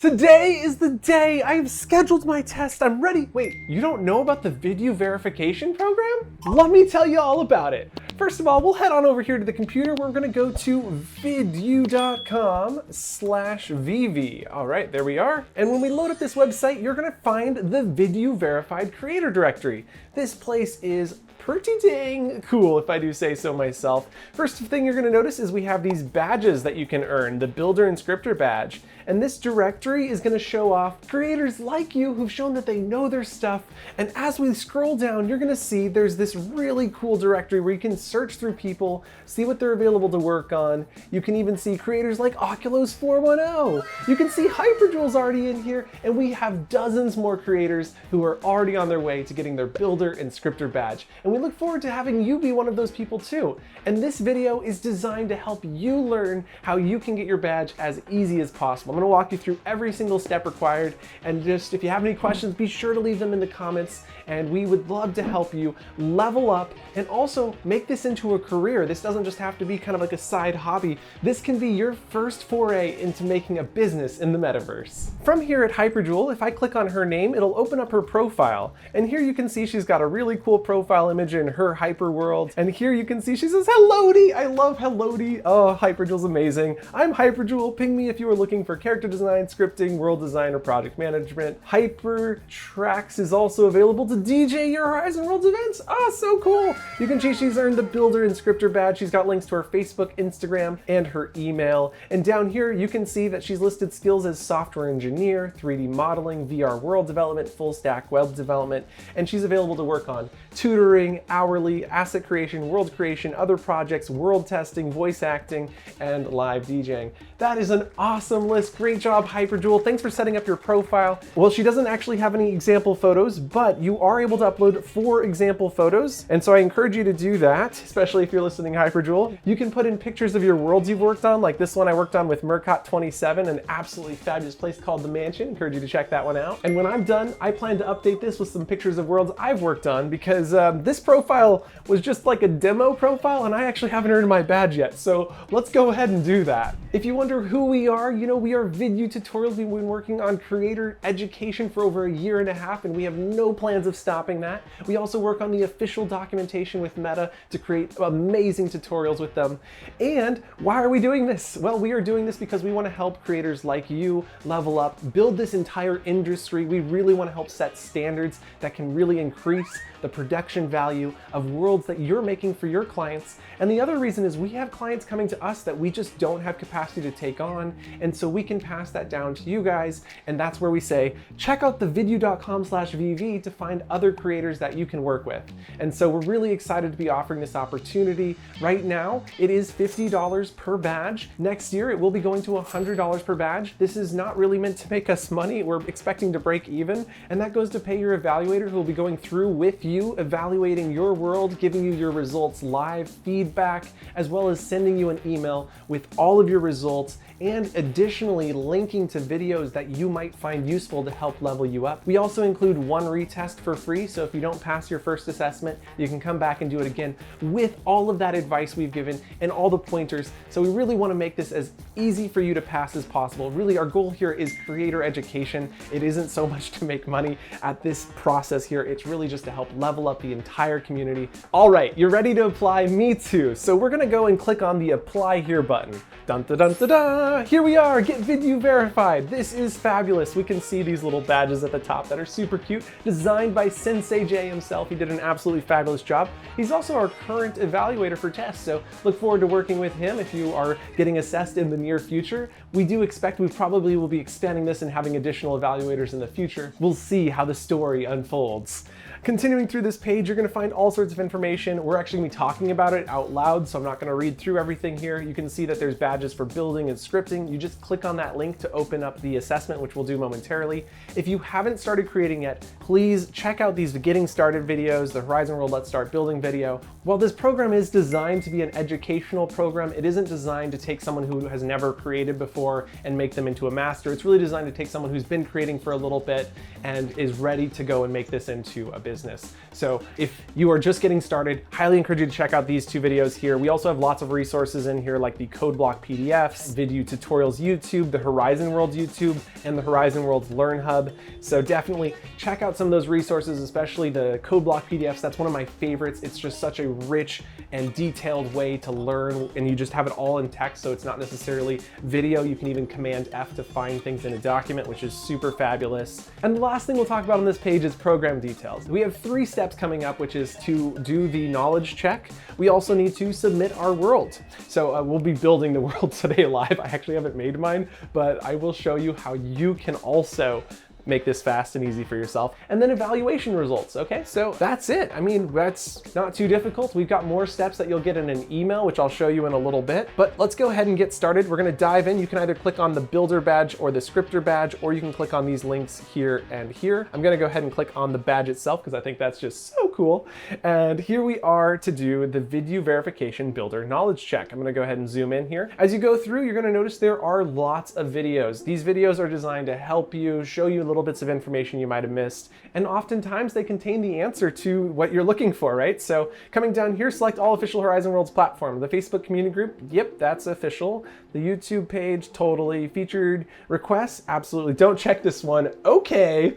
Today is the day! I have scheduled my test, I'm ready! Wait, you don't know about the Vidyuu verification program? Let me tell you all about it! First of all, we'll head on over here to the computer. We're gonna go to vidyuu.com/vv. All right, there we are. And when we load up this website, you're gonna find the Vidyuu verified creator directory. This place is pretty dang cool, if I do say so myself. First thing you're gonna notice is we have these badges that you can earn, the Builder and Scripter badge. And this directory is gonna show off creators like you who've shown that they know their stuff. And as we scroll down, you're gonna see there's this really cool directory where you can search through people, see what they're available to work on. You can even see creators like Oculos410. You can see Hyperjewel's already in here, and we have dozens more creators who are already on their way to getting their Builder and Scripter badge. And we look forward to having you be one of those people too. And this video is designed to help you learn how you can get your badge as easy as possible. I'm gonna walk you through every single step required, and just if you have any questions, be sure to leave them in the comments, and we would love to help you level up and also make this into a career. This doesn't just have to be kind of like a side hobby. This can be your first foray into making a business in the metaverse. From here at Hyperjewel, if I click on her name, it'll open up her profile. And here you can see she's got a really cool profile image in her hyper world. And here you can see she says, "Hello-dee." I love Hello-dee. Oh, Hyperjewel's amazing. I'm Hyperjewel. Ping me if you are looking for character design, scripting, world design, or project management. Hypertracks is also available to DJ your Horizon Worlds events. Oh, so cool. You can see she's earned the Builder and Scripter badge. She's got links to her Facebook, Instagram, and her email. And down here, you can see that she's listed skills as software engineer, 3D modeling, VR world development, full stack web development, and she's available to work on tutoring, hourly, asset creation, world creation, other projects, world testing, voice acting, and live DJing. That is an awesome list. Great job, Hyperjewel. Thanks for setting up your profile. Well, she doesn't actually have any example photos, but you are able to upload 4 example photos. And so I encourage you to do that, especially if you're listening, Hyperjewel. You can put in pictures of your worlds you've worked on, like this one I worked on with Mercot27, an absolutely fabulous place called The Mansion. Encourage you to check that one out. And when I'm done, I plan to update this with some pictures of worlds I've worked on, because this profile was just like a demo profile and I actually haven't earned my badge yet. So let's go ahead and do that. If you wonder who we are, you know, we are Vidyuu Tutorials. We've been working on creator education for over 1.5 years, and we have no plans of stopping that. We also work on the official documentation with Meta to create amazing tutorials with them. And why are we doing this? Well, we are doing this because we want to help creators like you level up, build this entire industry. We really want to help set standards that can really increase the production value of worlds that you're making for your clients. And the other reason is we have clients coming to us that we just don't have capacity to take on, and so we can pass that down to you guys, and that's where we say, check out the vidyuu.com/vv to find other creators that you can work with. And so we're really excited to be offering this opportunity. Right now, it is $50 per badge. Next year, it will be going to $100 per badge. This is not really meant to make us money. We're expecting to break even, and that goes to pay your evaluator who will be going through with you, evaluating your world, giving you your results live, feedback, as well as sending you an email with all of your results, and additionally linking to videos that you might find useful to help level you up. We also include 1 retest for free, so if you don't pass your first assessment, you can come back and do it again with all of that advice we've given and all the pointers. So we really want to make this as easy for you to pass as possible. Really, our goal here is creator education. It isn't so much to make money at this process here. It's really just to help level up the entire community. All right, you're ready to apply? Me too. So we're gonna go and click on the Apply Here button. Dun da dun da da! Here we are, get Vidyuu verified. This is fabulous. We can see these little badges at the top that are super cute, designed by Sensei J himself. He did an absolutely fabulous job. He's also our current evaluator for tests, so look forward to working with him if you are getting assessed in the near future. We do expect we probably will be expanding this and having additional evaluators in the future. We'll see how the story unfolds. Continuing through this page, you're going to find all sorts of information. We're actually going to be talking about it out loud, so I'm not going to read through everything here. You can see that there's badges for building and scripting. You just click on that link to open up the assessment, which we'll do momentarily. If you haven't started creating yet, please check out these getting started videos, the Horizon World Let's Start Building video. While this program is designed to be an educational program, it isn't designed to take someone who has never created before before and make them into a master. It's really designed to take someone who's been creating for a little bit and is ready to go and make this into a business. So if you are just getting started, highly encourage you to check out these 2 videos here. We also have lots of resources in here like the code block PDFs, Vidyuu tutorials YouTube, the Horizon Worlds YouTube, and the Horizon Worlds Learn Hub. So definitely check out some of those resources, especially the code block PDFs. That's one of my favorites. It's just such a rich and detailed way to learn, and you just have it all in text, so it's not necessarily video. You can even Command F to find things in a document, which is super fabulous. And the last thing we'll talk about on this page is program details. We have 3 steps coming up, which is to do the knowledge check. We also need to submit our world. So we'll be building the world today live. I actually haven't made mine, but I will show you how you can also make this fast and easy for yourself. And then evaluation results, okay? So that's it. I mean, that's not too difficult. We've got more steps that you'll get in an email, which I'll show you in a little bit. But let's go ahead and get started. We're gonna dive in. You can either click on the builder badge or the scripter badge, or you can click on these links here and here. I'm gonna go ahead and click on the badge itself because I think that's just so cool. And here we are to do the Vidyuu verification builder knowledge check. I'm gonna go ahead and zoom in here. As you go through, you're gonna notice there are lots of videos. These videos are designed to help you, show you little bits of information you might have missed, and oftentimes they contain the answer to what you're looking for, right? So coming down here, select all official Horizon Worlds platform. The Facebook community group, yep, that's official. The YouTube page, totally. Featured requests, absolutely. Don't check this one, okay.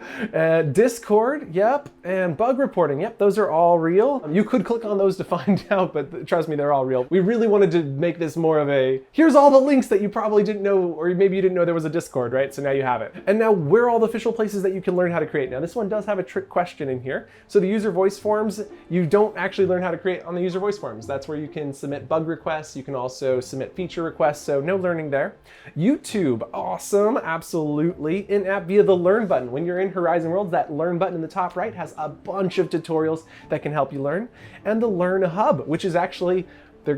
Discord, yep, and bug reporting, yep, those are all real. You could click on those to find out, but trust me, they're all real. We really wanted to make this more of a, here's all the links that you probably didn't know, or maybe you didn't know there was a Discord, right? So now you have it. And now where are all the official places that you can learn how to create? Now this one does have a trick question in here. So the user voice forms, you don't actually learn how to create on the user voice forms. That's where you can submit bug requests. You can also submit feature requests, so no learning there. YouTube, awesome, absolutely. In-app via the learn button. When you're in Horizon Worlds, that learn button in the top right has a bunch of tutorials that can help you learn. And the Learn Hub, which is actually they're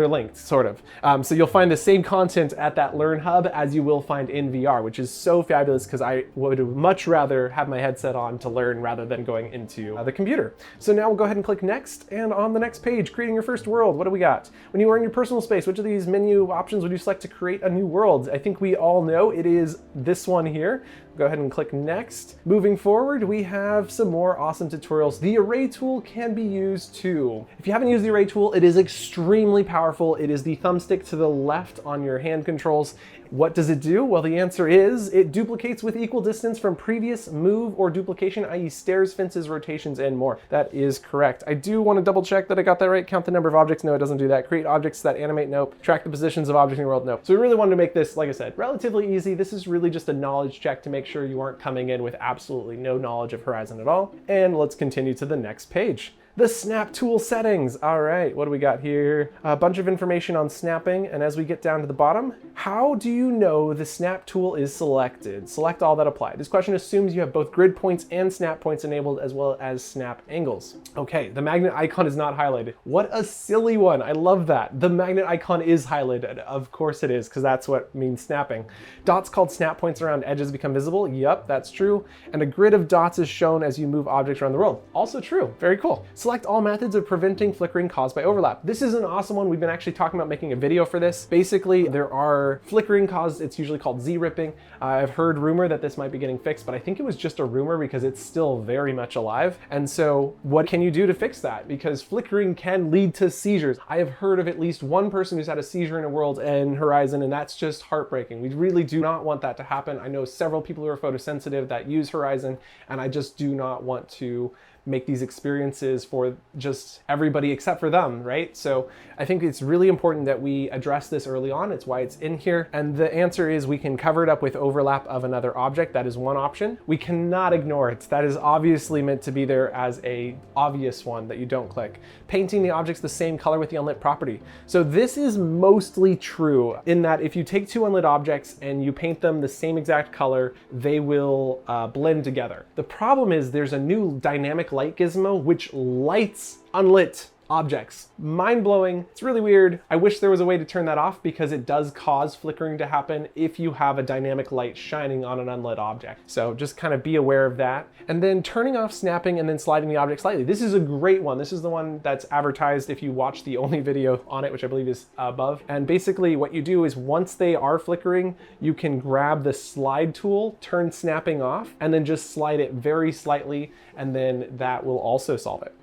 linked, sort of. So you'll find the same content at that Learn Hub as you will find in VR, which is so fabulous because I would much rather have my headset on to learn rather than going into the computer. So now we'll go ahead and click next, and on the next page, creating your first world, what do we got? When you are in your personal space, which of these menu options would you select to create a new world? I think we all know it is this one here. Go ahead and click next. Moving forward, we have some more awesome tutorials. The array tool can be used too. If you haven't used the array tool, it is extremely powerful. It is the thumbstick to the left on your hand controls. What does it do? Well, the answer is it duplicates with equal distance from previous move or duplication, i.e. stairs, fences, rotations, and more. That is correct. I do want to double check that I got that right. Count the number of objects. No, it doesn't do that. Create objects that animate. Nope. Track the positions of objects in your world. Nope. So we really wanted to make this, like I said, relatively easy. This is really just a knowledge check to make sure you aren't coming in with absolutely no knowledge of Horizon at all. And let's continue to the next page. The snap tool settings. All right, what do we got here? A bunch of information on snapping, and as we get down to the bottom, how do you know the snap tool is selected? Select all that apply. This question assumes you have both grid points and snap points enabled as well as snap angles. Okay, the magnet icon is not highlighted. What a silly one, I love that. The magnet icon is highlighted, of course it is, because that's what means snapping. Dots called snap points around edges become visible. Yep, that's true. And a grid of dots is shown as you move objects around the world. Also true, very cool. Select all methods of preventing flickering caused by overlap. This is an awesome one. We've been actually talking about making a video for this. Basically, there are flickering caused, it's usually called Z-ripping. I've heard rumor that this might be getting fixed, but I think it was just a rumor because it's still very much alive. And so what can you do to fix that? Because flickering can lead to seizures. I have heard of at least one person who's had a seizure in a world in Horizon, and that's just heartbreaking. We really do not want that to happen. I know several people who are photosensitive that use Horizon, and I just do not want to make these experiences for just everybody except for them, right? So I think it's really important that we address this early on. It's why it's in here. And the answer is we can cover it up with overlap of another object. That is one option. We cannot ignore it. That is obviously meant to be there as a obvious one that you don't click. Painting the objects the same color with the unlit property. So this is mostly true in that if you take two unlit objects and you paint them the same exact color, they will blend together. The problem is there's a new dynamic light gizmo which lights unlit objects. Mind-blowing. It's really weird. I wish there was a way to turn that off because it does cause flickering to happen if you have a dynamic light shining on an unlit object. So just kind of be aware of that. And then turning off snapping and then sliding the object slightly. This is a great one. This is the one that's advertised if you watch the only video on it, which I believe is above. And basically what you do is once they are flickering, you can grab the slide tool, turn snapping off, and then just slide it very slightly, and then that will also solve it.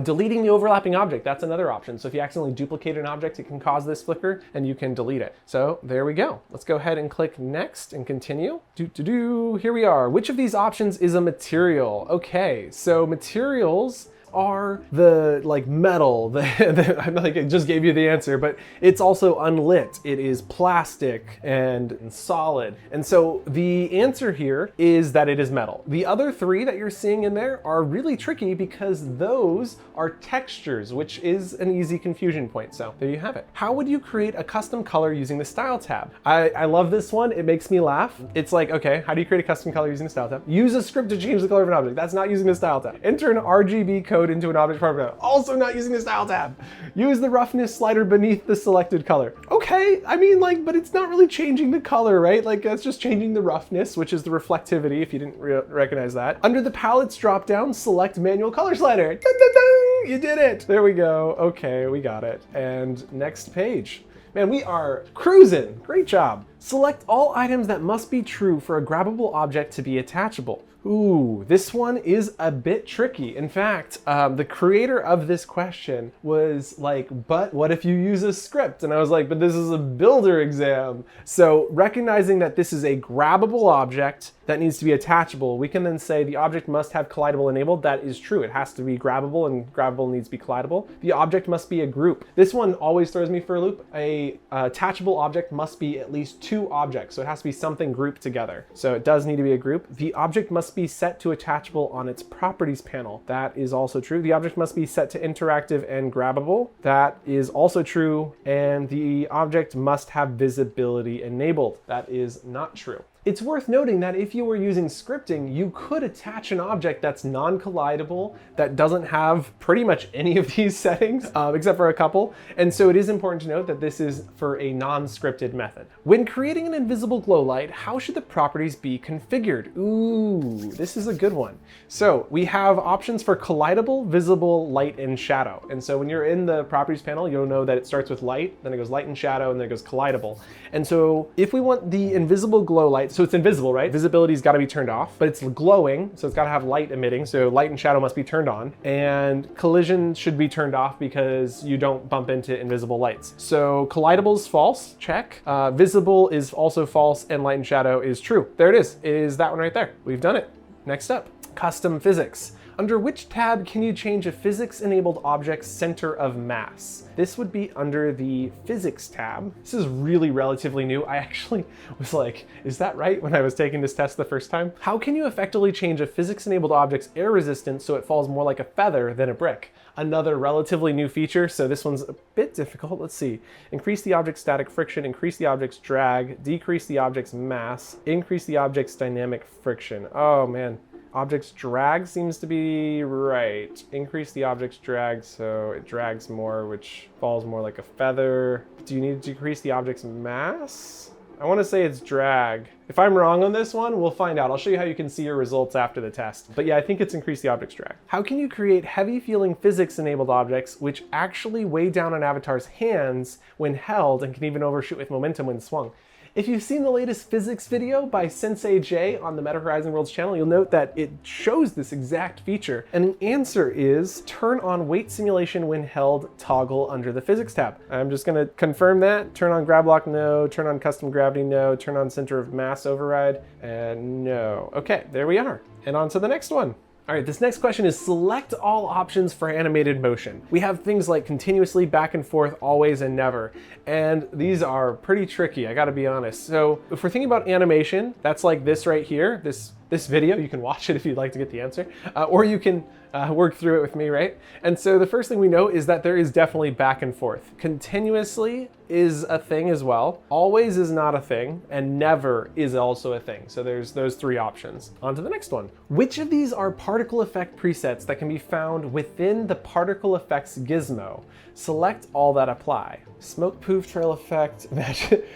Deleting the overlapping object, that's another option. So if you accidentally duplicate an object, it can cause this flicker and you can delete it. So there we go. Let's go ahead and click next and continue. Here we are. Which of these options is a material? Okay, so materials are the metal, I'm like, I just gave you the answer, but it's also unlit. It is plastic and solid. And so the answer here is that it is metal. The other three that you're seeing in there are really tricky because those are textures, which is an easy confusion point. So there you have it. How would you create a custom color using the style tab? I love this one. It makes me laugh. It's like, okay, how do you create a custom color using the style tab? Use a script to change the color of an object. That's not using the style tab. Enter an RGB code into an object parameter. Also not using the style tab. Use the roughness slider beneath the selected color. Okay, I mean, but it's not really changing the color, right? That's just changing the roughness, which is the reflectivity, if you didn't recognize that. Under the palettes dropdown, select manual color slider. Dun, dun, dun! You did it. There we go. Okay, we got it. And next page. Man, we are cruising. Great job. Select all items that must be true for a grabbable object to be attachable. Ooh, this one is a bit tricky. In fact, the creator of this question was like, but what if you use a script? And I was like, but this is a builder exam. So recognizing that this is a grabbable object that needs to be attachable, we can then say the object must have collidable enabled. That is true. It has to be grabbable, and grabbable needs to be collidable. The object must be a group. This one always throws me for a loop. A attachable object must be at least two objects. So it has to be something grouped together. So it does need to be a group. The object must be set to attachable on its properties panel. That is also true. The object must be set to interactive and grabbable. That is also true. And the object must have visibility enabled. That is not true. It's worth noting that if you were using scripting, you could attach an object that's non-collidable, that doesn't have pretty much any of these settings, except for a couple. And so it is important to note that this is for a non-scripted method. When creating an invisible glow light, how should the properties be configured? Ooh, this is a good one. So we have options for collidable, visible, light, and shadow. And so when you're in the properties panel, you'll know that it starts with light, then it goes light and shadow, and then it goes collidable. And so if we want the invisible glow light, so it's invisible, right? Visibility's got to be turned off, but it's glowing, so it's got to have light emitting, so light and shadow must be turned on, and collision should be turned off because you don't bump into invisible lights. So collidable is false, check. Visible is also false, and light and shadow is true. There it is. It is that one right there. We've done it. Next up, custom physics. Under which tab can you change a physics-enabled object's center of mass? This would be under the physics tab. This is really relatively new. I actually was like, is that right when I was taking this test the first time? How can you effectively change a physics-enabled object's air resistance so it falls more like a feather than a brick? Another relatively new feature, so this one's a bit difficult. Let's see. Increase the object's static friction, increase the object's drag, decrease the object's mass, increase the object's dynamic friction. Oh man. Object's drag seems to be right. Increase the object's drag so it drags more, which falls more like a feather. Do you need to decrease the object's mass? I want to say it's drag. If I'm wrong on this one, we'll find out. I'll show you how you can see your results after the test. But yeah, I think it's increase the object's drag. How can you create heavy-feeling physics-enabled objects which actually weigh down an avatar's hands when held and can even overshoot with momentum when swung? If you've seen the latest physics video by Sensei J on the Meta Horizon Worlds channel, you'll note that it shows this exact feature. And the answer is turn on weight simulation when held, toggle under the physics tab. I'm just gonna confirm that. Turn on grab lock, no. Turn on custom gravity, no. Turn on center of mass override, and no. Okay, there we are. And on to the next one. All right, this next question is select all options for animated motion. We have things like continuously, back and forth, always, and never. And these are pretty tricky, I gotta be honest. So if we're thinking about animation, that's like this right here, this this video. You can watch it if you'd like to get the answer, or you can work through it with me, right? And so the first thing we know is that there is definitely back and forth. Continuously is a thing as well. Always is not a thing, and never is also a thing. So there's those three options. On to the next one. Which of these are particle effect presets that can be found within the particle effects gizmo? Select all that apply. Smoke poof, trail effect, magic.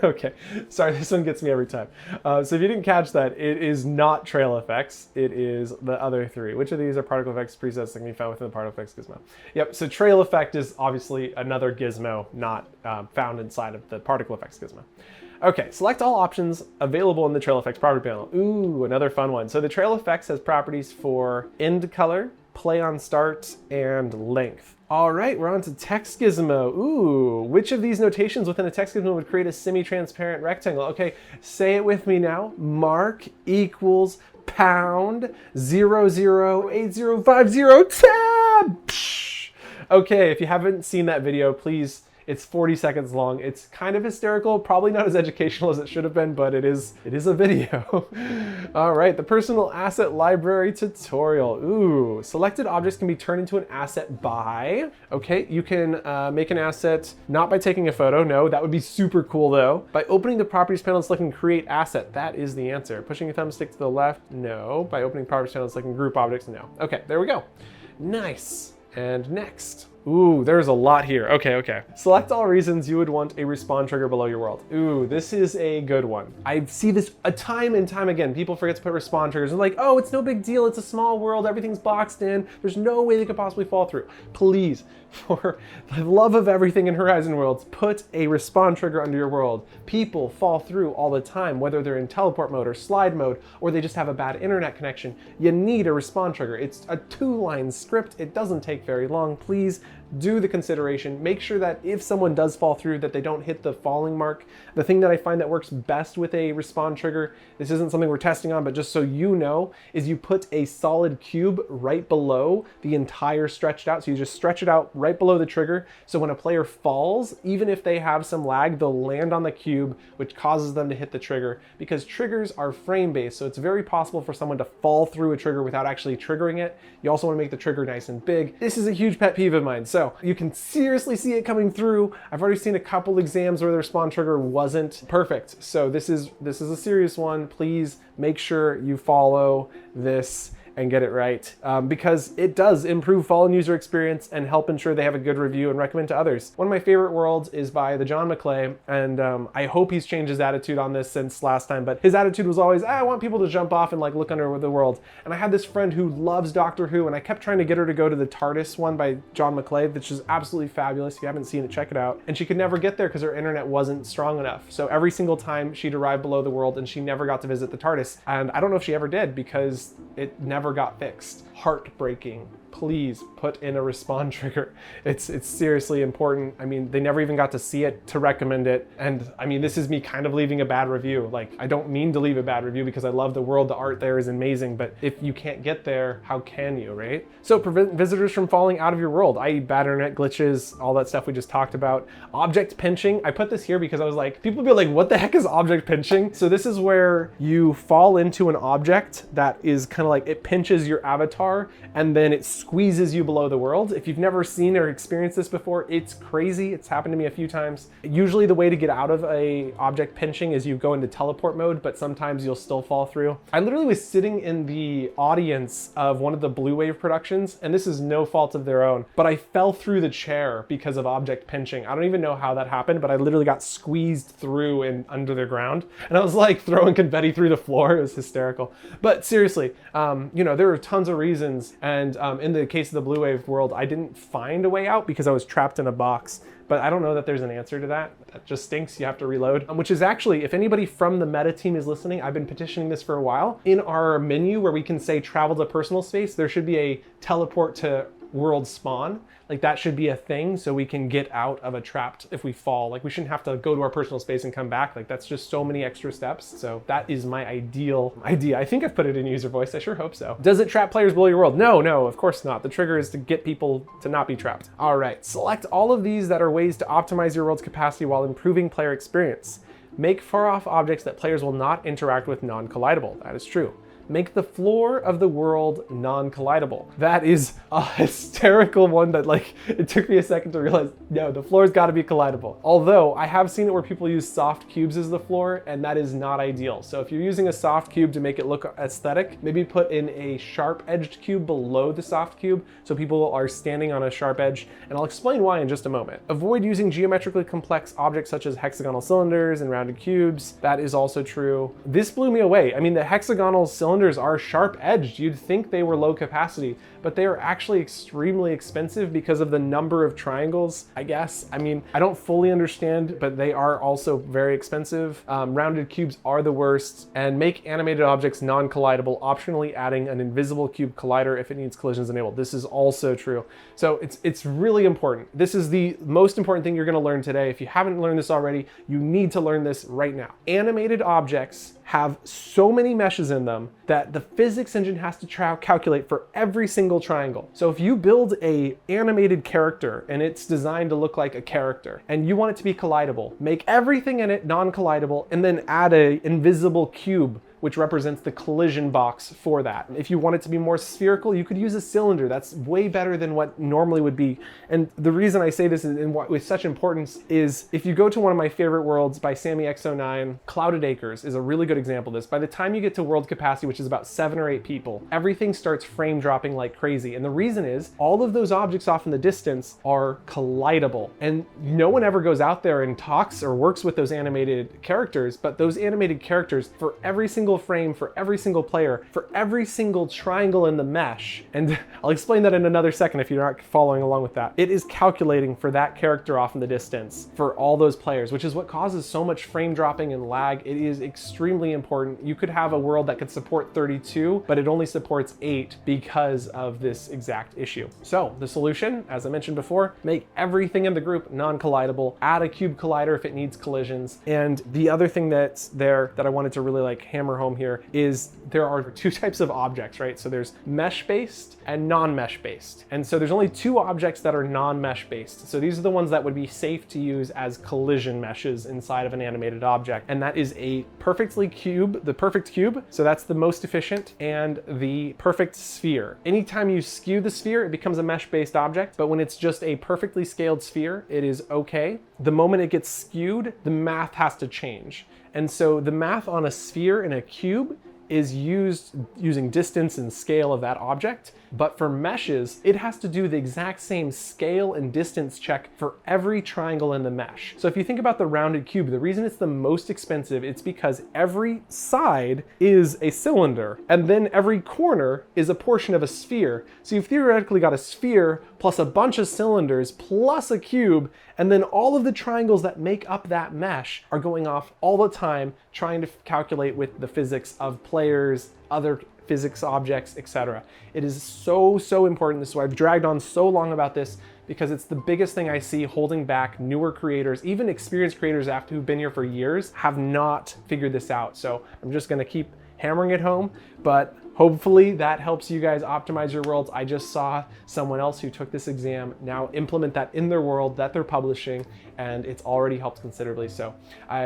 Okay, sorry, this one gets me every time. So if you didn't catch that, it is not trail effects. It is the other three. Which of these are particle effects presets that can be found within the particle effects gizmo? Yep, so trail effect is obviously another gizmo, not found inside of the particle effects gizmo. Okay, select all options available in the trail effects property panel. Ooh, another fun one. So the trail effects has properties for end color, play on start, and length. All right, we're on to text gizmo. Ooh, which of these notations within a text gizmo would create a semi-transparent rectangle? Okay, say it with me now. Mark equals pound 008050 tab. Psh. Okay, if you haven't seen that video, please. It's 40 seconds long. It's kind of hysterical, probably not as educational as it should have been, but it is a video. All right, the personal asset library tutorial. Ooh, selected objects can be turned into an asset by, okay, you can make an asset not by taking a photo, no, that would be super cool though. By opening the properties panel and selecting create asset, that is the answer. Pushing a thumbstick to the left, no. By opening properties panel and selecting group objects, no. Okay, there we go. Nice. And next. Ooh, there's a lot here. Okay. Select all reasons you would want a respawn trigger below your world. Ooh, this is a good one. I see this a time and time again. People forget to put respawn triggers. They're like, oh, it's no big deal. It's a small world. Everything's boxed in. There's no way they could possibly fall through. Please, for the love of everything in Horizon Worlds, put a respawn trigger under your world. People fall through all the time, whether they're in teleport mode or slide mode, or they just have a bad internet connection. You need a respawn trigger. It's a 2-line script. It doesn't take very long. Please do the consideration. Make sure that if someone does fall through, that they don't hit the falling mark. The thing that I find that works best with a respawn trigger, this isn't something we're testing on, but just so you know, is you put a solid cube right below the entire stretched out. So you just stretch it out right below the trigger. So when a player falls, even if they have some lag, they'll land on the cube, which causes them to hit the trigger, because triggers are frame-based. So it's very possible for someone to fall through a trigger without actually triggering it. You also want to make the trigger nice and big. This is a huge pet peeve of mine. So you can seriously see it coming through. I've already seen a couple exams where the respawn trigger wasn't perfect. So this is a serious one. Please make sure you follow this and get it right, because it does improve fallen user experience and help ensure they have a good review and recommend to others. One of my favorite worlds is by the John McClay, and I hope he's changed his attitude on this since last time, but his attitude was always, I want people to jump off and like look under the world. And I had this friend who loves Doctor Who, and I kept trying to get her to go to the TARDIS one by John McClay, which is absolutely fabulous. If you haven't seen it, check it out. And she could never get there because her internet wasn't strong enough. So every single time she'd arrive below the world and she never got to visit the TARDIS. And I don't know if she ever did because it never got fixed. Heartbreaking. Please put in a respawn trigger. It's seriously important. I mean, they never even got to see it to recommend it. And I mean, this is me kind of leaving a bad review. Like, I don't mean to leave a bad review because I love the world. The art there is amazing, but if you can't get there, how can you, right? So prevent visitors from falling out of your world, i.e. bad internet glitches, all that stuff we just talked about. Object pinching, I put this here because I was like, people be like, what the heck is object pinching? So this is where you fall into an object that is kind of like, it pinches your avatar and then it squeezes you below the world. If you've never seen or experienced this before, it's crazy. It's happened to me a few times. Usually the way to get out of a object pinching is you go into teleport mode, but sometimes you'll still fall through. I literally was sitting in the audience of one of the Blue Wave productions, and this is no fault of their own, but I fell through the chair because of object pinching. I don't even know how that happened, but I literally got squeezed through and under the ground. And I was like throwing confetti through the floor. It was hysterical. But seriously, you know, there are tons of reasons. And in the case of the Blue Wave world, I didn't find a way out because I was trapped in a box. But I don't know that there's an answer to that. That just stinks. You have to reload. Which is actually, if anybody from the meta team is listening, I've been petitioning this for a while. In our menu where we can say travel to personal space, there should be a teleport to world spawn. Like that should be a thing so we can get out of a trapped if we fall. Like we shouldn't have to go to our personal space and come back. Like that's just so many extra steps. So that is my ideal idea. I think I've put it in user voice. I sure hope so. Does it trap players below your world? No, of course not. The trigger is to get people to not be trapped. All right, select all of these that are ways to optimize your world's capacity while improving player experience. Make far-off objects that players will not interact with non-collidable. That is true. Make the floor of the world non-collidable. That is a hysterical one that, like, it took me a second to realize, no, the floor's gotta be collidable. Although I have seen it where people use soft cubes as the floor, and that is not ideal. So if you're using a soft cube to make it look aesthetic, maybe put in a sharp-edged cube below the soft cube so people are standing on a sharp edge, and I'll explain why in just a moment. Avoid using geometrically complex objects such as hexagonal cylinders and rounded cubes. That is also true. This blew me away. I mean, the hexagonal cylinders are sharp-edged. You'd think they were low capacity, but they are actually extremely expensive because of the number of triangles, I guess. I mean, I don't fully understand, but they are also very expensive. Rounded cubes are the worst, and make animated objects non-collidable, optionally adding an invisible cube collider if it needs collisions enabled. This is also true. So it's really important. This is the most important thing you're gonna learn today. If you haven't learned this already, you need to learn this right now. Animated objects have so many meshes in them that the physics engine has to calculate for every single triangle. So if you build a animated character and it's designed to look like a character and you want it to be collidable, make everything in it non-collidable and then add an invisible cube which represents the collision box for that. If you want it to be more spherical, you could use a cylinder. That's way better than what normally would be. And the reason I say this with such importance is if you go to one of my favorite worlds by SammyX09, Clouded Acres is a really good example of this. By the time you get to world capacity, which is about 7 or 8 people, everything starts frame dropping like crazy. And the reason is all of those objects off in the distance are collidable. And no one ever goes out there and talks or works with those animated characters, but those animated characters, for every single frame, for every single player, for every single triangle in the mesh, and I'll explain that in another second if you're not following along with that, it is calculating for that character off in the distance for all those players, which is what causes so much frame dropping and lag. It is extremely important. You could have a world that could support 32, but it only supports 8 because of this exact issue. So the solution, as I mentioned before, make everything in the group non-collidable, add a cube collider if it needs collisions. And the other thing that's there that I wanted to really like hammer home here is there are 2 types of objects, right? So there's mesh-based and non-mesh based. And so there's only 2 objects that are non-mesh based. So these are the ones that would be safe to use as collision meshes inside of an animated object. And that is the perfect cube, so that's the most efficient, and the perfect sphere. Anytime you skew the sphere, it becomes a mesh-based object, but when it's just a perfectly scaled sphere, it is okay. The moment it gets skewed, the math has to change. And so the math on a sphere and a cube is used using distance and scale of that object. But for meshes, it has to do the exact same scale and distance check for every triangle in the mesh. So if you think about the rounded cube, the reason it's the most expensive, it's because every side is a cylinder, and then every corner is a portion of a sphere. So you've theoretically got a sphere plus a bunch of cylinders plus a cube, and then all of the triangles that make up that mesh are going off all the time, trying to calculate with the physics of players, other physics objects, etc. It is so important. This is why I've dragged on so long about this, because it's the biggest thing I see holding back newer creators. Even experienced creators after who've been here for years have not figured this out. So I'm just gonna keep hammering it home, but hopefully that helps you guys optimize your worlds. I just saw someone else who took this exam now implement that in their world that they're publishing, and it's already helped considerably. So I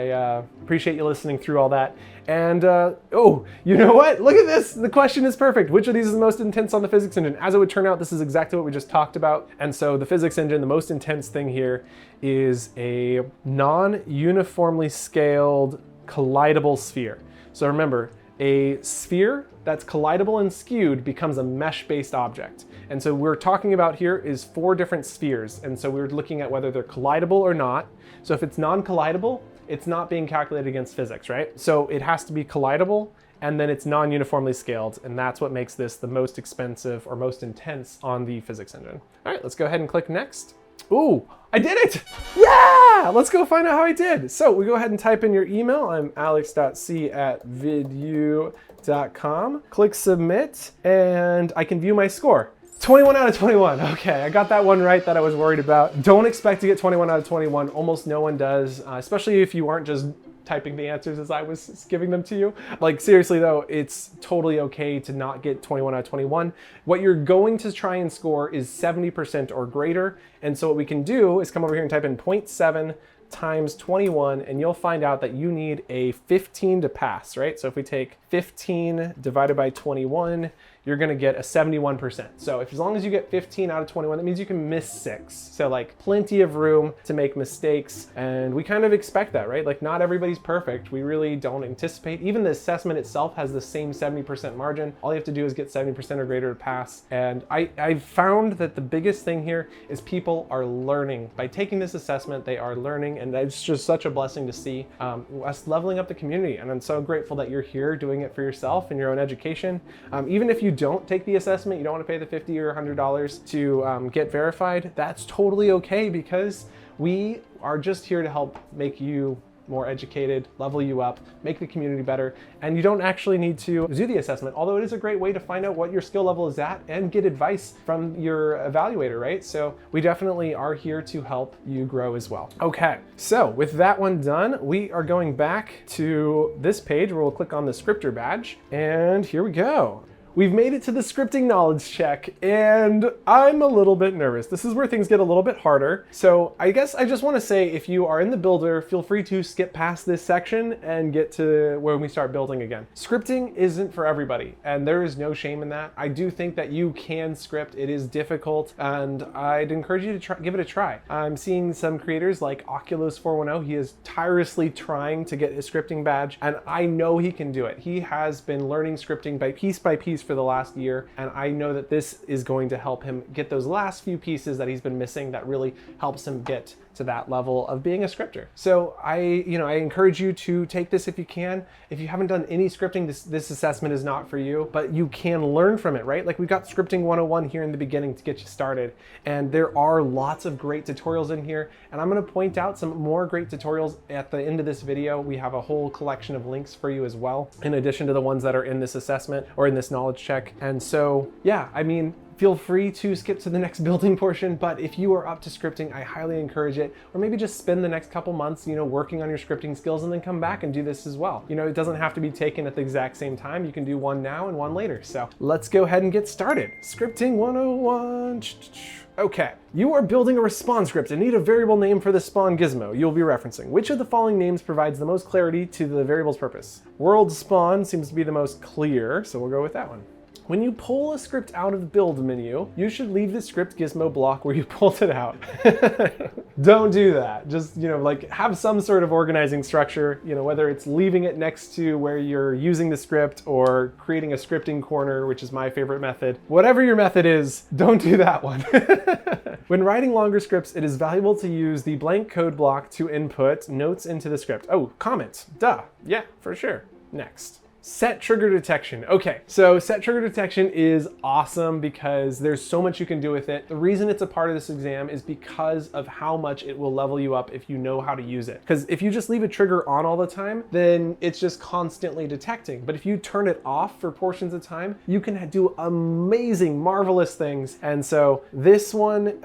appreciate you listening through all that. And oh, you know what? Look at this. The question is perfect. Which of these is the most intense on the physics engine? As it would turn out, this is exactly what we just talked about. And so the physics engine, the most intense thing here is a non-uniformly scaled collidable sphere. So remember, a sphere that's collidable and skewed becomes a mesh-based object. And so we're talking about here is 4 different spheres. And so we're looking at whether they're collidable or not. So if it's non-collidable, it's not being calculated against physics, right? So it has to be collidable, and then it's non-uniformly scaled. And that's what makes this the most expensive or most intense on the physics engine. All right, let's go ahead and click next. Ooh, I did it! Yeah! Let's go find out how I did. So we go ahead and type in your email. I'm alex.c@vidyuu.com. Click submit, and I can view my score. 21 out of 21. Okay, I got that one right that I was worried about. Don't expect to get 21 out of 21. Almost no one does, especially if you aren't just typing the answers as I was giving them to you. Like seriously though, it's totally okay to not get 21 out of 21. What you're going to try and score is 70% or greater. And so what we can do is come over here and type in 0.7 times 21, and you'll find out that you need a 15 to pass, right? So if we take 15 divided by 21, you're gonna get a 71%. So as long as you get 15 out of 21, that means you can miss 6. So like plenty of room to make mistakes. And we kind of expect that, right? Like not everybody's perfect. We really don't anticipate. Even the assessment itself has the same 70% margin. All you have to do is get 70% or greater to pass. And I've found that the biggest thing here is people are learning. By taking this assessment, they are learning, and it's just such a blessing to see us leveling up the community. And I'm so grateful that you're here doing it for yourself and your own education. Even if you don't take the assessment, you don't want to pay the $50 or $100 to get verified, that's totally okay, because we are just here to help make you more educated, level you up, make the community better, and you don't actually need to do the assessment, although it is a great way to find out what your skill level is at and get advice from your evaluator, right? So we definitely are here to help you grow as well. Okay, so with that one done, we are going back to this page where we'll click on the scripter badge, and here we go. We've made it to the scripting knowledge check, and I'm a little bit nervous. This is where things get a little bit harder. So I guess I just want to say, if you are in the builder, feel free to skip past this section and get to when we start building again. Scripting isn't for everybody, and there is no shame in that. I do think that you can script. It is difficult, and I'd encourage you to give it a try. I'm seeing some creators like Oculus410. He is tirelessly trying to get his scripting badge, and I know he can do it. He has been learning scripting by piece for the last year, and I know that this is going to help him get those last few pieces that he's been missing that really helps him get to that level of being a scripter. So I encourage you to take this if you can. If you haven't done any scripting, this assessment is not for you, but you can learn from it, right? Like we've got Scripting 101 here in the beginning to get you started, and there are lots of great tutorials in here, and I'm gonna point out some more great tutorials at the end of this video. We have a whole collection of links for you as well, in addition to the ones that are in this assessment or in this knowledge check. And so, yeah, I mean, feel free to skip to the next building portion, but if you are up to scripting, I highly encourage it. Or maybe just spend the next couple months, working on your scripting skills, and then come back and do this as well. It doesn't have to be taken at the exact same time. You can do one now and one later. So let's go ahead and get started. Scripting 101. Okay, you are building a respawn script and need a variable name for the spawn gizmo you'll be referencing. Which of the following names provides the most clarity to the variable's purpose? World spawn seems to be the most clear, so we'll go with that one. When you pull a script out of the build menu, you should leave the script gizmo block where you pulled it out. Don't do that. Just, like have some sort of organizing structure, whether it's leaving it next to where you're using the script or creating a scripting corner, which is my favorite method. Whatever your method is, don't do that one. When writing longer scripts, it is valuable to use the blank code block to input notes into the script. Oh, comments. Duh. Yeah, for sure. Next. Set trigger detection. Okay, so set trigger detection is awesome because there's so much you can do with it. The reason it's a part of this exam is because of how much it will level you up if you know how to use it. Because if you just leave a trigger on all the time, then it's just constantly detecting. But if you turn it off for portions of time, you can do amazing, marvelous things. And so this one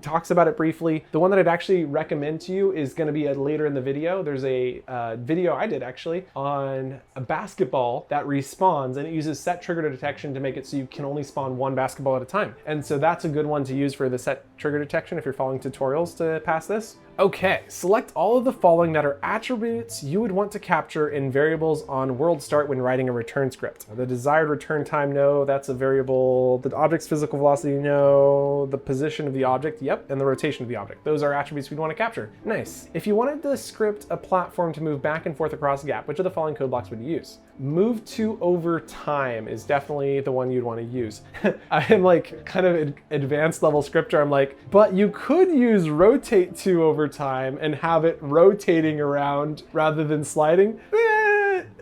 talks about it briefly. The one that I'd actually recommend to you is gonna be later in the video. There's a video I did actually on a basketball that respawns, and it uses set trigger detection to make it so you can only spawn one basketball at a time. And so that's a good one to use for the set trigger detection if you're following tutorials to pass this. Okay, select all of the following that are attributes you would want to capture in variables on world start when writing a return script. The desired return time, no, that's a variable. The object's physical velocity, no. The position of the object, yep, and the rotation of the object. Those are attributes we'd want to capture. Nice. If you wanted the script a platform to move back and forth across a gap, which of the following code blocks would you use? Move to over time is definitely the one you'd want to use. I am like kind of an advanced level scripter. I'm like, but you could use rotate to over time and have it rotating around rather than sliding.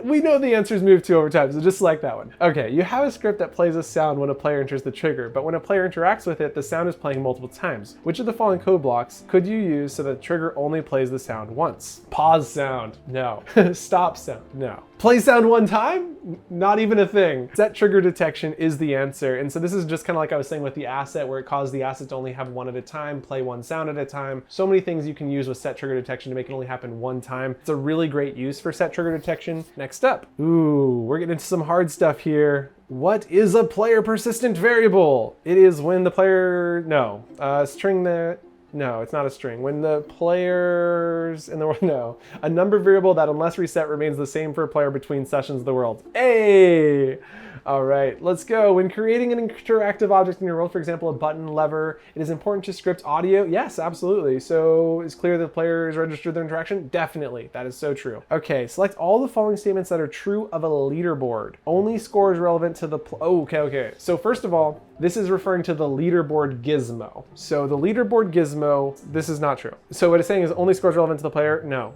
We know the answer is move to over time, so just select that one. Okay, you have a script that plays a sound when a player enters the trigger, but when a player interacts with it, the sound is playing multiple times. Which of the following code blocks could you use so that the trigger only plays the sound once? Pause sound, no. Stop sound, no. Play sound one time? Not even a thing. Set trigger detection is the answer. And so this is just kind of like I was saying with the asset, where it caused the asset to only have one at a time, play one sound at a time. So many things you can use with set trigger detection to make it only happen one time. It's a really great use for set trigger detection. Next up, ooh, we're getting into some hard stuff here. What is a player persistent variable? It is when the player, string the, No, it's not a string. When the players in the world, no. A number variable that unless reset remains the same for a player between sessions of the world. Hey! All right, let's go. When creating an interactive object in your world, for example, a button, lever, it is important to script audio. Yes, absolutely. So it's clear that the player has registered their interaction? Definitely, that is so true. Okay, select all the following statements that are true of a leaderboard. Only scores relevant to the, okay. So first of all, this is referring to the leaderboard gizmo. So the leaderboard gizmo, this is not true. So what it's saying is only scores relevant to the player? No.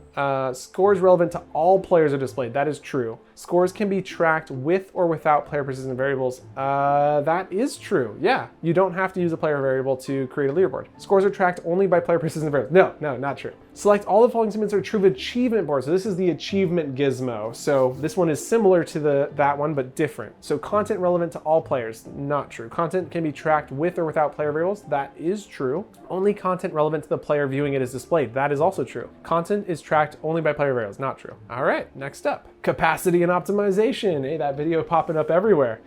Scores relevant to all players are displayed. That is true. Scores can be tracked with or without player persistent variables. That is true. Yeah, you don't have to use a player variable to create a leaderboard. Scores are tracked only by player persistent variables. No, not true. Select all the following statements are true of achievement board. So this is the achievement gizmo. So this one is similar to that one, but different. So content relevant to all players, not true. Content can be tracked with or without player variables. That is true. Only content relevant to the player viewing it is displayed. That is also true. Content is tracked only by player variables, not true. All right, next up. Capacity and optimization. Hey, that video popping up everywhere.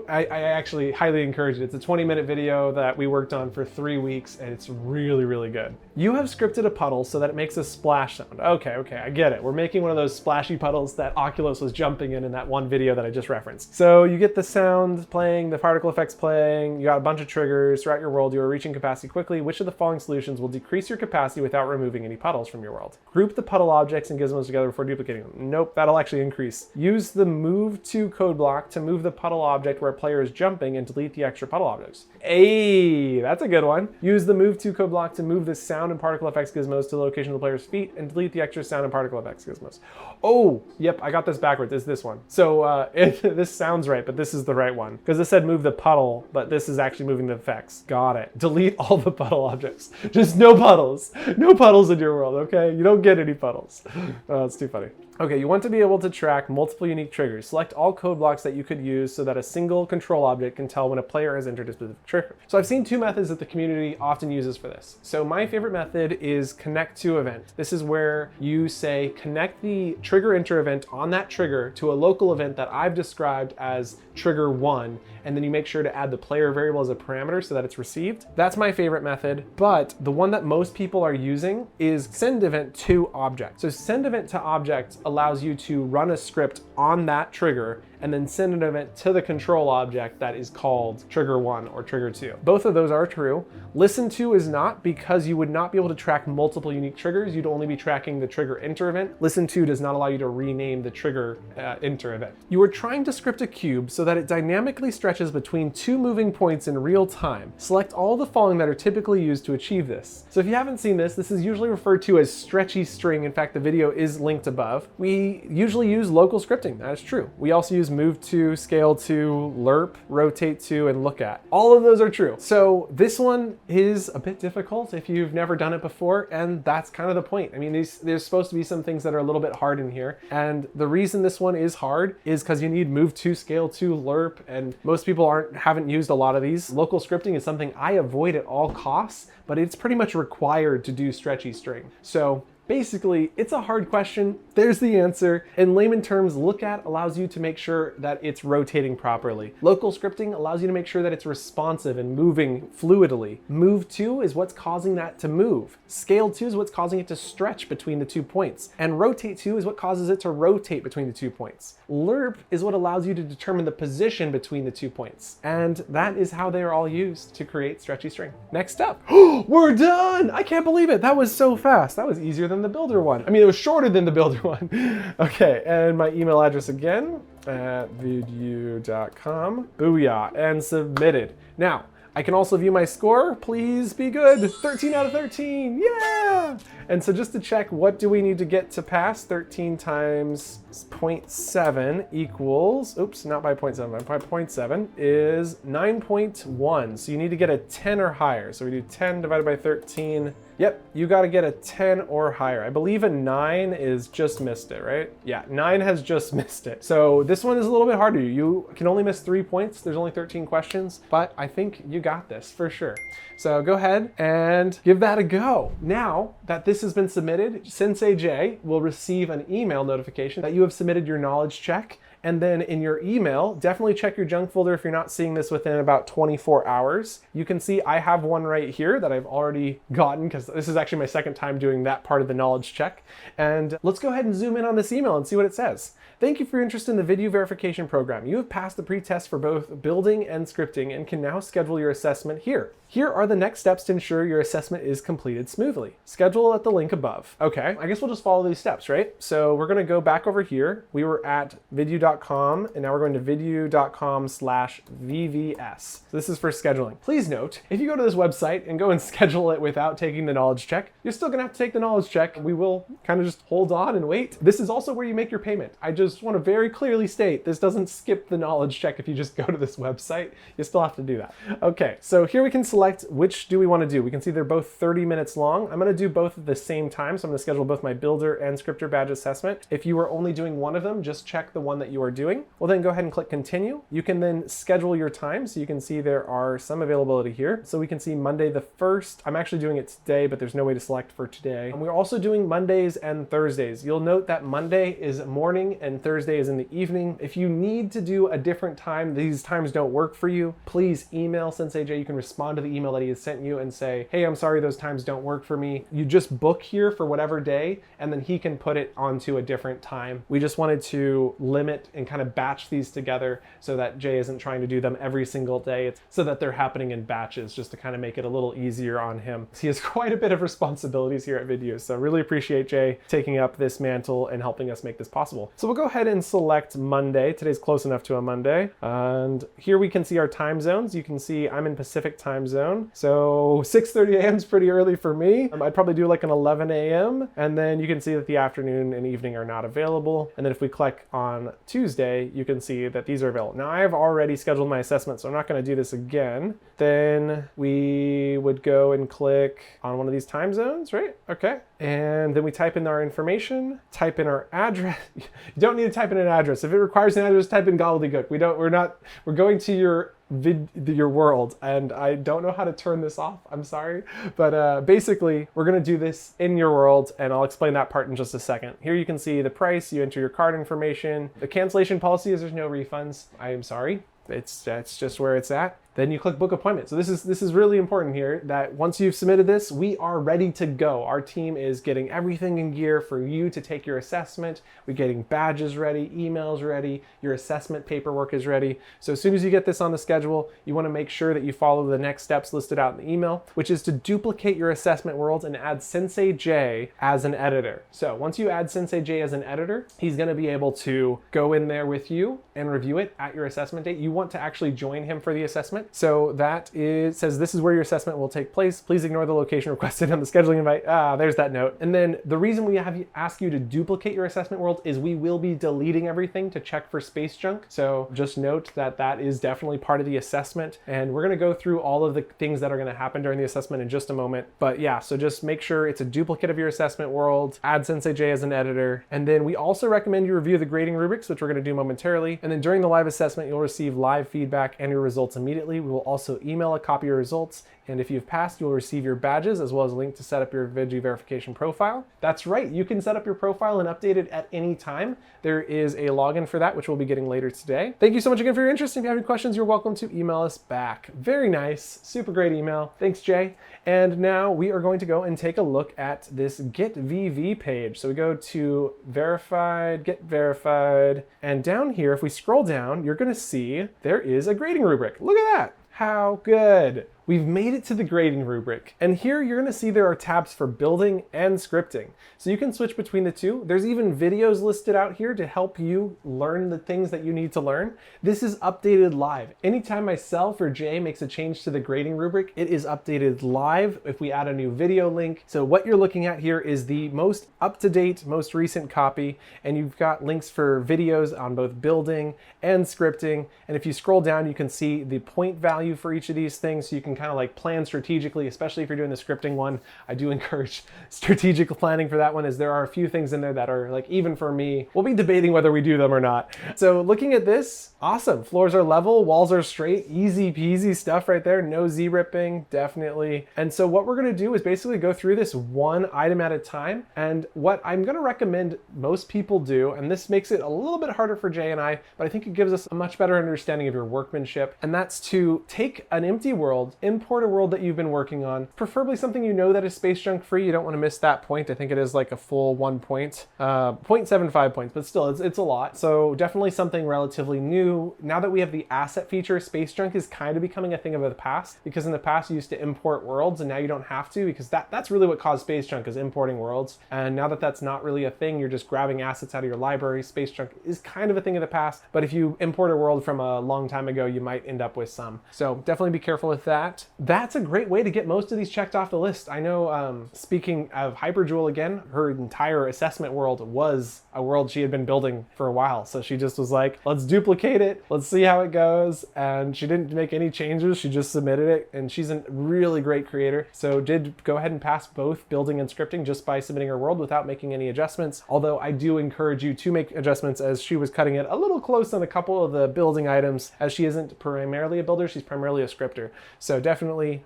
I actually highly encourage it. It's a 20-minute video that we worked on for 3 weeks, and it's really, really good. You have scripted a puddle so that it makes a splash sound. Okay, I get it. We're making one of those splashy puddles that Oculus was jumping in that one video that I just referenced. So you get the sound playing, the particle effects playing, you got a bunch of triggers throughout your world, you are reaching capacity quickly. Which of the following solutions will decrease your capacity without removing any puddles from your world? Group the puddle objects and gizmos together before duplicating them. Nope, that'll actually increase. Use the move to code block to move the puddle object where a player is jumping and delete the extra puddle objects. Hey, that's a good one. Use the move to code block to move the sound and particle effects gizmos to the location of the player's feet and delete the extra sound and particle effects gizmos. Oh, yep, I got this backwards. It's this one. So this sounds right, but this is the right one. Because this said move the puddle, but this is actually moving the effects. Got it. Delete all the puddle objects. Just no puddles. No puddles in your world, okay? You don't get any puddles. Oh, that's too funny. Okay, you want to be able to track multiple unique triggers. Select all code blocks that you could use so that a single control object can tell when a player has entered a specific trigger. So I've seen two methods that the community often uses for this. So my favorite method is connect to event. This is where you say connect the trigger enter event on that trigger to a local event that I've described as trigger 1, and then you make sure to add the player variable as a parameter so that it's received. That's my favorite method, but the one that most people are using is send event to object. So send event to object allows you to run a script on that trigger and then send an event to the control object that is called trigger 1 or trigger 2. Both of those are true. Listen to is not, because you would not be able to track multiple unique triggers. You'd only be tracking the trigger enter event. Listen to does not allow you to rename the trigger enter event. You are trying to script a cube so that it dynamically stretches between two moving points in real time. Select all the following that are typically used to achieve this. So if you haven't seen this, this is usually referred to as stretchy string. In fact, the video is linked above. We usually use local scripting. That is true. We also use move to, scale to, lerp, rotate to, and look at. All of those are true. So this one is a bit difficult if you've never done it before, and that's kind of the point. I mean, there's supposed to be some things that are a little bit hard in here, and the reason this one is hard is because you need move to, scale to, lerp, and most people haven't used a lot of these. Local scripting is something I avoid at all costs, but it's pretty much required to do stretchy string. So basically, it's a hard question. There's the answer. In layman terms, look at allows you to make sure that it's rotating properly. Local scripting allows you to make sure that it's responsive and moving fluidly. Move to is what's causing that to move. Scale to is what's causing it to stretch between the 2 points. And rotate to is what causes it to rotate between the 2 points. Lerp is what allows you to determine the position between the 2 points. And that is how they are all used to create stretchy string. Next up, we're done! I can't believe it. That was so fast. That was easier than the builder one. I mean, it was shorter than the builder one. Okay, and my email address again at vidyuu.com. Booyah, and submitted. Now, I can also view my score. Please be good. 13 out of 13. Yeah! And so just to check, what do we need to get to pass? 13 times 0.7 equals, oops, not by 0.7, by 0.7 is 9.1. So you need to get a 10 or higher. So we do 10 divided by 13. Yep, you got to get a 10 or higher. I believe a 9 is just missed it, right? Yeah, 9 has just missed it. So this one is a little bit harder. You can only miss 3 points. There's only 13 questions, but I think you got this for sure. So go ahead and give that a go. Now that this has been submitted, Sensei J will receive an email notification that you have submitted your knowledge check, And then in your email, definitely check your junk folder if you're not seeing this within about 24 hours. You can see I have one right here that I've already gotten because this is actually my second time doing that part of the knowledge check. And let's go ahead and zoom in on this email and see what it says. Thank you for your interest in the Vidyuu verification program. You have passed the pre-test for both building and scripting and can now schedule your assessment here. Here are the next steps to ensure your assessment is completed smoothly. Schedule at the link above. Okay, I guess we'll just follow these steps, right? So we're gonna go back over here. We were at vidyuu.com and now we're going to vidyuu.com/VVS. So this is for scheduling. Please note, if you go to this website and go and schedule it without taking the knowledge check, you're still gonna have to take the knowledge check. We will kind of just hold on and wait. This is also where you make your payment. I just want to very clearly state this doesn't skip the knowledge check if you just go to this website. You still have to do that. Okay, so here we can select which do we want to do. We can see they're both 30 minutes long. I'm going to do both at the same time, so I'm going to schedule both my builder and scripter badge assessment. If you are only doing one of them, just check the one that you are doing. Well, then go ahead and click continue. You can then schedule your time, so you can see there are some availability here. So we can see Monday the 1st. I'm actually doing it today, but there's no way to select for today. And we're also doing Mondays and Thursdays. You'll note that Monday is morning and Thursday is in the evening. If you need to do a different time, these times don't work for you, please email Sensei Jay. You can respond to the email that he has sent you and say, hey, I'm sorry, those times don't work for me. You just book here for whatever day, and then he can put it onto a different time. We just wanted to limit and kind of batch these together so that Jay isn't trying to do them every single day. It's so that they're happening in batches, just to kind of make it a little easier on him. He has quite a bit of responsibilities here at Vidyuu, so really appreciate Jay taking up this mantle and helping us make this possible. So we'll go ahead and select Monday. Today's close enough to a Monday. And here we can see our time zones. You can see I'm in Pacific time zone. So 6:30 a.m. is pretty early for me. I'd probably do like an 11 a.m. And then you can see that the afternoon and evening are not available. And then if we click on Tuesday, you can see that these are available. Now I've already scheduled my assessment, so I'm not going to do this again. Then we would go and click on one of these time zones, right? Okay. And then we type in our information, type in our address. You don't need to type in an address. If it requires an address, type in gobbledygook. We're going to your world, and I don't know how to turn this off. I'm sorry. But basically, we're going to do this in your world, and I'll explain that part in just a second. Here you can see the price. You enter your card information. The cancellation policy is there's no refunds. I am sorry. That's just where it's at. Then you click book appointment. So this is really important here, that once you've submitted this, we are ready to go. Our team is getting everything in gear for you to take your assessment. We're getting badges ready, emails ready, your assessment paperwork is ready. So as soon as you get this on the schedule, you want to make sure that you follow the next steps listed out in the email, which is to duplicate your assessment worlds and add Sensei Jay as an editor. So once you add Sensei Jay as an editor, he's going to be able to go in there with you and review it at your assessment date. You want to actually join him for the assessment. So that says this is where your assessment will take place. Please ignore the location requested on the scheduling invite. There's that note. And then the reason we ask you to duplicate your assessment world is we will be deleting everything to check for space junk. So just note that that is definitely part of the assessment. And we're going to go through all of the things that are going to happen during the assessment in just a moment. But yeah, so just make sure it's a duplicate of your assessment world, add Sensei Jay as an editor. And then we also recommend you review the grading rubrics, which we're going to do momentarily. And then during the live assessment, you'll receive live feedback and your results immediately. We will also email a copy of your results, and if you've passed, you'll receive your badges as well as a link to set up your Vidyuu verification profile. That's right, you can set up your profile and update it at any time. There is a login for that, which we'll be getting later today. Thank you so much again for your interest. If you have any questions, you're welcome to email us back. Very nice, super great email. Thanks, Jay. And now we are going to go and take a look at this Get VV page. So we go to verified, get verified, and down here, if we scroll down, you're gonna see there is a grading rubric. Look at that. How good. We've made it to the grading rubric. And here you're gonna see there are tabs for building and scripting. So you can switch between the two. There's even videos listed out here to help you learn the things that you need to learn. This is updated live. Anytime myself or Jay makes a change to the grading rubric, it is updated live if we add a new video link. So what you're looking at here is the most up-to-date, most recent copy, and you've got links for videos on both building and scripting. And if you scroll down, you can see the point value for each of these things, so you can kind of like plan strategically, especially if you're doing the scripting one. I do encourage strategic planning for that one, as there are a few things in there that are like, even for me, we'll be debating whether we do them or not. So looking at this, awesome. Floors are level, walls are straight, easy peasy stuff right there. No Z-ripping, definitely. And so what we're gonna do is basically go through this one item at a time. And what I'm gonna recommend most people do, and this makes it a little bit harder for Jay and I, but I think it gives us a much better understanding of your workmanship. And that's to take an empty world, import a world that you've been working on, preferably something you know that is Spacejunk free. You don't wanna miss that point. I think it is like a full 1 point, 0.75 points, but still it's a lot. So definitely something relatively new. Now that we have the asset feature, Spacejunk is kind of becoming a thing of the past, because in the past you used to import worlds and now you don't have to, because that's really what caused Spacejunk, is importing worlds. And now that that's not really a thing, you're just grabbing assets out of your library. Spacejunk is kind of a thing of the past, but if you import a world from a long time ago, you might end up with some. So definitely be careful with that. That's a great way to get most of these checked off the list. I know, speaking of Hyperjewel again, her entire assessment world was a world she had been building for a while. So she just was like, let's duplicate it, let's see how it goes. And she didn't make any changes, she just submitted it. And she's a really great creator. So did go ahead and pass both building and scripting just by submitting her world without making any adjustments. Although I do encourage you to make adjustments, as she was cutting it a little close on a couple of the building items, as she isn't primarily a builder, she's primarily a scripter. So definitely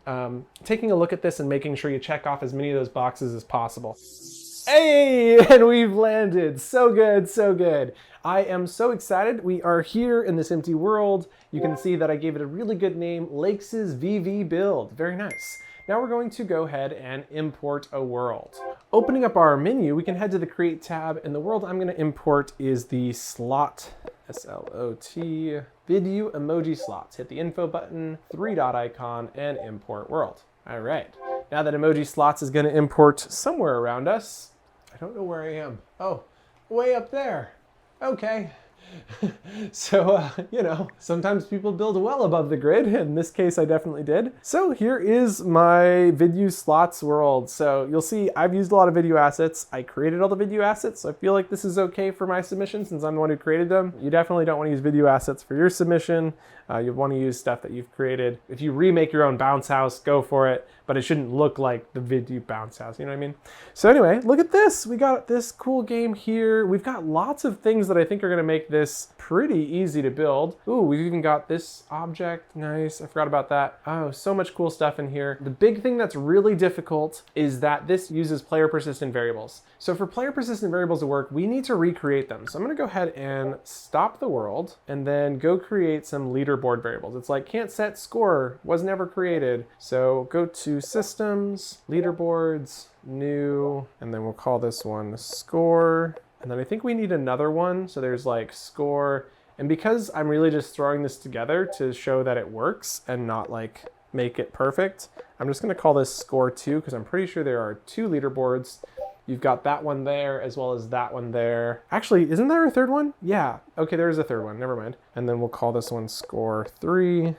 taking a look at this and making sure you check off as many of those boxes as possible. Hey, and we've landed. So good, so good. I am so excited. We are here in this empty world. You can see that I gave it a really good name, Lakes' VV build. Very nice. Now we're going to go ahead and import a world. Opening up our menu, we can head to the Create tab, and the world I'm going to import is the slot, S-L-O-T, Vidyuu emoji slots. Hit the info button, 3-dot icon, and import world. All right. Now that emoji slots is going to import somewhere around us. I don't know where I am. Oh, way up there. Okay. So, you know, sometimes people build well above the grid. In this case, I definitely did. So here is my Vidyuu slots world. So you'll see I've used a lot of Vidyuu assets. I created all the Vidyuu assets, so I feel like this is okay for my submission since I'm the one who created them. You definitely don't want to use Vidyuu assets for your submission. You want to use stuff that you've created. If you remake your own bounce house, go for it, but it shouldn't look like the Vidyuu bounce house, you know what I mean? So anyway, look at this. We got this cool game here. We've got lots of things that I think are going to make this pretty easy to build. Ooh, we've even got this object. Nice, I forgot about that. Oh, so much cool stuff in here. The big thing that's really difficult is that this uses player persistent variables. So for player persistent variables to work, we need to recreate them. So I'm going to go ahead and stop the world and then go create some leaderboard variables. It's like can't set score, was never created. So go to systems, leaderboards, new, and then we'll call this one score. And then I think we need another one. So there's like score. And because I'm really just throwing this together to show that it works and not like make it perfect, I'm just going to call this score 2 because I'm pretty sure there are 2 leaderboards. You've got that one there as well as that one there. Actually, isn't there a third one? Yeah. Okay, there is a third one. Never mind. And then we'll call this one score 3.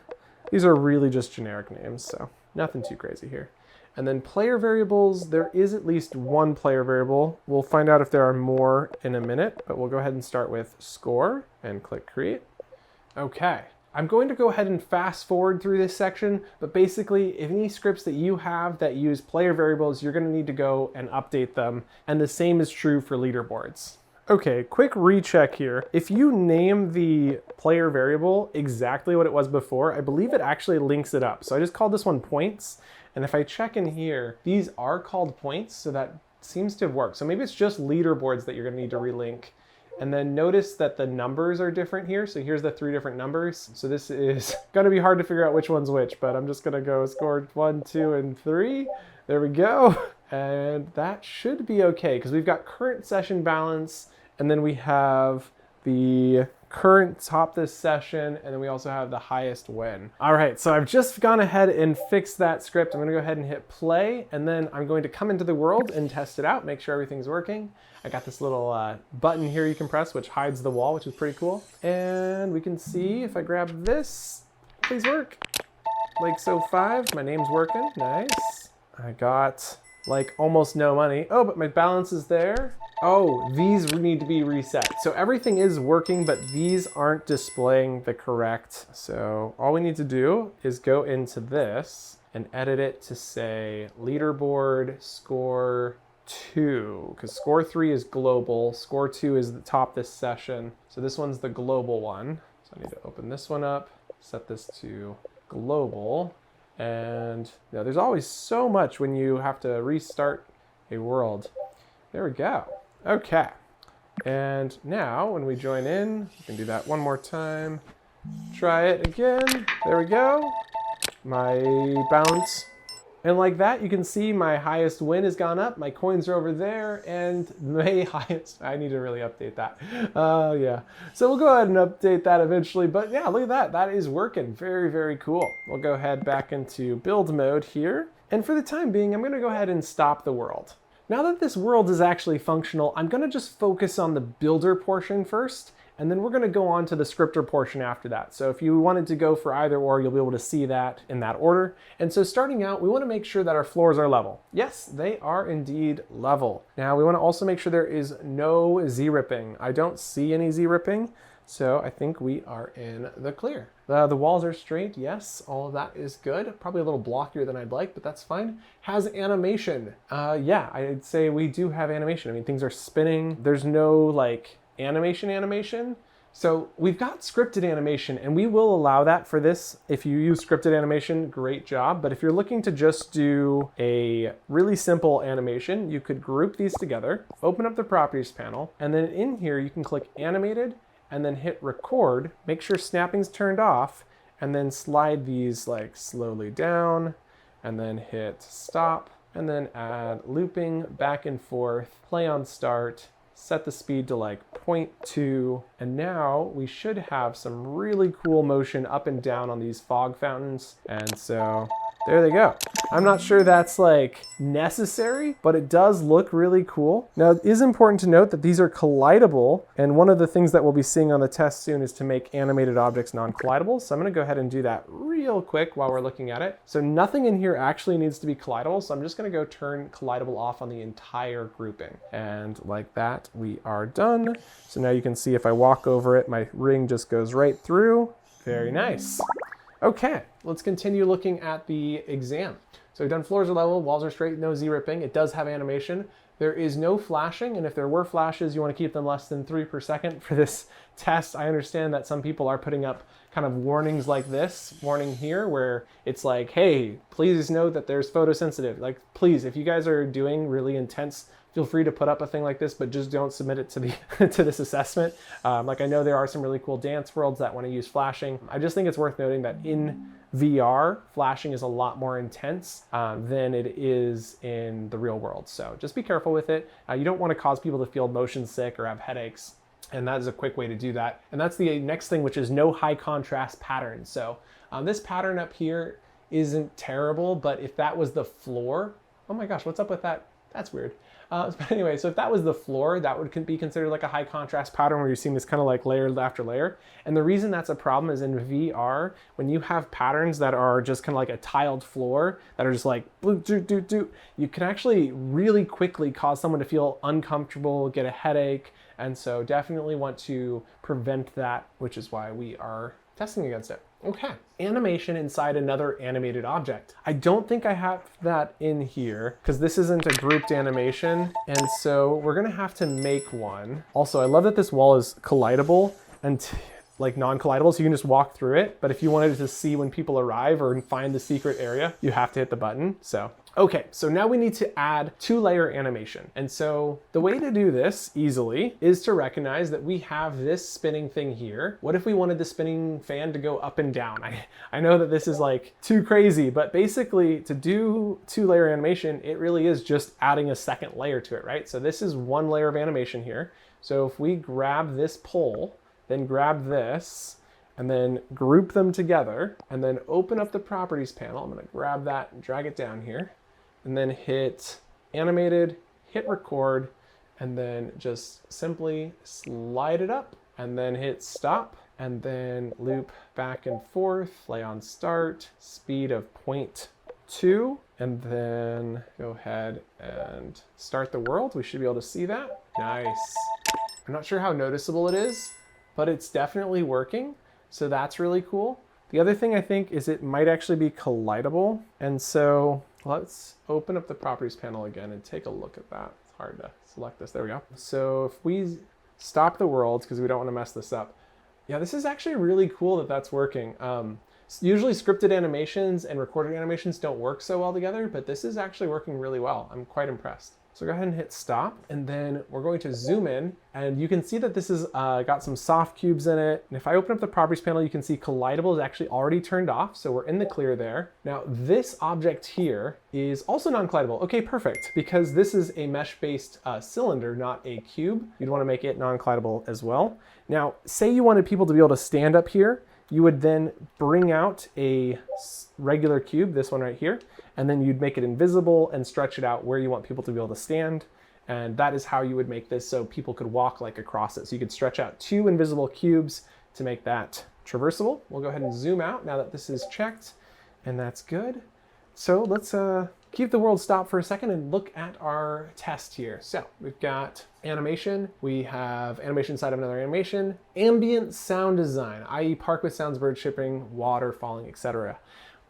These are really just generic names, so nothing too crazy here. And then player variables, there is at least one player variable. We'll find out if there are more in a minute, but we'll go ahead and start with score and click create. Okay. I'm going to go ahead and fast forward through this section, but basically any scripts that you have that use player variables, you're going to need to go and update them. And the same is true for leaderboards. Okay, quick recheck here. If you name the player variable exactly what it was before, I believe it actually links it up. So I just called this one points. And if I check in here, these are called points, so that seems to have worked. So maybe it's just leaderboards that you're going to need to relink. And then notice that the numbers are different here. So here's the 3 different numbers. So this is going to be hard to figure out which one's which, but I'm just going to go score 1, 2, and 3. There we go. And that should be okay because we've got current session balance, and then we have the current top this session, and then we also have the highest win. All right, so I've just gone ahead and fixed that script. I'm gonna go ahead and hit play, and then I'm going to come into the world and test it out, make sure everything's working. I got this little button here you can press, which hides the wall, which is pretty cool. And we can see if I grab this, please work. Like so 5, my name's working, nice. I got like almost no money. Oh, but my balance is there. Oh, these need to be reset. So everything is working, but these aren't displaying the correct. So all we need to do is go into this and edit it to say leaderboard score 2, because score 3 is global, score 2 is the top this session. So this one's the global one. So I need to open this one up, set this to global. And you know, there's always so much when you have to restart a world. There we go. Okay. And now when we join in, we can do that one more time. Try it again. There we go. My bounce. And like that, you can see my highest win has gone up. My coins are over there, and my highest, I need to really update that. Yeah. So we'll go ahead and update that eventually. But yeah, look at that. That is working. Very, very cool. We'll go ahead back into build mode here. And for the time being, I'm going to go ahead and stop the world. Now that this world is actually functional, I'm going to just focus on the builder portion first. And then we're going to go on to the scripter portion after that. So if you wanted to go for either or, you'll be able to see that in that order. And so starting out, we want to make sure that our floors are level. Yes, they are indeed level. Now we want to also make sure there is no Z-ripping. I don't see any Z-ripping, so I think we are in the clear. The walls are straight. Yes, all of that is good. Probably a little blockier than I'd like, but that's fine. Has animation. Yeah, I'd say we do have animation. I mean, things are spinning. There's no like animation. So we've got scripted animation, and we will allow that for this. If you use scripted animation, great job. But if you're looking to just do a really simple animation, you could group these together, open up the properties panel, and then in here you can click animated and then hit record, make sure snapping's turned off, and then slide these like slowly down, and then hit stop, and then add looping back and forth, play on start, set the speed to like 0.2, and now we should have some really cool motion up and down on these fog fountains. And so there they go. I'm not sure that's like necessary, but it does look really cool. Now it is important to note that these are collidable, and one of the things that we'll be seeing on the test soon is to make animated objects non-collidable. So I'm gonna go ahead and do that real quick while we're looking at it. So nothing in here actually needs to be collidable, so I'm just gonna go turn collidable off on the entire grouping. And like that, we are done. So now you can see if I walk over it, my ring just goes right through. Very nice. Okay, let's continue looking at the exam. So we've done floors are level, walls are straight, no Z-ripping. It does have animation. There is no flashing, and if there were flashes, you want to keep them less than 3 per second for this test. I understand that some people are putting up kind of warnings like this warning here, where it's like, hey, please note that there's photosensitive. Like, please, if you guys are doing really intense, feel free to put up a thing like this, but just don't submit it to the to this assessment. Like I know there are some really cool dance worlds that want to use flashing. I just think it's worth noting that in VR, flashing is a lot more intense than it is in the real world. So just be careful with it. You don't want to cause people to feel motion sick or have headaches. And that is a quick way to do that. And that's the next thing, which is no high contrast pattern. So this pattern up here isn't terrible, but if that was the floor, oh my gosh, what's up with that? That's weird. But anyway, so if that was the floor, that would be considered like a high contrast pattern where you're seeing this kind of like layer after layer. And the reason that's a problem is in VR, when you have patterns that are just kind of like a tiled floor that are just like, you can actually really quickly cause someone to feel uncomfortable, get a headache. And so definitely want to prevent that, which is why we are testing against it. Okay, animation inside another animated object. I don't think I have that in here because this isn't a grouped animation. And so we're gonna have to make one. Also, I love that this wall is collidable and like non-collidable, so you can just walk through it. But if you wanted to see when people arrive or find the secret area, you have to hit the button. So, okay, so now we need to add 2-layer animation. And so the way to do this easily is to recognize that we have this spinning thing here. What if we wanted the spinning fan to go up and down? I know that this is like too crazy, but basically to do 2-layer animation, it really is just adding a second layer to it, right? So this is 1 layer of animation here. So if we grab this pole, then grab this, and then group them together, and then open up the properties panel. I'm gonna grab that and drag it down here, and then hit animated, hit record, and then just simply slide it up, and then hit stop, and then loop back and forth, play on start, speed of 0.2, and then go ahead and start the world. We should be able to see that. Nice. I'm not sure how noticeable it is, but it's definitely working. So that's really cool. The other thing I think is it might actually be collidable. And so let's open up the properties panel again and take a look at that. It's hard to select this. There we go. So if we stop the worlds, because we don't want to mess this up. Yeah, this is actually really cool that that's working. Usually scripted animations and recorded animations don't work so well together, but this is actually working really well. I'm quite impressed. So go ahead and hit stop, and then we're going to zoom in, and you can see that this has got some soft cubes in it. And if I open up the properties panel, you can see collidable is actually already turned off, so we're in the clear there. Now this object here is also non-collidable. Okay, perfect, because this is a mesh-based cylinder, not a cube. You'd want to make it non-collidable as well. Now, say you wanted people to be able to stand up here, you would then bring out a regular cube, this one right here, and then you'd make it invisible and stretch it out where you want people to be able to stand. And that is how you would make this so people could walk like across it. So you could stretch out 2 invisible cubes to make that traversable. We'll go ahead and zoom out now that this is checked, and that's good. So let's keep the world stopped for a second and look at our test here. So we've got animation, we have animation inside of another animation, ambient sound design, i.e. park with sounds, bird chirping, water falling, etc.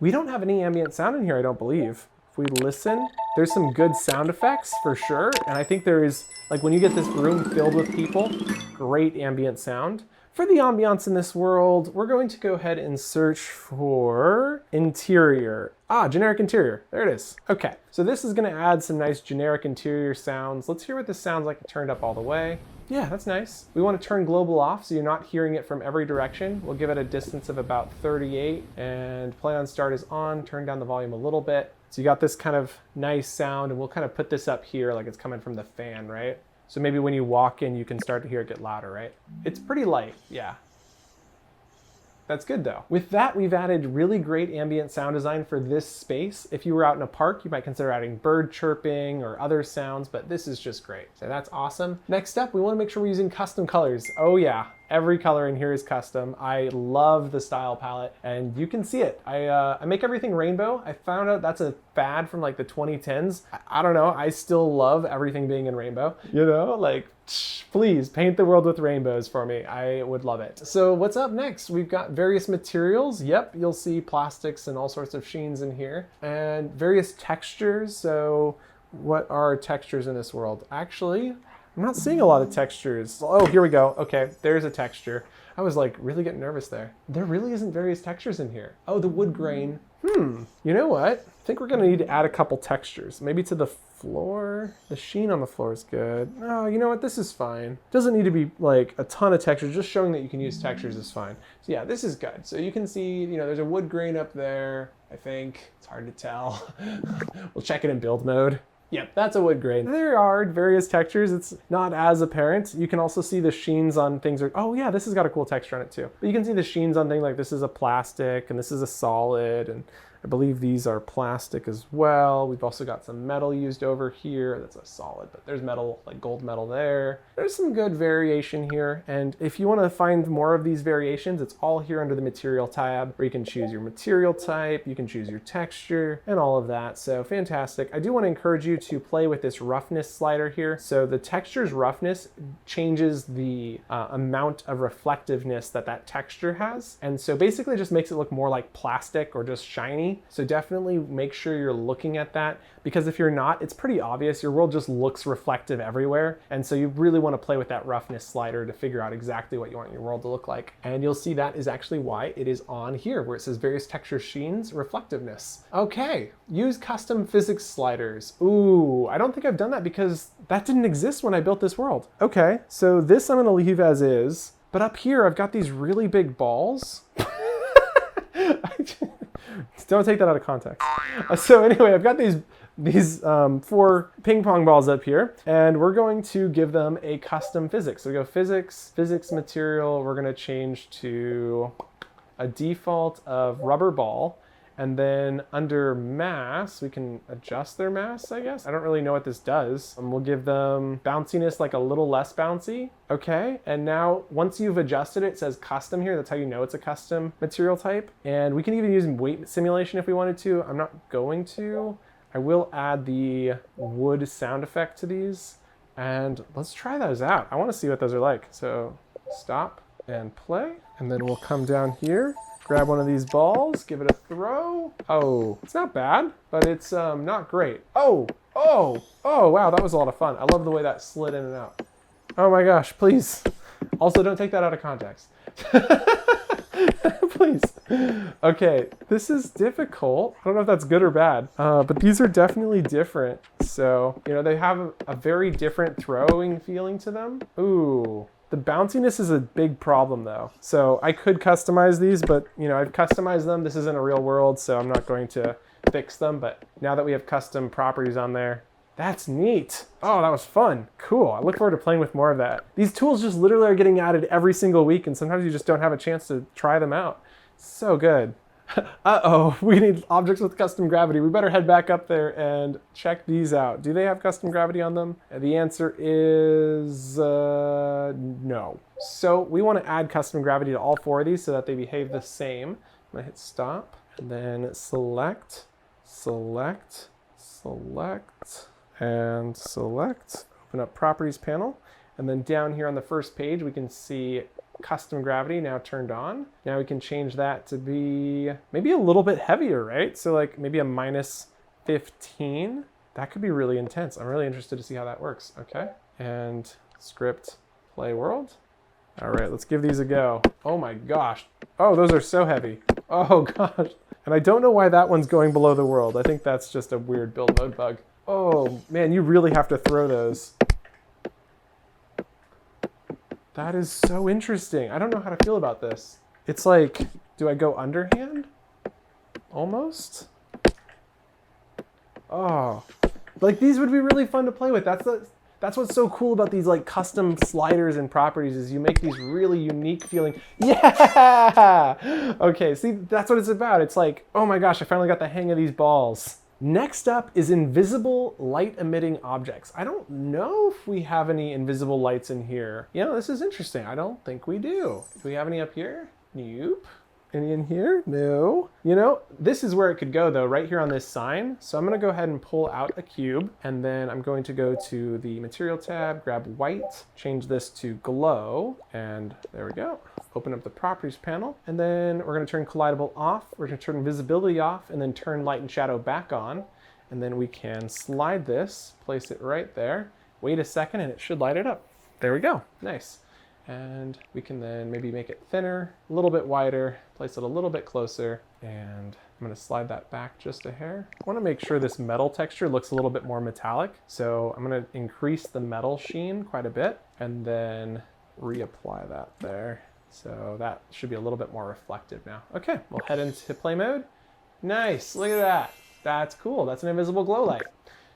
We don't have any ambient sound in here, I don't believe. If we listen, there's some good sound effects for sure. And I think there is, like when you get this room filled with people, great ambient sound. For the ambiance in this world, we're going to go ahead and search for interior. Generic interior, there it is. Okay, so this is gonna add some nice generic interior sounds. Let's hear what this sounds like turned up all the way. Yeah, that's nice. We want to turn global off so you're not hearing it from every direction. We'll give it a distance of about 38, and play on start is on. Turn down the volume a little bit. So you got this kind of nice sound, and we'll kind of put this up here like it's coming from the fan, right? So maybe when you walk in, you can start to hear it get louder, right? It's pretty light, yeah. That's good though. With that, we've added really great ambient sound design for this space. If you were out in a park, you might consider adding bird chirping or other sounds, but this is just great. So that's awesome. Next up, we want to make sure we're using custom colors. Oh yeah, every color in here is custom. I love the style palette, and you can see it. I make everything rainbow. I found out that's a fad from like the 2010s. I don't know, I still love everything being in rainbow. You know, like, please paint the world with rainbows for me. I would love it. So what's up next? We've got various materials. Yep, you'll see plastics and all sorts of sheens in here, and various textures. So what are textures in this world? Actually, I'm not seeing a lot of textures. Oh, here we go. Okay, there's a texture. I was like really getting nervous there. There really isn't various textures in here. Oh, the wood grain. You know what? I think we're gonna need to add a couple textures. Maybe to the floor. The sheen on the floor is good. Oh, you know what? This is fine. Doesn't need to be like a ton of textures. Just showing that you can use textures is fine. So yeah, this is good. So you can see, you know, there's a wood grain up there. I think it's hard to tell. We'll check it in build mode. Yep, that's a wood grain. There are various textures. It's not as apparent. You can also see the sheens on things. Oh yeah, this has got a cool texture on it too. But you can see the sheens on things like this is a plastic and this is a solid, and I believe these are plastic as well. We've also got some metal used over here. That's a solid, but there's metal, like gold metal there. There's some good variation here. And if you want to find more of these variations, it's all here under the material tab, where you can choose your material type, you can choose your texture, and all of that. So fantastic. I do want to encourage you to play with this roughness slider here. So the texture's roughness changes the amount of reflectiveness that texture has. And so basically it just makes it look more like plastic or just shiny. So definitely make sure you're looking at that, because if you're not, it's pretty obvious. Your world just looks reflective everywhere. And so you really want to play with that roughness slider to figure out exactly what you want your world to look like. And you'll see that is actually why it is on here, where it says various texture sheens, reflectiveness. Okay, use custom physics sliders. Ooh, I don't think I've done that because that didn't exist when I built this world. Okay, so this I'm gonna leave as is, but up here I've got these really big balls. Don't take that out of context. So anyway, I've got these 4 ping pong balls up here, and we're going to give them a custom physics. So we go physics material, we're gonna change to a default of rubber ball. And then under mass, we can adjust their mass, I guess. I don't really know what this does. We'll give them bounciness like a little less bouncy. Okay, and now once you've adjusted it, it says custom here. That's how you know it's a custom material type. And we can even use weight simulation if we wanted to. I'm not going to. I will add the wood sound effect to these. And let's try those out. I want to see what those are like. So stop and play. And then we'll come down here Grab one of these balls, give it a throw. Oh, it's not bad, but it's not great. Oh, wow, that was a lot of fun. I love the way that slid in and out. Oh my gosh, please. Also, don't take that out of context. Please. Okay, this is difficult. I don't know if that's good or bad, but these are definitely different. So, you know, they have a very different throwing feeling to them. Ooh. The bounciness is a big problem though. So I could customize these, but you know, I've customized them. This isn't a real world, so I'm not going to fix them. But now that we have custom properties on there, that's neat. Oh, that was fun. Cool. I look forward to playing with more of that. These tools just literally are getting added every single week, and sometimes you just don't have a chance to try them out. So good. Uh-oh, we need objects with custom gravity. We better head back up there and check these out. Do they have custom gravity on them? The answer is no. So we want to add custom gravity to all 4 of these so that they behave the same. I'm gonna hit stop and then select, select, select, and select. Open up properties panel. And then down here on the first page, we can see custom gravity now turned on. Now we can change that to be maybe a little bit heavier, right? So like maybe a -15. That could be really intense. I'm really interested to see how that works. Okay. And script play world. All right, let's give these a go. Oh my gosh. Oh, those are so heavy. Oh gosh. And I don't know why that one's going below the world. I think that's just a weird build mode bug. Oh man, you really have to throw those. That is so interesting. I don't know how to feel about this. It's like, do I go underhand? Almost? Oh, like these would be really fun to play with. That's what's so cool about these like custom sliders and properties is you make these really unique feeling. Yeah! Okay, see, that's what it's about. It's like, oh my gosh, I finally got the hang of these balls. Next up is invisible light emitting objects. I don't know if we have any invisible lights in here. You know, this is interesting. I don't think we do. Do we have any up here? Nope. Any in here? No. You know, this is where it could go though, right here on this sign. So I'm gonna go ahead and pull out a cube, and then I'm going to go to the material tab, grab white, change this to glow, and there we go. Open up the properties panel, and then we're gonna turn collidable off, we're gonna turn visibility off, and then turn light and shadow back on. And then we can slide this, place it right there, wait a second, and it should light it up. There we go, nice. And we can then maybe make it thinner, a little bit wider, place it a little bit closer, and I'm gonna slide that back just a hair. I wanna make sure this metal texture looks a little bit more metallic, so I'm gonna increase the metal sheen quite a bit, and then reapply that there. So that should be a little bit more reflective now. Okay, we'll head into play mode. Nice, look at that. That's cool, that's an invisible glow light.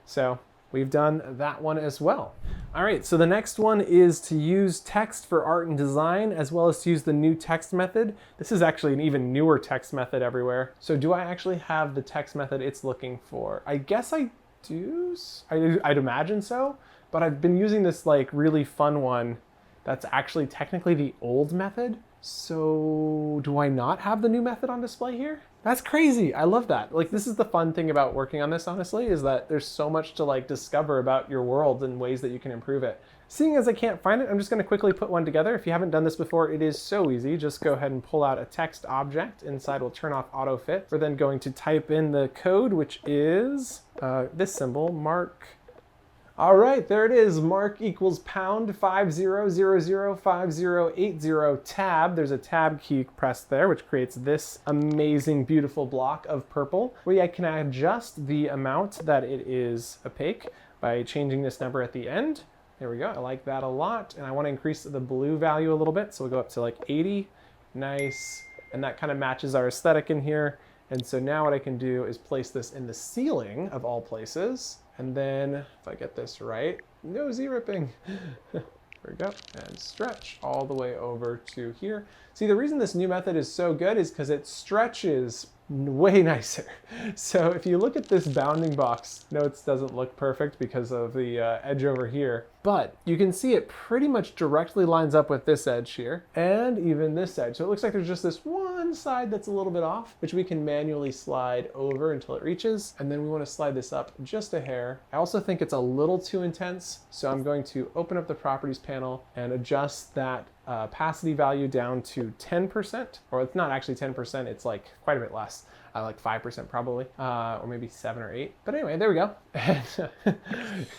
So we've done that one as well. All right, so the next one is to use text for art and design, as well as to use the new text method. This is actually an even newer text method everywhere. So do I actually have the text method it's looking for? I guess I do. I'd imagine so, but I've been using this like really fun one that's actually technically the old method. So do I not have the new method on display here? That's crazy. I love that. Like, this is the fun thing about working on this, honestly, is that there's so much to like discover about your world and ways that you can improve it. Seeing as I can't find it, I'm just gonna quickly put one together. If you haven't done this before, it is so easy. Just go ahead and pull out a text object. Inside we'll turn off autofit. We're then going to type in the code, which is this symbol, mark. All right, there it is. Mark equals pound 50005080 tab. There's a tab key pressed there, which creates this amazing, beautiful block of purple, where I can adjust the amount that it is opaque by changing this number at the end. There we go. I like that a lot. And I want to increase the blue value a little bit. So we'll go up to like 80. Nice. And that kind of matches our aesthetic in here. And so now what I can do is place this in the ceiling of all places. And then if I get this right, no Z-ripping. There we go, and stretch all the way over to here. See, the reason this new method is so good is because it stretches way nicer. So if you look at this bounding box, notes doesn't look perfect because of the edge over here, but you can see it pretty much directly lines up with this edge here and even this edge. So it looks like there's just this one side that's a little bit off, which we can manually slide over until it reaches. And then we want to slide this up just a hair. I also think it's a little too intense. So I'm going to open up the properties panel and adjust that opacity value down to 10%, or it's not actually 10%, it's like quite a bit less. Like 5% probably, or maybe 7 or 8. But anyway, there we go. And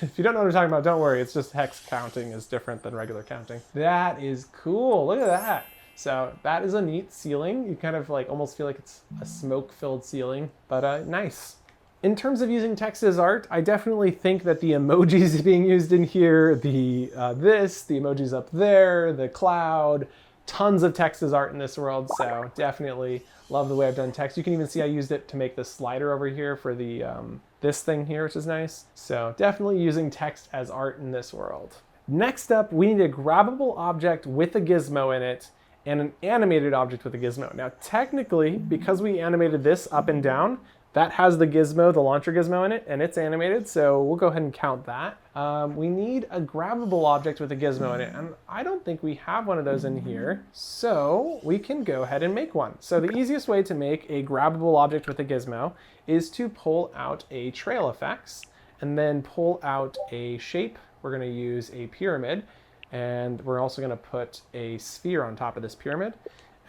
if you don't know what I'm talking about, don't worry. It's just hex counting is different than regular counting. That is cool. Look at that. So that is a neat ceiling. You kind of like almost feel like it's a smoke-filled ceiling, but nice. In terms of using text as art, I definitely think that the emojis being used in here, the emojis up there, the cloud, tons of text as art in this world, so definitely love the way I've done text. You can even see I used it to make the slider over here for the this thing here, which is nice. So definitely using text as art in this world. Next up, we need a grabbable object with a gizmo in it and an animated object with a gizmo. Now technically, because we animated this up and down, that has the gizmo, the launcher gizmo in it, and it's animated, so we'll go ahead and count that. We need a grabbable object with a gizmo in it, and I don't think we have one of those in here, so we can go ahead and make one. So the easiest way to make a grabbable object with a gizmo is to pull out a trail effects, and then pull out a shape. We're gonna use a pyramid, and we're also gonna put a sphere on top of this pyramid,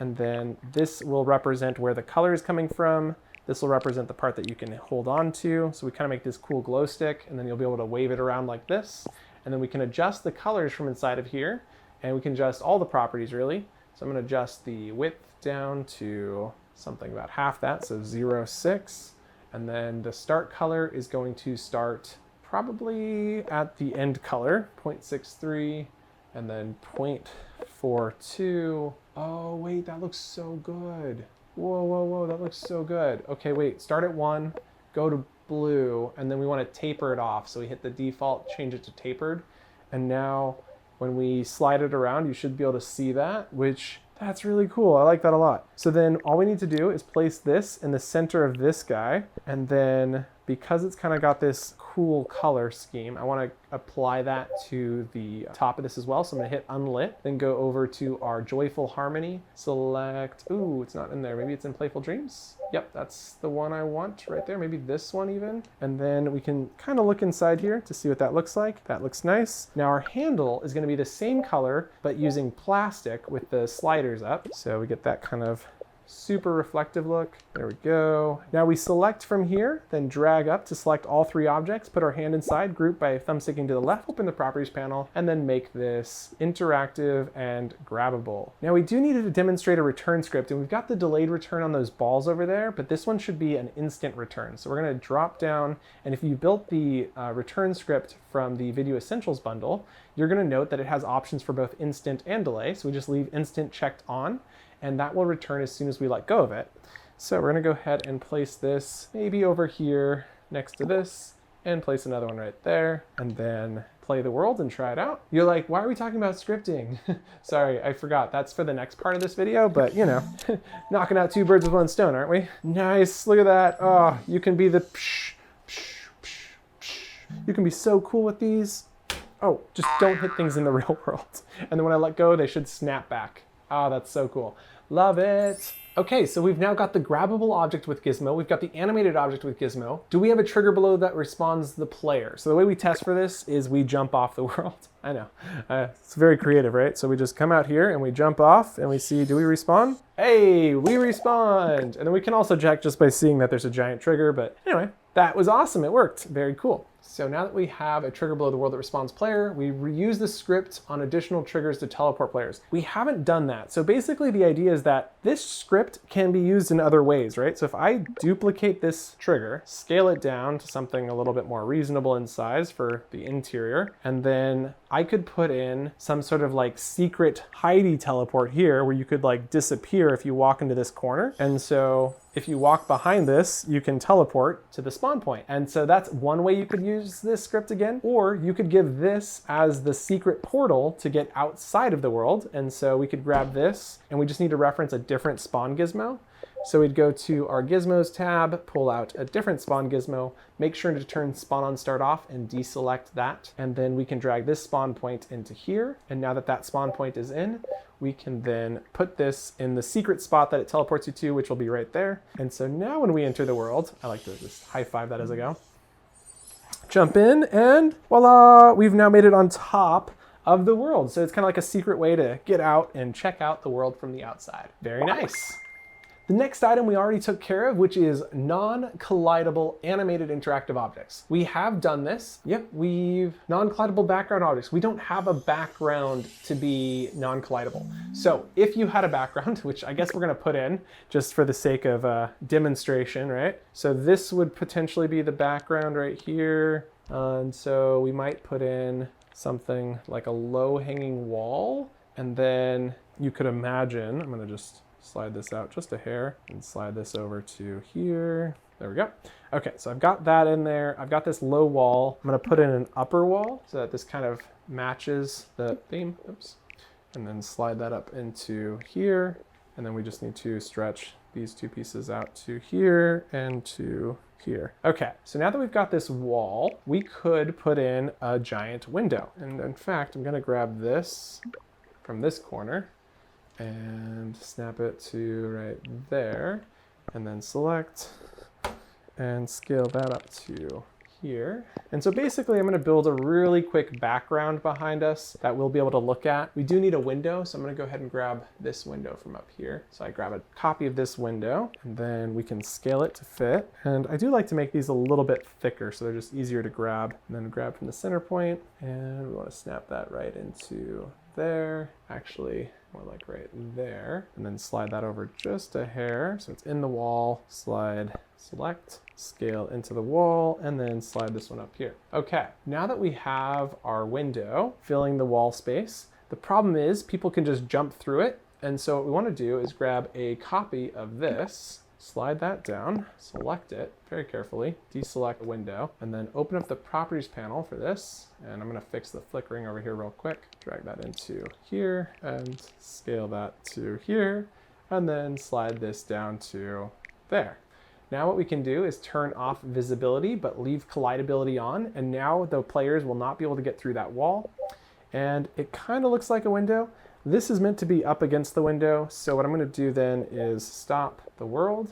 and then this will represent where the color is coming from. This will represent the part that you can hold on to. So we kind of make this cool glow stick, and then you'll be able to wave it around like this. And then we can adjust the colors from inside of here, and we can adjust all the properties really. So I'm gonna adjust the width down to something about half that, so 0.6. And then the start color is going to start probably at the end color, 0.63, and then 0.42. Oh wait, that looks so good. Whoa, whoa, whoa, that looks so good. Okay, wait, start at 1, go to blue, and then we want to taper it off. So we hit the default, change it to tapered. And now when we slide it around, you should be able to see that, which that's really cool. I like that a lot. So then all we need to do is place this in the center of this guy. And then because it's kind of got this cool color scheme, I want to apply that to the top of this as well. So I'm going to hit unlit, then go over to our joyful harmony, select, ooh, it's not in there. Maybe it's in playful dreams. Yep, that's the one I want right there. Maybe this one even. And then we can kind of look inside here to see what that looks like. That looks nice. Now our handle is going to be the same color, but using plastic with the sliders up. So we get that kind of super reflective look. There we go. Now we select from here, then drag up to select all 3 objects, put our hand inside, group by thumb sticking to the left, open the properties panel, and then make this interactive and grabbable. Now we do need to demonstrate a return script, and we've got the delayed return on those balls over there, but this one should be an instant return. So we're gonna drop down, and if you built the return script from the Vidyuu Essentials bundle, you're gonna note that it has options for both instant and delay. So we just leave instant checked on, and that will return as soon as we let go of it. So we're gonna go ahead and place this maybe over here next to this, and place another one right there, and then play the world and try it out. You're like, why are we talking about scripting? Sorry, I forgot. That's for the next part of this video, but you know, knocking out 2 birds with 1 stone, aren't we? Nice, look at that. Oh, you can be the psh, psh, psh, psh. You can be so cool with these. Oh, just don't hit things in the real world. And then when I let go, they should snap back. Oh, that's so cool. Love it. Okay, so we've now got the grabbable object with gizmo. We've got the animated object with gizmo. Do we have a trigger below that responds the player? So the way we test for this is we jump off the world. I know, it's very creative, right? So we just come out here and we jump off and we see, do we respawn? Hey, we respawned. And then we can also check just by seeing that there's a giant trigger, but anyway, that was awesome, it worked, very cool. So now that we have a trigger below the world that responds player, we reuse the script on additional triggers to teleport players. We haven't done that. So basically the idea is that this script can be used in other ways, right? So if I duplicate this trigger, scale it down to something a little bit more reasonable in size for the interior, and then I could put in some sort of like secret hidey teleport here where you could like disappear if you walk into this corner. And so if you walk behind this, you can teleport to the spawn point. And so that's one way you could use this script again, or you could give this as the secret portal to get outside of the world. And so we could grab this, and we just need to reference a different spawn gizmo. So we'd go to our gizmos tab, pull out a different spawn gizmo, make sure to turn spawn on start off and deselect that. And then we can drag this spawn point into here. And now that that spawn point is in, we can then put this in the secret spot that it teleports you to, which will be right there. And so now when we enter the world, I like to just high five that as I go. Jump in and voila, we've now made it on top of the world. So it's kind of like a secret way to get out and check out the world from the outside. Very nice. The next item we already took care of, which is non-collidable animated interactive objects. We have done this. Yep, we've non-collidable background objects. We don't have a background to be non-collidable. So if you had a background, which I guess we're gonna put in just for the sake of demonstration, right? So this would potentially be the background right here. And so we might put in something like a low-hanging wall. And then you could imagine, I'm gonna just slide this out just a hair and slide this over to here. There we go. Okay, so I've got that in there. I've got this low wall. I'm gonna put in an upper wall so that this kind of matches the theme. Oops. And then slide that up into here. And then we just need to stretch these two pieces out to here and to here. Okay, so now that we've got this wall, we could put in a giant window. And in fact, I'm gonna grab this from this corner and snap it to right there, and then select and scale that up to here. And so basically I'm gonna build a really quick background behind us that we'll be able to look at. We do need a window, so I'm gonna go ahead and grab this window from up here. So I grab a copy of this window, and then we can scale it to fit. And I do like to make these a little bit thicker so they're just easier to grab. And then grab from the center point, and we wanna snap that right into there. Actually, more like right there. And then slide that over just a hair so it's in the wall. Slide, select, scale into the wall, and then slide this one up here. Okay, now that we have our window filling the wall space, the problem is people can just jump through it. And so what we want to do is grab a copy of this, slide that down, select it very carefully, deselect the window, and then open up the properties panel for this. And I'm going to fix the flickering over here real quick. Drag that into here and scale that to here, and then slide this down to there. Now what we can do is turn off visibility, but leave collidability on. And now the players will not be able to get through that wall. And it kind of looks like a window. This is meant to be up against the window. So what I'm going to do then is stop the world.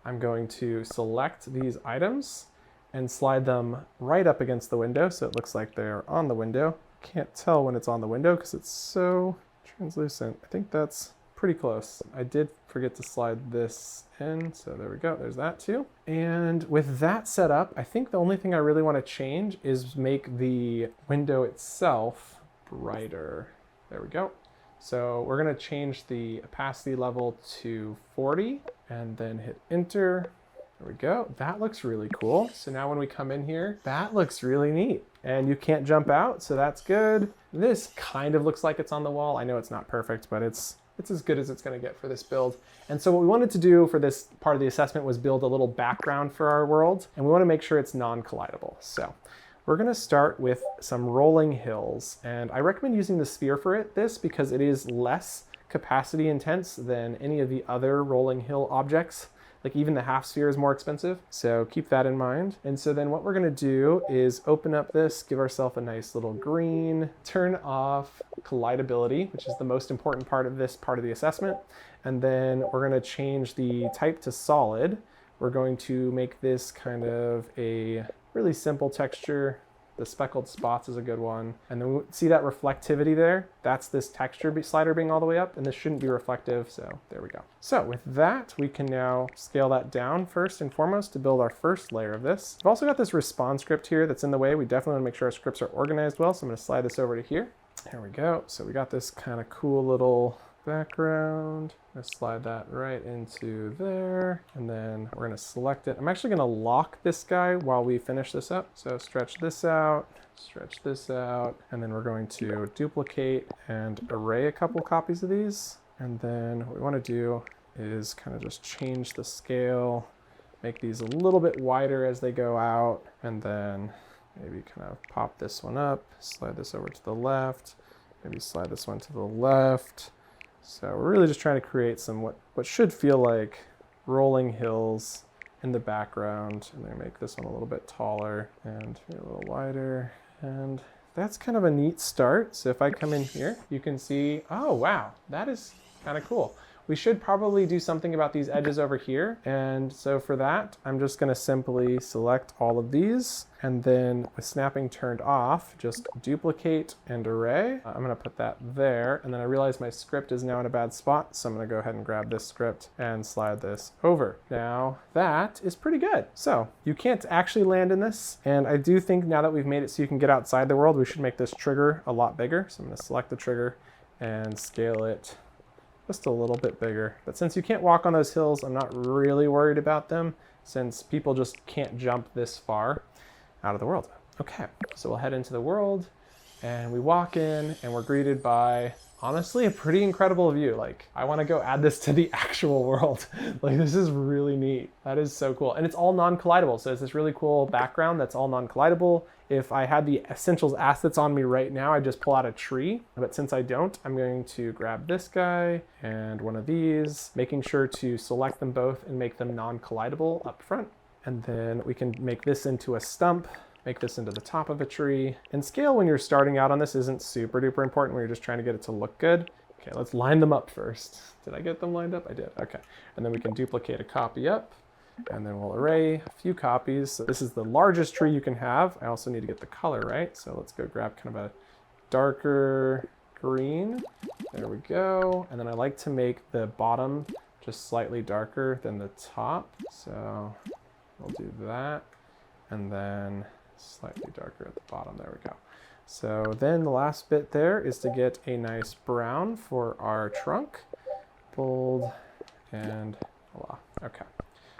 I'm going to select these items and slide them right up against the window. So it looks like they're on the window. Can't tell when it's on the window because it's so translucent. I think that's pretty close. I did forget to slide this in. So there we go. There's that too. And with that set up, I think the only thing I really want to change is make the window itself brighter. There we go. So we're going to change the opacity level to 40 and then hit enter. There we go. That looks really cool. So now when we come in here, that looks really neat. And you can't jump out, so that's good. This kind of looks like it's on the wall. I know it's not perfect, but it's as good as it's going to get for this build. And so what we wanted to do for this part of the assessment was build a little background for our world, and we want to make sure it's non-collidable. So we're going to start with some rolling hills, and I recommend using the sphere for this because it is less capacity intense than any of the other rolling hill objects. Like even the half sphere is more expensive, so keep that in mind. And so then what we're gonna do is open up this, give ourselves a nice little green, turn off collidability, which is the most important part of this part of the assessment. And then we're gonna change the type to solid. We're going to make this kind of a really simple texture. The speckled spots is a good one. And then see that reflectivity there? That's this texture slider being all the way up, and this shouldn't be reflective, so there we go. So with that, we can now scale that down first and foremost to build our first layer of this. I've also got this respawn script here that's in the way. We definitely want to make sure our scripts are organized well, so I'm going to slide this over to here. There we go. So we got this kind of cool little background. I'm gonna slide that right into there, and then we're gonna select it. I'm actually gonna lock this guy while we finish this up. So stretch this out, and then we're going to duplicate and array a couple copies of these. And then what we wanna do is kind of just change the scale, make these a little bit wider as they go out, and then maybe kind of pop this one up, slide this over to the left, maybe slide this one to the left. So we're really just trying to create some what should feel like rolling hills in the background. And then make this one a little bit taller and a little wider. And that's kind of a neat start. So if I come in here, you can see, oh wow, that is kind of cool. we should probably do something about these edges over here. And so for that, I'm just gonna simply select all of these, and then with snapping turned off, just duplicate and array. I'm gonna put that there, and then I realize my script is now in a bad spot, so I'm gonna go ahead and grab this script and slide this over. Now that is pretty good. So you can't actually land in this, and I do think now that we've made it so you can get outside the world, we should make this trigger a lot bigger. So I'm gonna select the trigger and scale it just a little bit bigger. But since you can't walk on those hills, I'm not really worried about them, since people just can't jump this far out of the world. Okay, so we'll head into the world, and we walk in, and we're greeted by, honestly, a pretty incredible view. Like, I want to go add this to the actual world. Like, this is really neat. That is so cool. And it's all non-collidable. So it's this really cool background that's all non-collidable. If I had the Essentials assets on me right now, I'd just pull out a tree. But since I don't, I'm going to grab this guy and one of these, making sure to select them both and make them non-collidable up front. And then we can make this into a stump, make this into the top of a tree. And scale when you're starting out on this isn't super duper important when you're just trying to get it to look good. Okay, let's line them up first. Did I get them lined up? I did, okay. And then we can duplicate a copy up, and then we'll array a few copies. So this is the largest tree you can have. I also need to get the color right. So let's go grab kind of a darker green. There we go. And then I like to make the bottom just slightly darker than the top. So we'll do that. And then slightly darker at the bottom. There we go. So then the last bit there is to get a nice brown for our trunk. Bold and voila. Okay.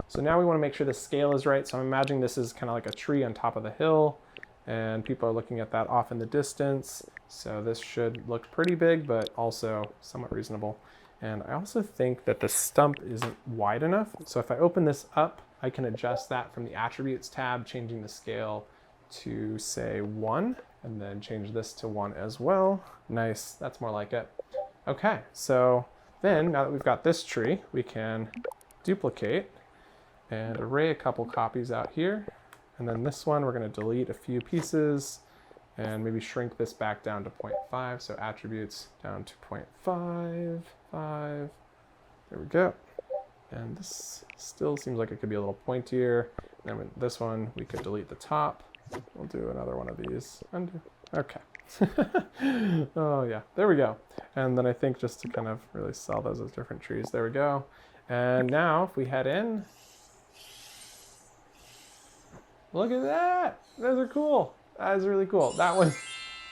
So now we want to make sure the scale is right. So I'm imagining this is kind of like a tree on top of the hill, and people are looking at that off in the distance. So this should look pretty big, but also somewhat reasonable. And I also think that the stump isn't wide enough. So if I open this up, I can adjust that from the attributes tab, changing the scale to say 1, and then change this to 1 as well. Nice, that's more like it. Okay, so then now that we've got this tree, we can duplicate and array a couple copies out here. And then this one, we're gonna delete a few pieces and maybe shrink this back down to 0.5. So attributes down to 0.5, 5. There we go. And this still seems like it could be a little pointier. And then with this one, we could delete the top. We'll do another one of these. Undo. Okay. Oh yeah, there we go. And then I think just to kind of really sell those as different trees, there we go. And now if we head in, look at that. Those are cool. That is really cool. That one's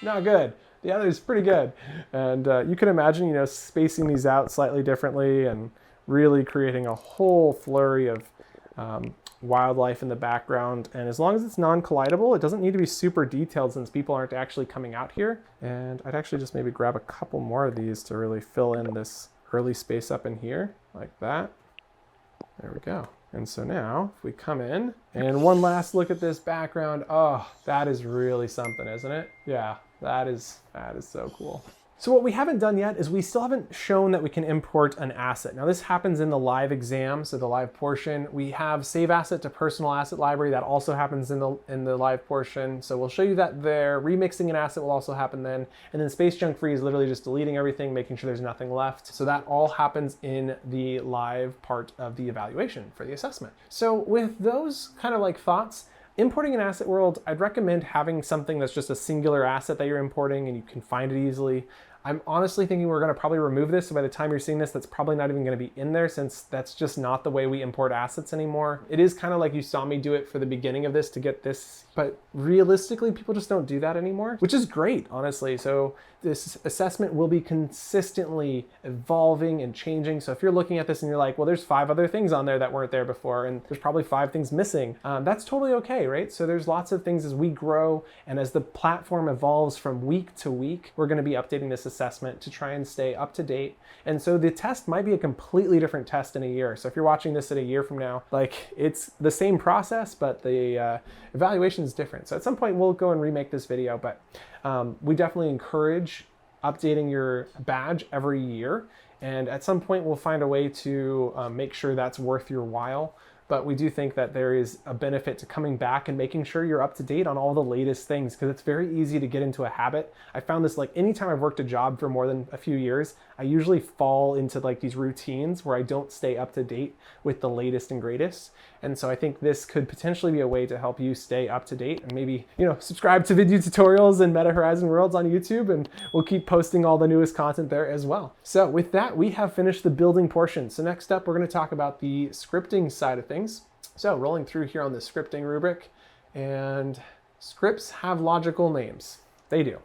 not good. The other is pretty good. And you can imagine, you know, spacing these out slightly differently and really creating a whole flurry of wildlife in the background. And as long as it's non-collidable, it doesn't need to be super detailed since people aren't actually coming out here. And I'd actually just maybe grab a couple more of these to really fill in this early space up in here, like that. There we go. And so now if we come in and one last look at this background, oh, that is really something, isn't it? Yeah, that is so cool. So what we haven't done yet is we still haven't shown that we can import an asset. Now this happens in the live exam, so the live portion. We have save asset to personal asset library. That also happens in the live portion. So we'll show you that there. Remixing an asset will also happen then. And then Spacejunk free is literally just deleting everything, making sure there's nothing left. So that all happens in the live part of the evaluation for the assessment. So with those kind of like thoughts, importing an asset world, I'd recommend having something that's just a singular asset that you're importing and you can find it easily. I'm honestly thinking we're gonna probably remove this, so by the time you're seeing this, that's probably not even gonna be in there since that's just not the way we import assets anymore. It is kind of like you saw me do it for the beginning of this to get this, but realistically, people just don't do that anymore, which is great, honestly. So this assessment will be consistently evolving and changing. So if you're looking at this and you're like, well, there's 5 other things on there that weren't there before, and there's probably 5 things missing, that's totally okay, right? So there's lots of things as we grow and as the platform evolves from week to week, we're gonna be updating this assessment to try and stay up to date. And so the test might be a completely different test in a year. So if you're watching this in a year from now, like it's the same process, but the evaluation is different. So at some point we'll go and remake this video, but we definitely encourage updating your badge every year. And at some point we'll find a way to make sure that's worth your while. but we do think that there is a benefit to coming back and making sure you're up to date on all the latest things, because it's very easy to get into a habit. I found this, like, anytime I've worked a job for more than a few years, I usually fall into like these routines where I don't stay up to date with the latest and greatest. And so I think this could potentially be a way to help you stay up to date, and maybe, you know, subscribe to Vidyuu tutorials and Meta Horizon Worlds on YouTube, and we'll keep posting all the newest content there as well. So with that, we have finished the building portion. So next up, we're going to talk about the scripting side of things. So rolling through here on the scripting rubric, and scripts have logical names. They do.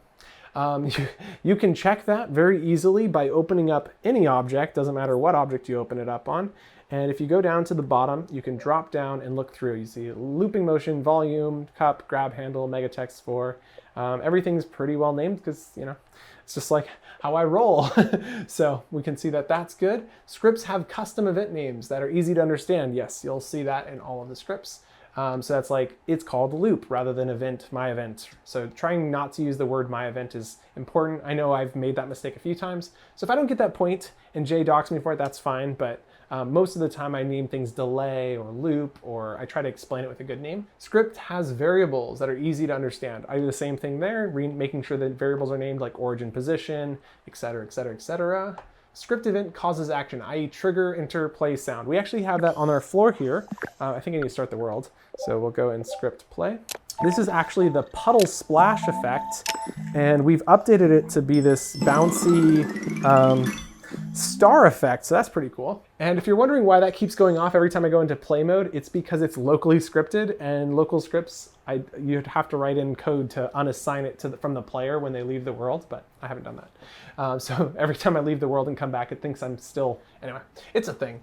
You can check that very easily by opening up any object, doesn't matter what object you open it up on. And if you go down to the bottom, you can drop down and look through. You see looping motion, volume, cup, grab handle, mega text for. Everything's pretty well named because, you know, it's just like how I roll. So we can see that that's good. Scripts have custom event names that are easy to understand. Yes, you'll see that in all of the scripts. So that's like, it's called loop rather than event, my event. So trying not to use the word my event is important. I know I've made that mistake a few times. So if I don't get that point and Jay docks me for it, that's fine. But most of the time I name things delay or loop, or I try to explain it with a good name. Script has variables that are easy to understand. I do the same thing there, making sure that variables are named like origin position, et cetera, et cetera, et cetera. Script event causes action, i.e. trigger, enter, play sound. We actually have that on our floor here. I think I need to start the world. So we'll go in script play. This is actually the puddle splash effect, and we've updated it to be this bouncy star effect, so that's pretty cool. And if you're wondering why that keeps going off every time I go into play mode, it's because it's locally scripted, and local scripts, you'd have to write in code to unassign it from the player when they leave the world, but I haven't done that. So every time I leave the world and come back, it thinks I'm still, anyway, it's a thing.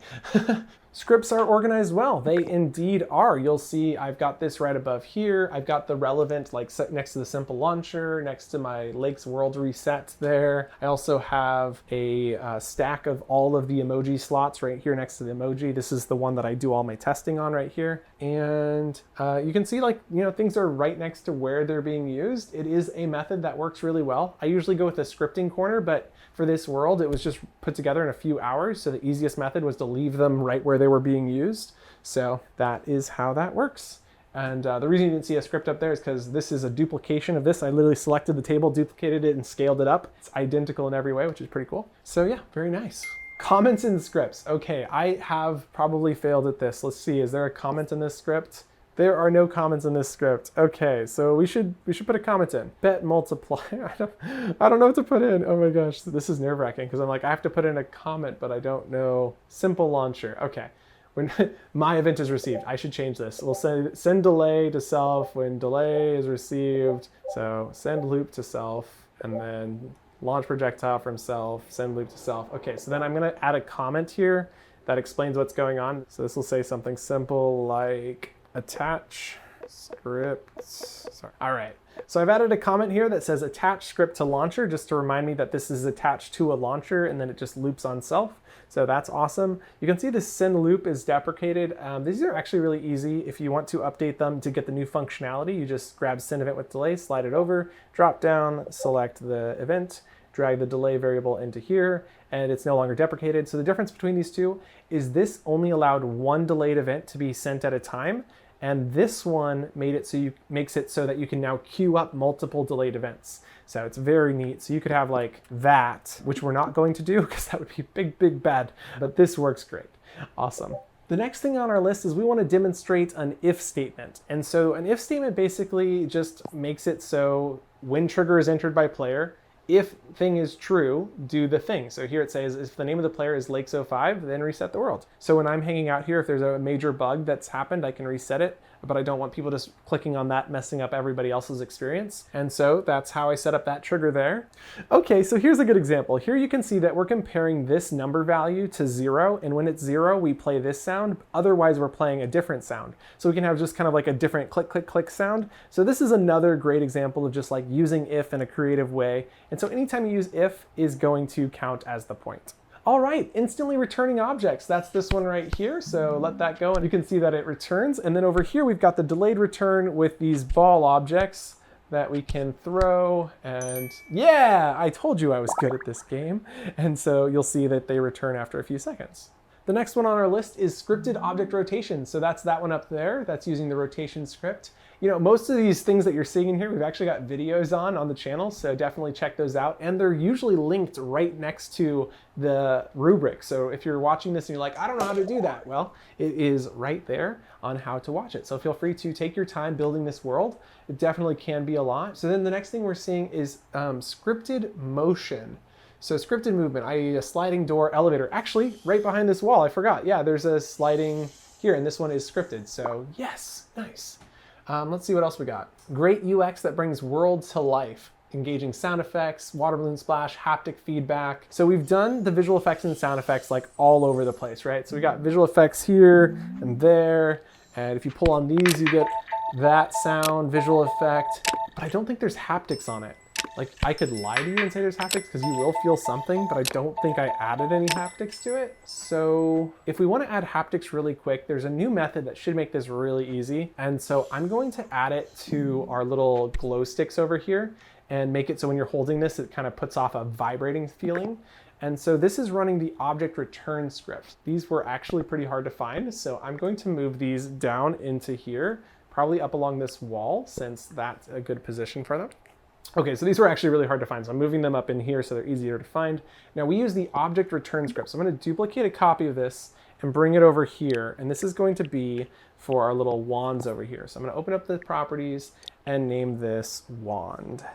Scripts are organized well. They indeed are. You'll see I've got this right above here. I've got the relevant, like next to the simple launcher, next to my Lakes World reset there. I also have a stack of all of the emoji slots right here next to the emoji. This is the one that I do all my testing on right here. And you can see, like, you know, things are right next to where they're being used. It is a method that works really well. I usually go with a scripting corner, but for this world, it was just put together in a few hours. So the easiest method was to leave them right where they were being used. So that is how that works. And the reason you didn't see a script up there is because this is a duplication of this. I literally selected the table, duplicated it, and scaled it up. It's identical in every way, which is pretty cool. So yeah, very nice. Comments in scripts. Okay, I have probably failed at this. Let's see, is there a comment in this script? There are no comments in this script. Okay, so we should put a comment in. Bet multiply. I don't know what to put in. Oh my gosh, this is nerve-wracking because I'm like, I have to put in a comment, but I don't know. Simple launcher. Okay. When my event is received, I should change this. We'll send delay to self when delay is received. So send loop to self, and then launch projectile from self, send loop to self. Okay, so then I'm gonna add a comment here that explains what's going on. So this will say something simple like attach script. Sorry. All right. So I've added a comment here that says attach script to launcher, just to remind me that this is attached to a launcher, and then it just loops on self. So that's awesome. You can see this send loop is deprecated. These are actually really easy. If you want to update them to get the new functionality, you just grab send event with delay, slide it over, drop down, select the event, drag the delay variable into here, and it's no longer deprecated. So the difference between these two is this only allowed one delayed event to be sent at a time, and this one makes it so that you can now queue up multiple delayed events. So it's very neat. So you could have like that, which we're not going to do because that would be big, big bad, but this works great. Awesome. The next thing on our list is we want to demonstrate an if statement. And so an if statement basically just makes it so when trigger is entered by player, if thing is true, do the thing. So here it says, if the name of the player is Lakes05, then reset the world. So when I'm hanging out here, if there's a major bug that's happened, I can reset it, but I don't want people just clicking on that, messing up everybody else's experience. And so that's how I set up that trigger there. Okay, so here's a good example. Here you can see that we're comparing this number value to 0, and when it's 0, we play this sound. Otherwise, we're playing a different sound. So we can have just kind of like a different click, click, click sound. So this is another great example of just like using if in a creative way. And so anytime you use if is going to count as the point. All right, instantly returning objects. That's this one right here. So let that go and you can see that it returns. And then over here, we've got the delayed return with these ball objects that we can throw. And yeah, I told you I was good at this game. And so you'll see that they return after a few seconds. The next one on our list is scripted object rotation. So that's that one up there. That's using the rotation script. You know, most of these things that you're seeing in here, we've actually got videos on the channel, so definitely check those out. And they're usually linked right next to the rubric. So if you're watching this and you're like, I don't know how to do that, well, it is right there on how to watch it. So feel free to take your time building this world. It definitely can be a lot. So then the next thing we're seeing is scripted motion. So scripted movement, i.e. a sliding door elevator. Actually, right behind this wall, I forgot. Yeah, there's a sliding here, and this one is scripted. So yes, nice. Let's see what else we got. Great UX that brings world to life. Engaging sound effects, water balloon splash, haptic feedback. So we've done the visual effects and sound effects like all over the place, right? So we got visual effects here and there. And if you pull on these, you get that sound, visual effect. But I don't think there's haptics on it. Like, I could lie to you and say there's haptics because you will feel something, but I don't think I added any haptics to it. So if we want to add haptics really quick, there's a new method that should make this really easy. And so I'm going to add it to our little glow sticks over here and make it so when you're holding this, it kind of puts off a vibrating feeling. And so this is running the object return script. These were actually pretty hard to find. So I'm going to move these down into here, probably up along this wall, since that's a good position for them. Okay, so these were actually really hard to find, so I'm moving them up in here so they're easier to find. Now we use the object return script, so I'm going to duplicate a copy of this and bring it over here, and this is going to be for our little wands over here. So I'm going to open up the properties and name this wand.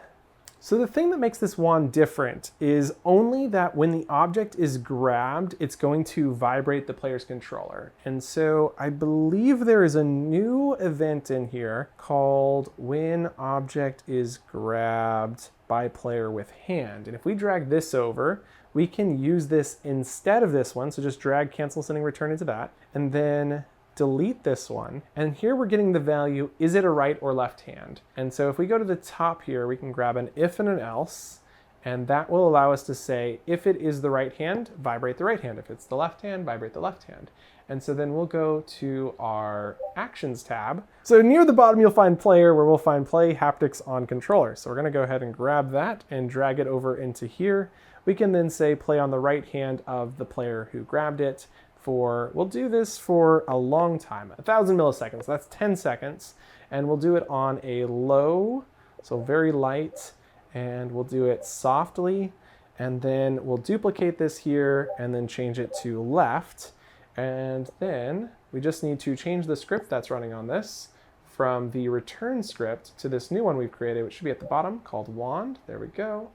So the thing that makes this wand different is only that when the object is grabbed, it's going to vibrate the player's controller. And so I believe there is a new event in here called when object is grabbed by player with hand. And if we drag this over, we can use this instead of this one. So just drag cancel sending return into that, and then delete this one. And here we're getting the value, is it a right or left hand? And so if we go to the top here, we can grab an if and an else, and that will allow us to say, if it is the right hand, vibrate the right hand. If it's the left hand, vibrate the left hand. And so then we'll go to our actions tab. So near the bottom, you'll find player, where we'll find play haptics on controller. So we're gonna go ahead and grab that and drag it over into here. We can then say play on the right hand of the player who grabbed it. We'll do this for a long time, 1,000 milliseconds, that's 10 seconds. And we'll do it on a low, so very light, and we'll do it softly. And then we'll duplicate this here and then change it to left. And then we just need to change the script that's running on this from the return script to this new one we've created, which should be at the bottom, called wand. There we go.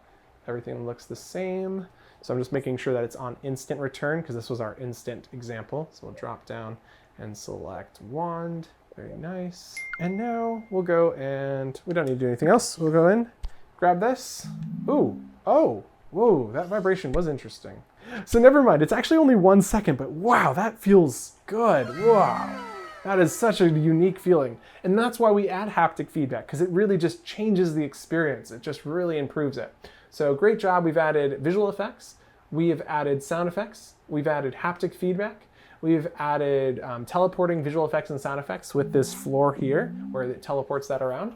Everything looks the same. So I'm just making sure that it's on instant return because this was our instant example. So we'll drop down and select wand. Very nice. And now we'll go and we don't need to do anything else. We'll go in, grab this. Ooh, oh, whoa, that vibration was interesting. So never mind, it's actually only 1 second, but wow, that feels good. Wow. That is such a unique feeling. And that's why we add haptic feedback, because it really just changes the experience. It just really improves it. So great job. We've added visual effects. We have added sound effects. We've added haptic feedback. We've added teleporting visual effects and sound effects with this floor here where it teleports that around.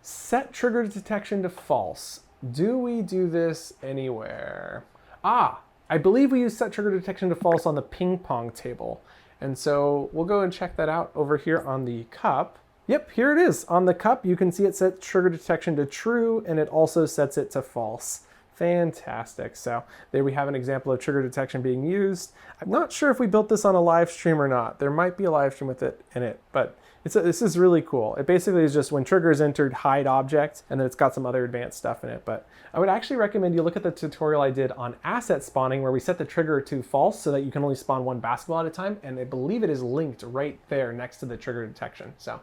Set trigger detection to false. Do we do this anywhere? I believe we use set trigger detection to false on the ping pong table. And so we'll go and check that out over here on the cup. Yep, here it is. On the cup, you can see it set trigger detection to true, and it also sets it to false. Fantastic. So there we have an example of trigger detection being used. I'm not sure if we built this on a live stream or not. There might be a live stream with it in it, but this is really cool. It basically is just when trigger is entered, hide object, and then it's got some other advanced stuff in it. But I would actually recommend you look at the tutorial I did on asset spawning where we set the trigger to false so that you can only spawn one basketball at a time. And I believe it is linked right there next to the trigger detection. So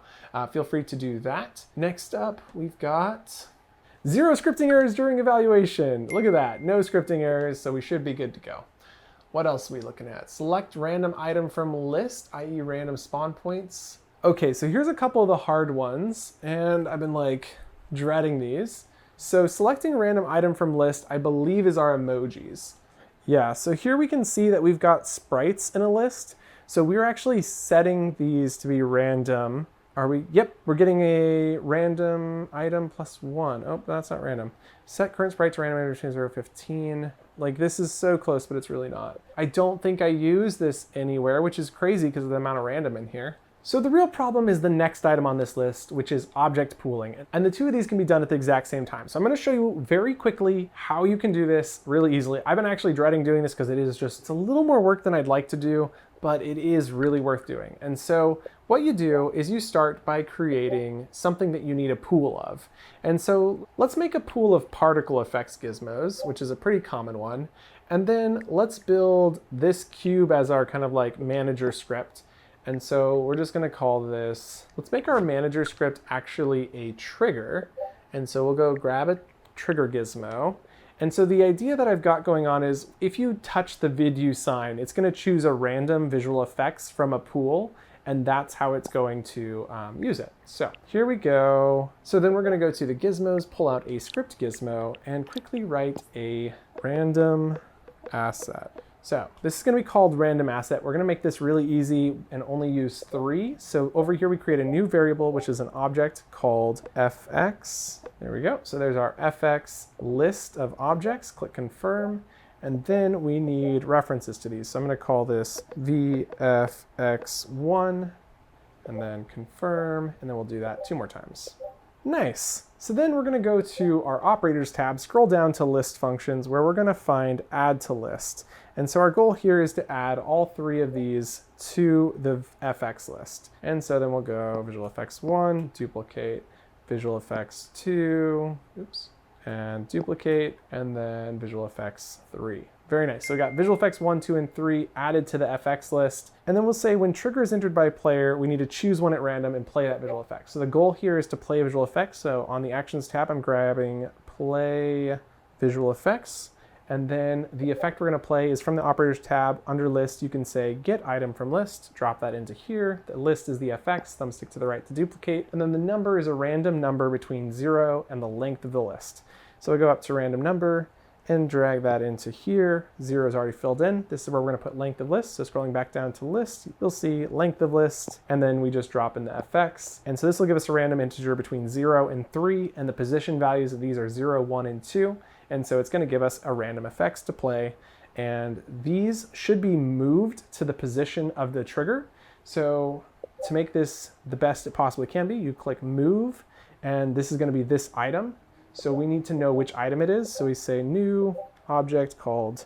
feel free to do that. Next up, we've got 0 scripting errors during evaluation. Look at that, no scripting errors, so we should be good to go. What else are we looking at? Select random item from list, i.e. random spawn points. Okay, so here's a couple of the hard ones, and I've been like dreading these. So selecting a random item from list, I believe, is our emojis. Yeah, so here we can see that we've got sprites in a list. So we're actually setting these to be random Are we? Yep, we're getting a random item +1. Oh, that's not random. Set current sprite to random between 0 and 15. Like, this is so close, but it's really not. I don't think I use this anywhere, which is crazy because of the amount of random in here. So the real problem is the next item on this list, which is object pooling. And the two of these can be done at the exact same time. So I'm gonna show you very quickly how you can do this really easily. I've been actually dreading doing this because it's a little more work than I'd like to do, but it is really worth doing. And so what you do is you start by creating something that you need a pool of. And so let's make a pool of particle effects gizmos, which is a pretty common one. And then let's build this cube as our kind of like manager script. And so we're just gonna call this, let's make our manager script actually a trigger. And so we'll go grab a trigger gizmo. And so the idea that I've got going on is if you touch the Vidyuu sign, it's gonna choose a random visual effects from a pool, and that's how it's going to use it. So here we go. So then we're gonna go to the gizmos, pull out a script gizmo, and quickly write a random asset. So this is gonna be called random asset. We're gonna make this really easy and only use 3. So over here we create a new variable, which is an object called fx. There we go. So there's our fx list of objects. Click confirm. And then we need references to these. So I'm gonna call this vfx1 and then confirm, and then we'll do that 2 more times. Nice. So then we're gonna go to our operators tab, scroll down to list functions, where we're gonna find add to list. And so our goal here is to add all 3 of these to the FX list. And so then we'll go visual effects 1, duplicate, visual effects 2, oops, and duplicate, and then visual effects 3. Very nice. So we got visual effects 1, 2, and 3 added to the FX list. And then we'll say when trigger is entered by a player, we need to choose one at random and play that visual effect. So the goal here is to play a visual effect. So on the actions tab, I'm grabbing play visual effects. And then the effect we're going to play is from the operators tab. Under list, you can say get item from list, drop that into here. The list is the FX, thumbstick to the right to duplicate. And then the number is a random number between 0 and the length of the list. So we go up to random number and drag that into here. 0 is already filled in. This is where we're going to put length of list. So scrolling back down to list, you'll see length of list, and then we just drop in the FX. And so this will give us a random integer between 0 and 3, and the position values of these are 0, 1, and 2. And so it's going to give us a random effects to play. And these should be moved to the position of the trigger. So to make this the best it possibly can be, you click move, and this is going to be this item. So we need to know which item it is. So we say new object called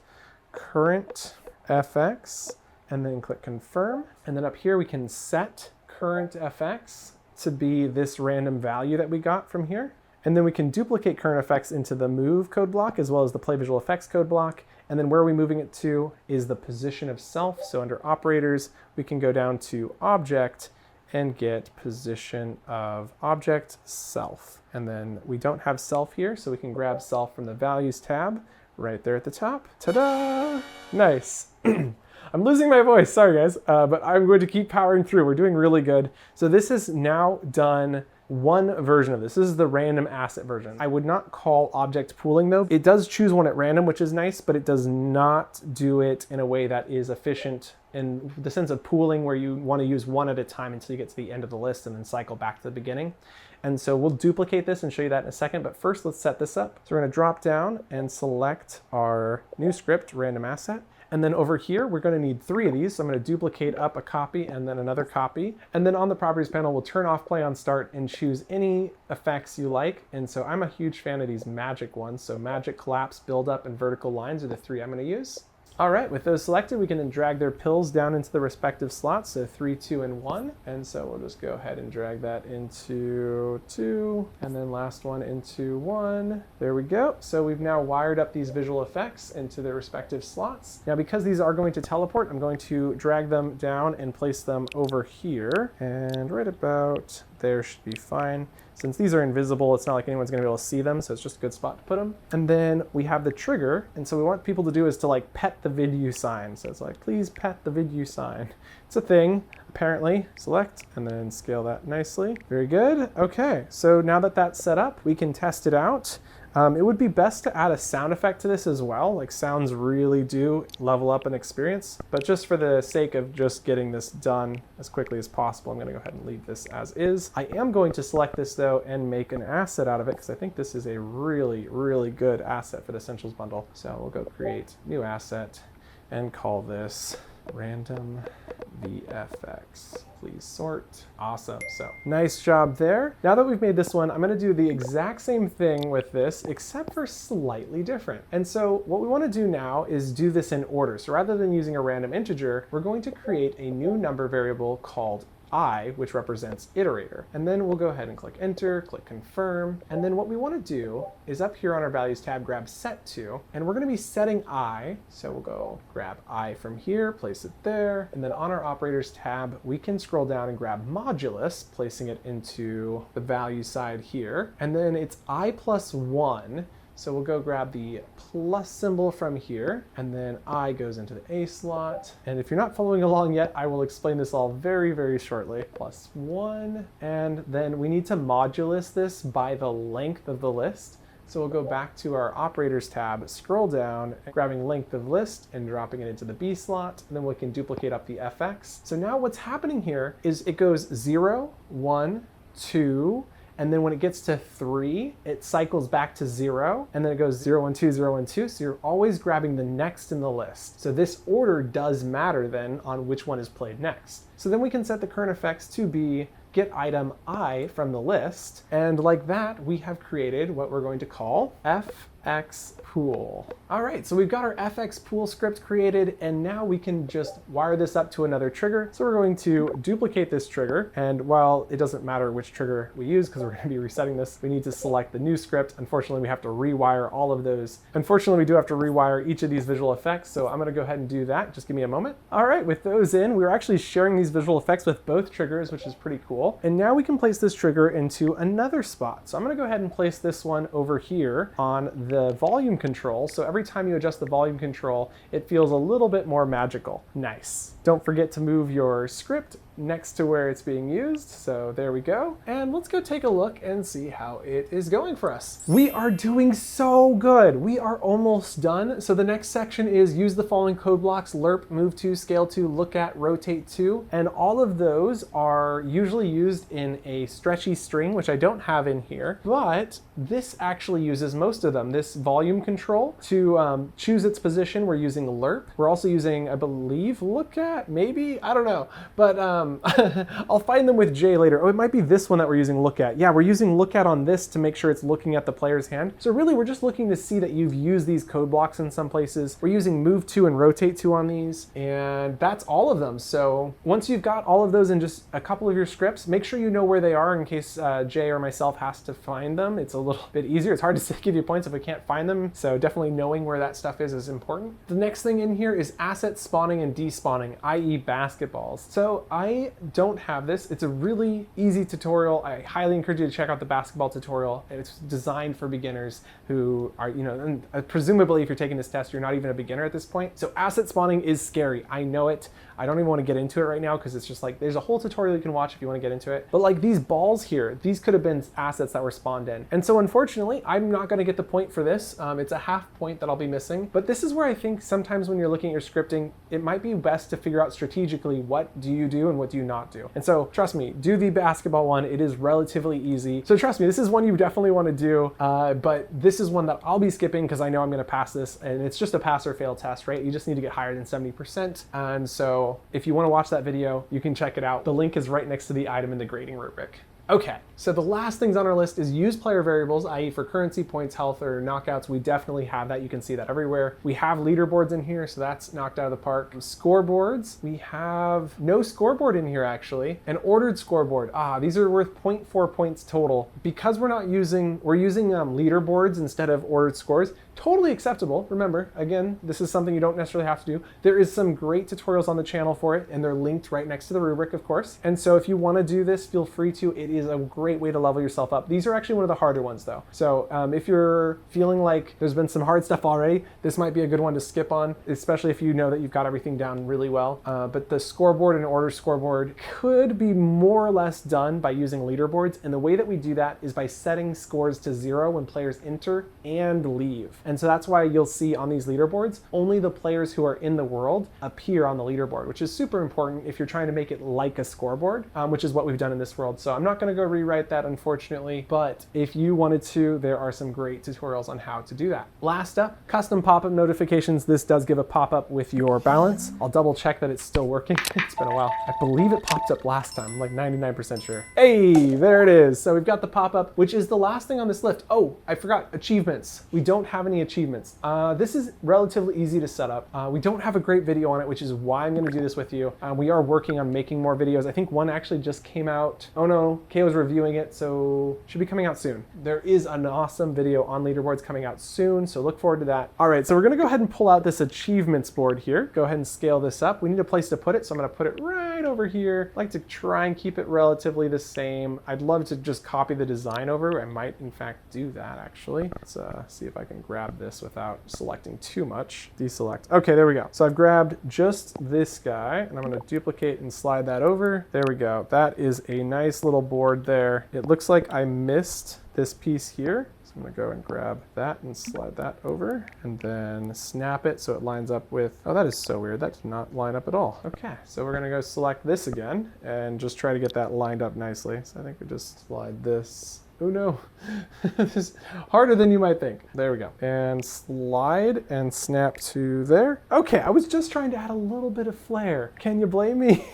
current FX, and then click confirm. And then up here we can set current FX to be this random value that we got from here. And then we can duplicate current effects into the move code block as well as the play visual effects code block. And then where are we moving it to is the position of self. So under operators, we can go down to object and get position of object self. And then we don't have self here, so we can grab self from the values tab right there at the top. Ta-da! Nice. I'm losing my voice, sorry guys, but I'm going to keep powering through. We're doing really good. So this is now done one version of this. This is the random asset version. I would not call object pooling though. It does choose one at random, which is nice, but it does not do it in a way that is efficient in the sense of pooling where you want to use one at a time until you get to the end of the list and then cycle back to the beginning. And so we'll duplicate this and show you that in a second, but first let's set this up. So we're going to drop down and select our new script, random asset. And then over here, we're going to need 3 of these. So I'm going to duplicate up a copy and then another copy. And then on the properties panel, we'll turn off play on start and choose any effects you like. And so I'm a huge fan of these magic ones. So magic, collapse, build up, and vertical lines are the 3 I'm going to use. All right, with those selected, we can then drag their pills down into the respective slots, so 3, 2, and 1. And so we'll just go ahead and drag that into 2, and then last one into 1. There we go. So we've now wired up these visual effects into their respective slots. Now, because these are going to teleport, I'm going to drag them down and place them over here. And right about there should be fine. Since these are invisible, it's not like anyone's gonna be able to see them, so it's just a good spot to put them. And then we have the trigger, and so what we want people to do is to like pet the Vidyuu sign. So it's like, please pet the Vidyuu sign. It's a thing, apparently. Select, and then scale that nicely. Very good. Okay, so now that that's set up, we can test it out. It would be best to add a sound effect to this as well. Like sounds really do level up an experience, but just for the sake of just getting this done as quickly as possible, I'm gonna go ahead and leave this as is. I am going to select this though and make an asset out of it because I think this is a really, really good asset for the Essentials bundle. So we'll go create new asset and call this random VFX. Please sort. Awesome. So nice job there. Now that we've made this one, I'm going to do the exact same thing with this, except for slightly different. And so what we want to do now is do this in order. So rather than using a random integer, we're going to create a new number variable called I, which represents iterator. And then we'll go ahead and click enter, click confirm. And then what we want to do is up here on our values tab, grab set to, and we're going to be setting I. So we'll go grab I from here, place it there. And then on our operators tab, we can scroll down and grab modulus, placing it into the value side here. And then it's I plus 1. So we'll go grab the plus symbol from here, and then I goes into the A slot. And if you're not following along yet, I will explain this all very, very shortly. Plus 1, and then we need to modulus this by the length of the list. So we'll go back to our operators tab, scroll down, grabbing length of list and dropping it into the B slot. And then we can duplicate up the FX. So now what's happening here is it goes 0, 1, 2, and then when it gets to 3, it cycles back to 0, and then it goes 0, 1, 2, 0, 1, 2. So you're always grabbing the next in the list. So this order does matter then on which one is played next. So then we can set the current effects to be get item I from the list. And like that, we have created what we're going to call FX pool. All right, so we've got our FX pool script created, and now we can just wire this up to another trigger. So we're going to duplicate this trigger, and while it doesn't matter which trigger we use because we're going to be resetting this, we need to select the new script. Unfortunately, we have to rewire all of those. Unfortunately, we do have to rewire each of these visual effects, so I'm going to go ahead and do that. Just give me a moment. All right, with those in, we're actually sharing these visual effects with both triggers, which is pretty cool. And now we can place this trigger into another spot. So I'm going to go ahead and place this one over here on the volume control. So every time you adjust the volume control, it feels a little bit more magical. Nice. Don't forget to move your script next to where it's being used. So there we go. And let's go take a look and see how it is going for us. We are doing so good. We are almost done. So the next section is use the following code blocks: lerp, move to, scale to, look at, rotate to. And all of those are usually used in a stretchy string, which I don't have in here, but this actually uses most of them. This volume control to choose its position, we're using lerp. We're also using, I believe, look at, maybe, I don't know, but I'll find them with J later. Oh, it might be this one that we're using look at. Yeah, we're using look at on this to make sure it's looking at the player's hand. So really, we're just looking to see that you've used these code blocks in some places. We're using move to and rotate to on these, and that's all of them. So once you've got all of those in just a couple of your scripts, make sure you know where they are in case Jay or myself has to find them. It's a little bit easier. It's hard to give you points if we can't find them. So definitely knowing where that stuff is important. The next thing in here is asset spawning and despawning, i.e. basketballs. So I don't have this. It's a really easy tutorial. I highly encourage you to check out the basketball tutorial. It's designed for beginners who are, and presumably if you're taking this test, you're not even a beginner at this point. So asset spawning is scary. I know it. I don't even want to get into it right now because it's just like, there's a whole tutorial you can watch if you want to get into it. But like these balls here, these could have been assets that were spawned in. And so unfortunately, I'm not going to get the point for this. It's a half point that I'll be missing. But this is where I think sometimes when you're looking at your scripting, it might be best to figure out strategically what do you do and what do you not do. And so trust me, do the basketball one. It is relatively easy. So trust me, this is one you definitely want to do. But this is one that I'll be skipping because I know I'm going to pass this. And it's just a pass or fail test, right? You just need to get higher than 70%. And so if you want to watch that video, you can check it out. The link is right next to the item in the grading rubric. Okay, so the last things on our list is use player variables, i.e. for currency, points, health, or knockouts. We definitely have that. You can see that everywhere. We have leaderboards in here, so that's knocked out of the park. Scoreboards, we have no scoreboard in here actually. An ordered scoreboard, these are worth 0.4 points total. Because we're using leaderboards instead of ordered scores, totally acceptable. Remember, again, this is something you don't necessarily have to do. There is some great tutorials on the channel for it, and they're linked right next to the rubric, of course. And so if you want to do this, feel free to. It is a great way to level yourself up. These are actually one of the harder ones though. So if you're feeling like there's been some hard stuff already, this might be a good one to skip on, especially if you know that you've got everything down really well. But the scoreboard and order scoreboard could be more or less done by using leaderboards. And the way that we do that is by setting scores to 0 when players enter and leave. And so that's why you'll see on these leaderboards, only the players who are in the world appear on the leaderboard, which is super important if you're trying to make it like a scoreboard, which is what we've done in this world. So I'm not going to go rewrite that, unfortunately, but if you wanted to, there are some great tutorials on how to do that. Last up, custom pop-up notifications. This does give a pop-up with your balance. I'll double check that it's still working. It's been a while. I believe it popped up last time. I'm like 99% sure. Hey, there it is. So we've got the pop-up, which is the last thing on this list. Oh, I forgot, achievements. We don't have any achievements. This is relatively easy to set up. We don't have a great video on it, which is why I'm gonna do this with you. We are working on making more videos. I think one actually just came out. Oh no, Kayo's reviewing it, so should be coming out soon. There is an awesome video on leaderboards coming out soon, so look forward to that. All right, so we're gonna go ahead and pull out this achievements board here. Go ahead and scale this up. We need a place to put it, so I'm gonna put it right over here. I like to try and keep it relatively the same. I'd love to just copy the design over. I might in fact do that actually. Let's see if I can grab this without selecting too much. Deselect. Okay, there we go. So I've grabbed just this guy and I'm gonna duplicate and slide that over. There we go. That is a nice little board there. It looks like I missed this piece here. So I'm gonna go and grab that and slide that over and then snap it so it lines up with, oh, that is so weird. That did not line up at all. Okay, so we're gonna go select this again and just try to get that lined up nicely. So I think we just slide this. Oh no, this is harder than you might think. There we go. And slide and snap to there. Okay, I was just trying to add a little bit of flair. Can you blame me?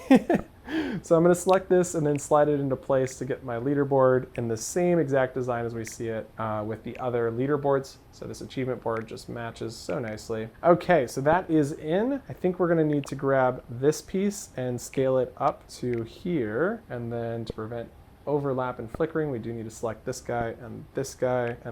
So I'm gonna select this and then slide it into place to get my leaderboard in the same exact design as we see it with the other leaderboards. So this achievement board just matches so nicely. Okay, so that is in. I think we're gonna need to grab this piece and scale it up to here. And then to prevent overlap and flickering, we do need to select this guy and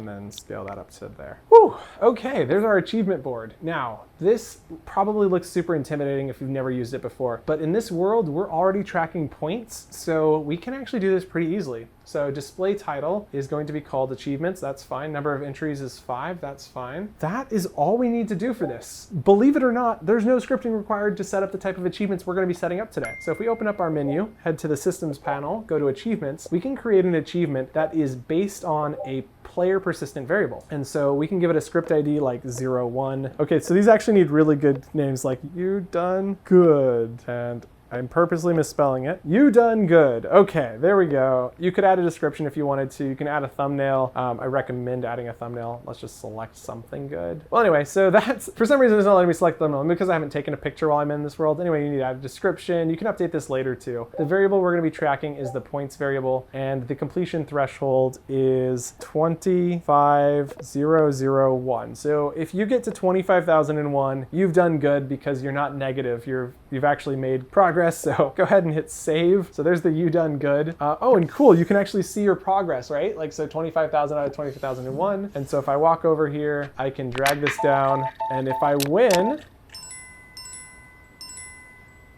then scale that up to there. Whew, okay, there's our achievement board. Now, this probably looks super intimidating if you've never used it before, but in this world, we're already tracking points, so we can actually do this pretty easily. So display title is going to be called achievements, that's fine. Number of entries is 5, that's fine. That is all we need to do for this. Believe it or not, there's no scripting required to set up the type of achievements we're gonna be setting up today. So if we open up our menu, head to the systems panel, go to achievements, we can create an achievement that is based on a player persistent variable. And so we can give it a script ID like 01. Okay, so these actually need really good names like you done good, and I'm purposely misspelling it. You done good. Okay, there we go. You could add a description if you wanted to. You can add a thumbnail. I recommend adding a thumbnail. Let's just select something good. Well, anyway, so that's, for some reason it's not letting me select thumbnail because I haven't taken a picture while I'm in this world. Anyway, you need to add a description. You can update this later too. The variable we're gonna be tracking is the points variable, and the completion threshold is 25,001. So if you get to 25,001, you've done good because you're not negative. You've actually made progress. So go ahead and hit save. So there's the you done good. Oh, and cool, you can actually see your progress, right? Like, so 25,000 out of 25,001. And so if I walk over here, I can drag this down. And if I win,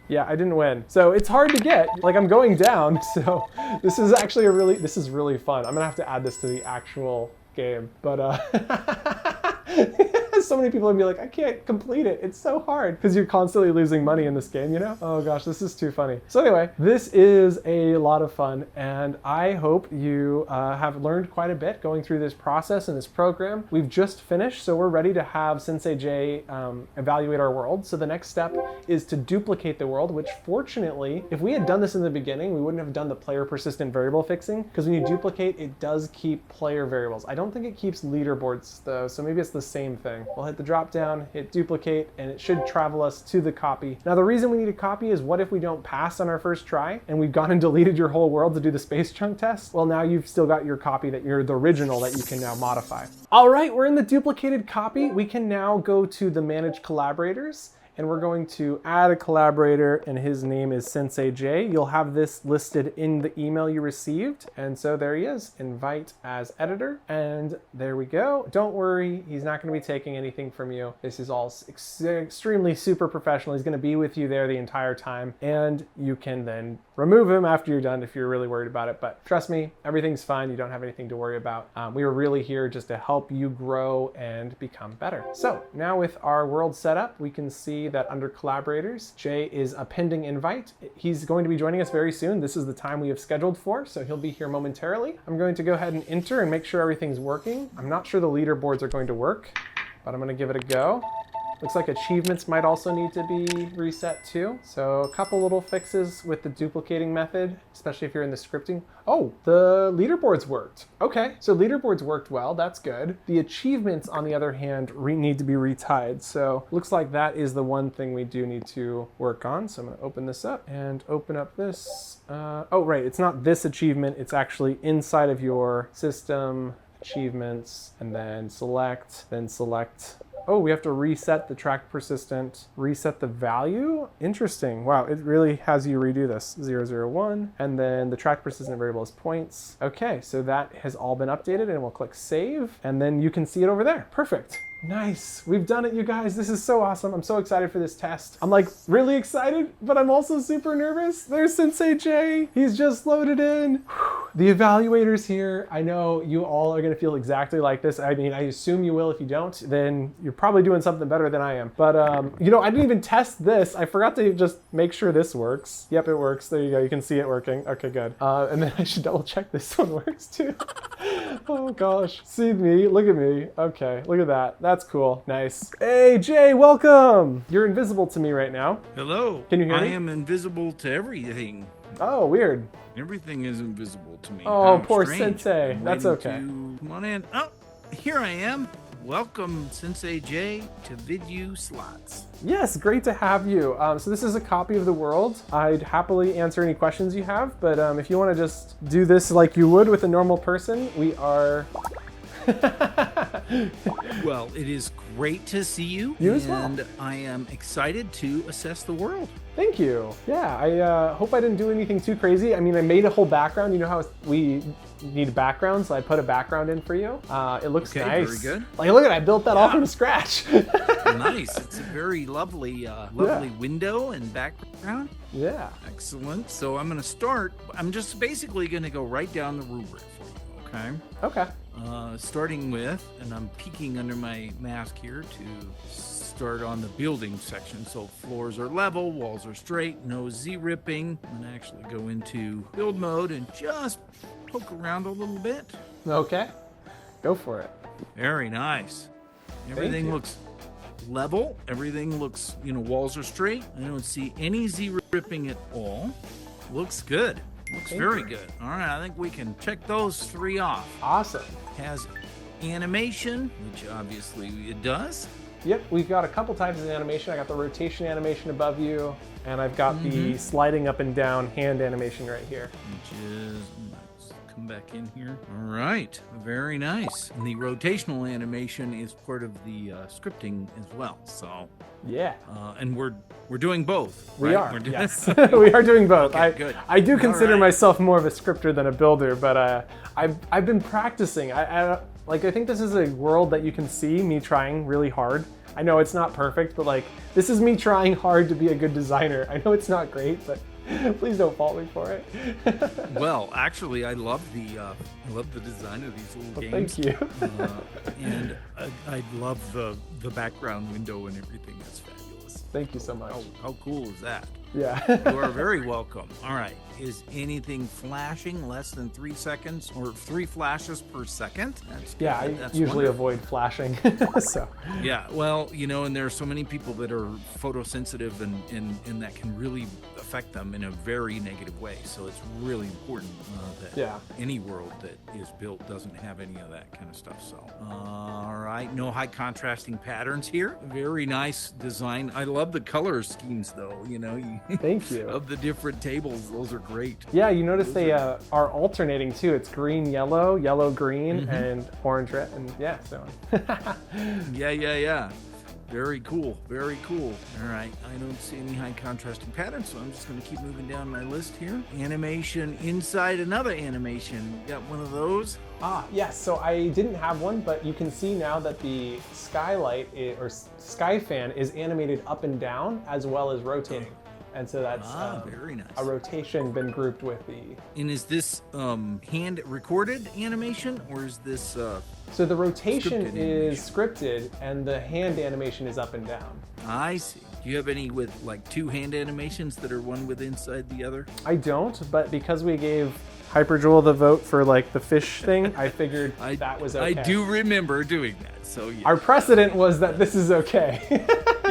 yeah, I didn't win. So it's hard to get, like I'm going down. So this is actually this is really fun. I'm gonna have to add this to the actual game, but so many people would be like, I can't complete it. It's so hard because you're constantly losing money in this game, you know? Oh gosh, this is too funny. So anyway, this is a lot of fun, and I hope you have learned quite a bit going through this process and this program. We've just finished, so we're ready to have Sensei J evaluate our world. So the next step is to duplicate the world, which fortunately, if we had done this in the beginning, we wouldn't have done the player persistent variable fixing, because when you duplicate, it does keep player variables. I don't think it keeps leaderboards though, so maybe it's the same thing. We'll hit the drop down, hit duplicate, and it should travel us to the copy. Now the reason we need a copy is what if we don't pass on our first try and we've gone and deleted your whole world to do the Spacejunk test? Well, now you've still got your copy that you're the original that you can now modify. All right, we're in the duplicated copy. We can now go to the manage collaborators and we're going to add a collaborator, and his name is Sensei J. You'll have this listed in the email you received. And so there he is, invite as editor. And there we go. Don't worry, he's not going to be taking anything from you. This is all extremely super professional. He's going to be with you there the entire time, and you can then remove him after you're done if you're really worried about it. But trust me, everything's fine. You don't have anything to worry about. We were really here just to help you grow and become better. So now with our world set up, we can see that under collaborators, Jay is a pending invite. He's going to be joining us very soon. This is the time we have scheduled for, so he'll be here momentarily. I'm going to go ahead and enter and make sure everything's working. I'm not sure the leaderboards are going to work, but I'm going to give it a go. Looks like achievements might also need to be reset too. So a couple little fixes with the duplicating method, especially if you're in the scripting. Oh, the leaderboards worked. Okay, so leaderboards worked well, that's good. The achievements, on the other hand, need to be retied. So looks like that is the one thing we do need to work on. So I'm gonna open this up and open up this. Oh, right, it's not this achievement, it's actually inside of your system, achievements, and then select. Oh, we have to reset the track persistent, reset the value? Interesting. Wow, it really has you redo this. 001, and then the track persistent variable is points. Okay, so that has all been updated, and we'll click save, and then you can see it over there. Perfect. Nice. We've done it, you guys. This is so awesome. I'm so excited for this test. I'm like really excited, but I'm also super nervous. There's Sensei J. He's just loaded in. The evaluator's here. I know you all are going to feel exactly like this. I mean, I assume you will. If you don't, then you're probably doing something better than I am. But, you know, I didn't even test this. I forgot to just make sure this works. Yep, it works. There you go. You can see it working. Okay, good. And then I should double check this one works too. Oh gosh. See me. Look at me. Okay, look at that. That's cool. Nice. Hey, Jay, welcome. You're invisible to me right now. Hello. Can you hear me? I am invisible to everything. Oh, weird. Everything is invisible to me. Oh, How poor strange. Sensei. I'm That's waiting okay. Come on in. Oh, here I am. Welcome, Sensei J, to Vidyuu Slots. Yes, great to have you. So this is a copy of the world. I'd happily answer any questions you have, but if you want to just do this like you would with a normal person, we are... Well, it is great to see you. You as well. And I am excited to assess the world. Thank you. Yeah, I hope I didn't do anything too crazy. I mean, I made a whole background. You know how we need backgrounds, so I put a background in for you. It looks Okay, nice. very good. Like, look at it, I built that all from scratch. Nice. It's a very lovely window and background. Yeah. Excellent. So I'm going to start. I'm just basically going to go right down the rubric for you, okay? Okay. Starting with, and I'm peeking under my mask here to start on the building section. So floors are level, walls are straight, no Z-ripping. I'm going to actually go into build mode and just poke around a little bit. Okay. Go for it. Very nice. Everything looks level. Everything looks, walls are straight. I don't see any Z-ripping at all. Looks good. Looks very good. All right, I think we can check those three off. Awesome. Has animation, which obviously it does. Yep, we've got a couple types of animation. I got the rotation animation above you, and I've got the sliding up and down hand animation right here. Which is, let's come back in here. All right, very nice. And the rotational animation is part of the scripting as well. So yeah, and we're doing both. We right? are. Yes, we are doing both. Okay, good. I do consider right. myself more of a scripter than a builder, but I've been practicing. I think this is a world that you can see me trying really hard. I know it's not perfect, but like this is me trying hard to be a good designer. I know it's not great, but please don't fault me for it. Well, actually, I love the design of these little games. Thank you. And I love the background window and everything. That's fabulous. Thank you so much. How cool is that? Yeah. You are very welcome. All right. Is anything flashing less than 3 seconds or 3 flashes per second? That's good. Yeah, I That's usually wonderful. avoid flashing. So. Yeah, well, and there are so many people that are photosensitive and that can really affect them in a very negative way. So it's really important that any world that is built doesn't have any of that kind of stuff. So, all right, no high contrasting patterns here. Very nice design. I love the color schemes, though. Thank you. Of the different tables, those are great. Yeah, you notice they are alternating too. It's green, yellow, yellow, green, and orange, red, and yeah, so on. Yeah. Very cool. Very cool. All right. I don't see any high contrasting patterns, so I'm just going to keep moving down my list here. Animation inside another animation. Got one of those? Yes. So I didn't have one, but you can see now that the skylight or sky fan is animated up and down as well as rotating. And so that's very nice. A rotation been grouped with the... And is this hand recorded animation, or is this So the rotation is scripted and the hand animation is up and down. I see. Do you have any with like two hand animations that are one with inside the other? I don't, but because we gave Hyperjewel the vote for like the fish thing, I figured that was okay. I do remember doing that, so yeah. Our precedent was that this is okay.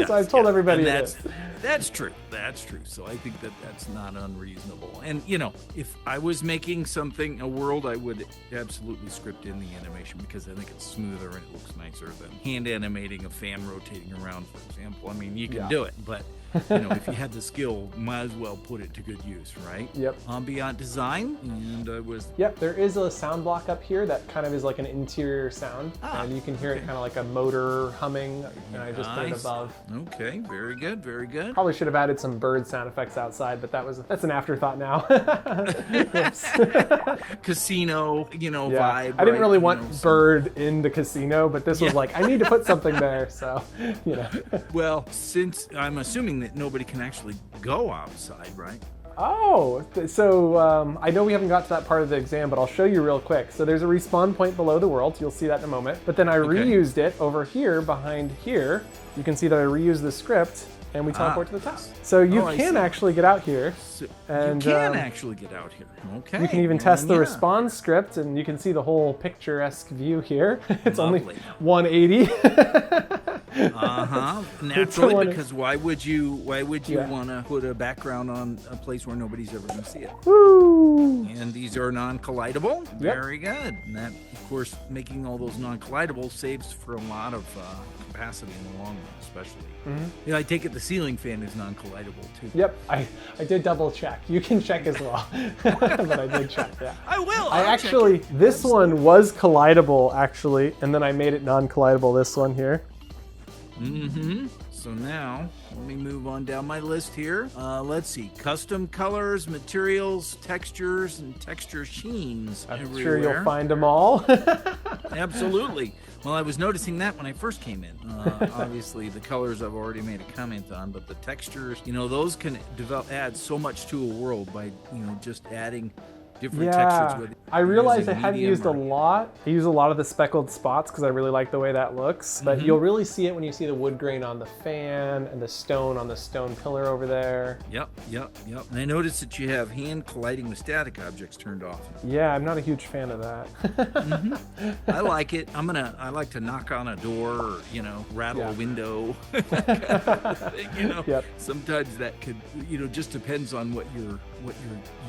So I've told everybody this. That's true. That's true. So I think that that's not unreasonable. And, you know, if I was making something, a world, I would absolutely script in the animation because I think it's smoother and it looks nicer than hand animating a fan rotating around, for example. I mean, you can do it, but, you know, if you had the skill, might as well put it to good use, right? Yep. Ambient design, and I was... Yep, there is a sound block up here that kind of is like an interior sound, and you can hear it kind of like a motor humming, and I just put it above. Okay, very good, very good. Probably should have added some bird sound effects outside, but that's an afterthought now. Casino, you know, vibe. I didn't really want bird in the casino, but this was like, I need to put something there, so, you know. Well, since I'm assuming that nobody can actually go outside, right? Oh, so I know we haven't got to that part of the exam, but I'll show you real quick. So there's a respawn point below the world. You'll see that in a moment. But then I reused it over here, behind here. You can see that I reused the script, and we teleport to the top. So you can actually get out here. And you can actually get out here. Okay. You can even test the respawn script, and you can see the whole picturesque view here. It's only 180. Naturally, because why would you want to put a background on a place where nobody's ever going to see it? Woo! And these are non-collidable. Very good. And that, of course, making all those non-collidable saves for a lot of capacity in the long run, especially. Yeah, I take it the ceiling fan is non-collidable too. Yep, I did double check. You can check as well, but I did check. Yeah, I will. This one was collidable actually, and then I made it non-collidable. This one here. So now, let me move on down my list here. Let's see. Custom colors, materials, textures, and texture sheens I'm sure you'll find them all. Absolutely. Well, I was noticing that when I first came in. Obviously, the colors I've already made a comment on, but the textures, you know, those can add so much to a world by, you know, just adding different textures with it. I realized I hadn't used a lot. I use a lot of the speckled spots because I really like the way that looks. But you'll really see it when you see the wood grain on the fan and the stone on the stone pillar over there. Yep. And I noticed that you have hand colliding with static objects turned off. Yeah, I'm not a huge fan of that. I like it. I like to knock on a door or, you know, rattle a window. Kind of thing, you know. Sometimes that could, you know, just depends on what your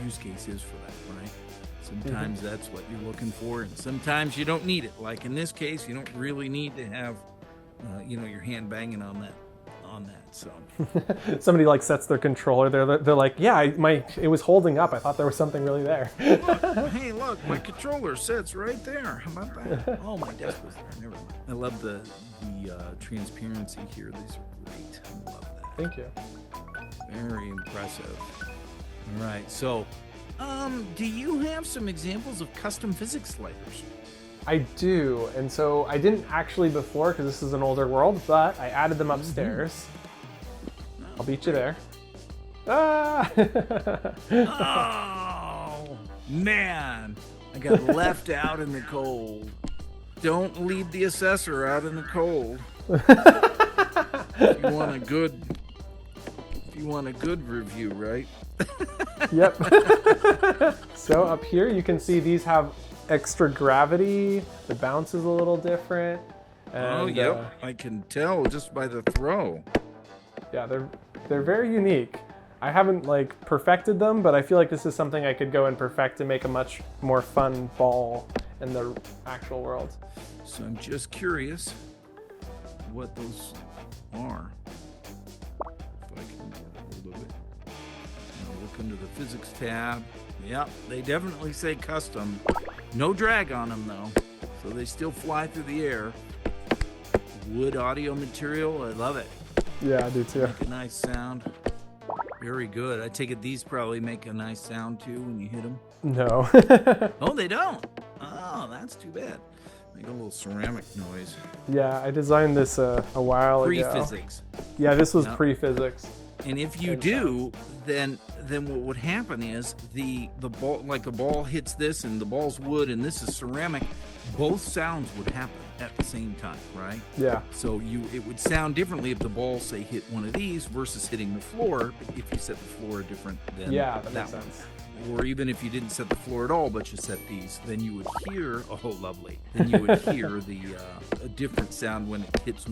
use case is for that, right? Sometimes that's what you're looking for, and sometimes you don't need it. Like in this case, you don't really need to have, you know, your hand banging on that. So somebody like sets their controller. They're like, yeah, it was holding up. I thought there was something really there. Hey, look, my controller sits right there. How about that? Oh, my desk was there. Never mind. I love the transparency here. These are great. I love that. Thank you. Very impressive. All right, so. Do you have some examples of custom physics sliders? I do, and so I didn't actually before because this is an older world, but I added them upstairs. I'll beat you there. Ah! Oh, man, I got left out in the cold. Don't leave the assessor out in the cold. If you want a good review, right? Yep. So up here you can see these have extra gravity. The bounce is a little different. And, I can tell just by the throw. Yeah, they're very unique. I haven't like perfected them, but I feel like this is something I could go and perfect to make a much more fun ball in the actual world. So I'm just curious what those are. If I can get a hold of it. I'll look under the physics tab. Yep, they definitely say custom. No drag on them though, so they still fly through the air. wood audio material. I love it. Yeah, I do too. Make a nice sound. Very good. I take it these probably make a nice sound too when you hit them. No. Oh, they don't. Oh, that's too bad. Make a little ceramic noise. Yeah, I designed this a while ago. Pre-physics. Yeah, this was pre-physics. And if you do, then what would happen is the ball, like the ball hits this and the ball's wood and this is ceramic, both sounds would happen at the same time, right? Yeah. So it would sound differently if the ball, say, hit one of these versus hitting the floor. If you set the floor different than that makes sense. Or even if you didn't set the floor at all, but you set these, then you would hear, oh, lovely. Then you would hear a different sound when it hits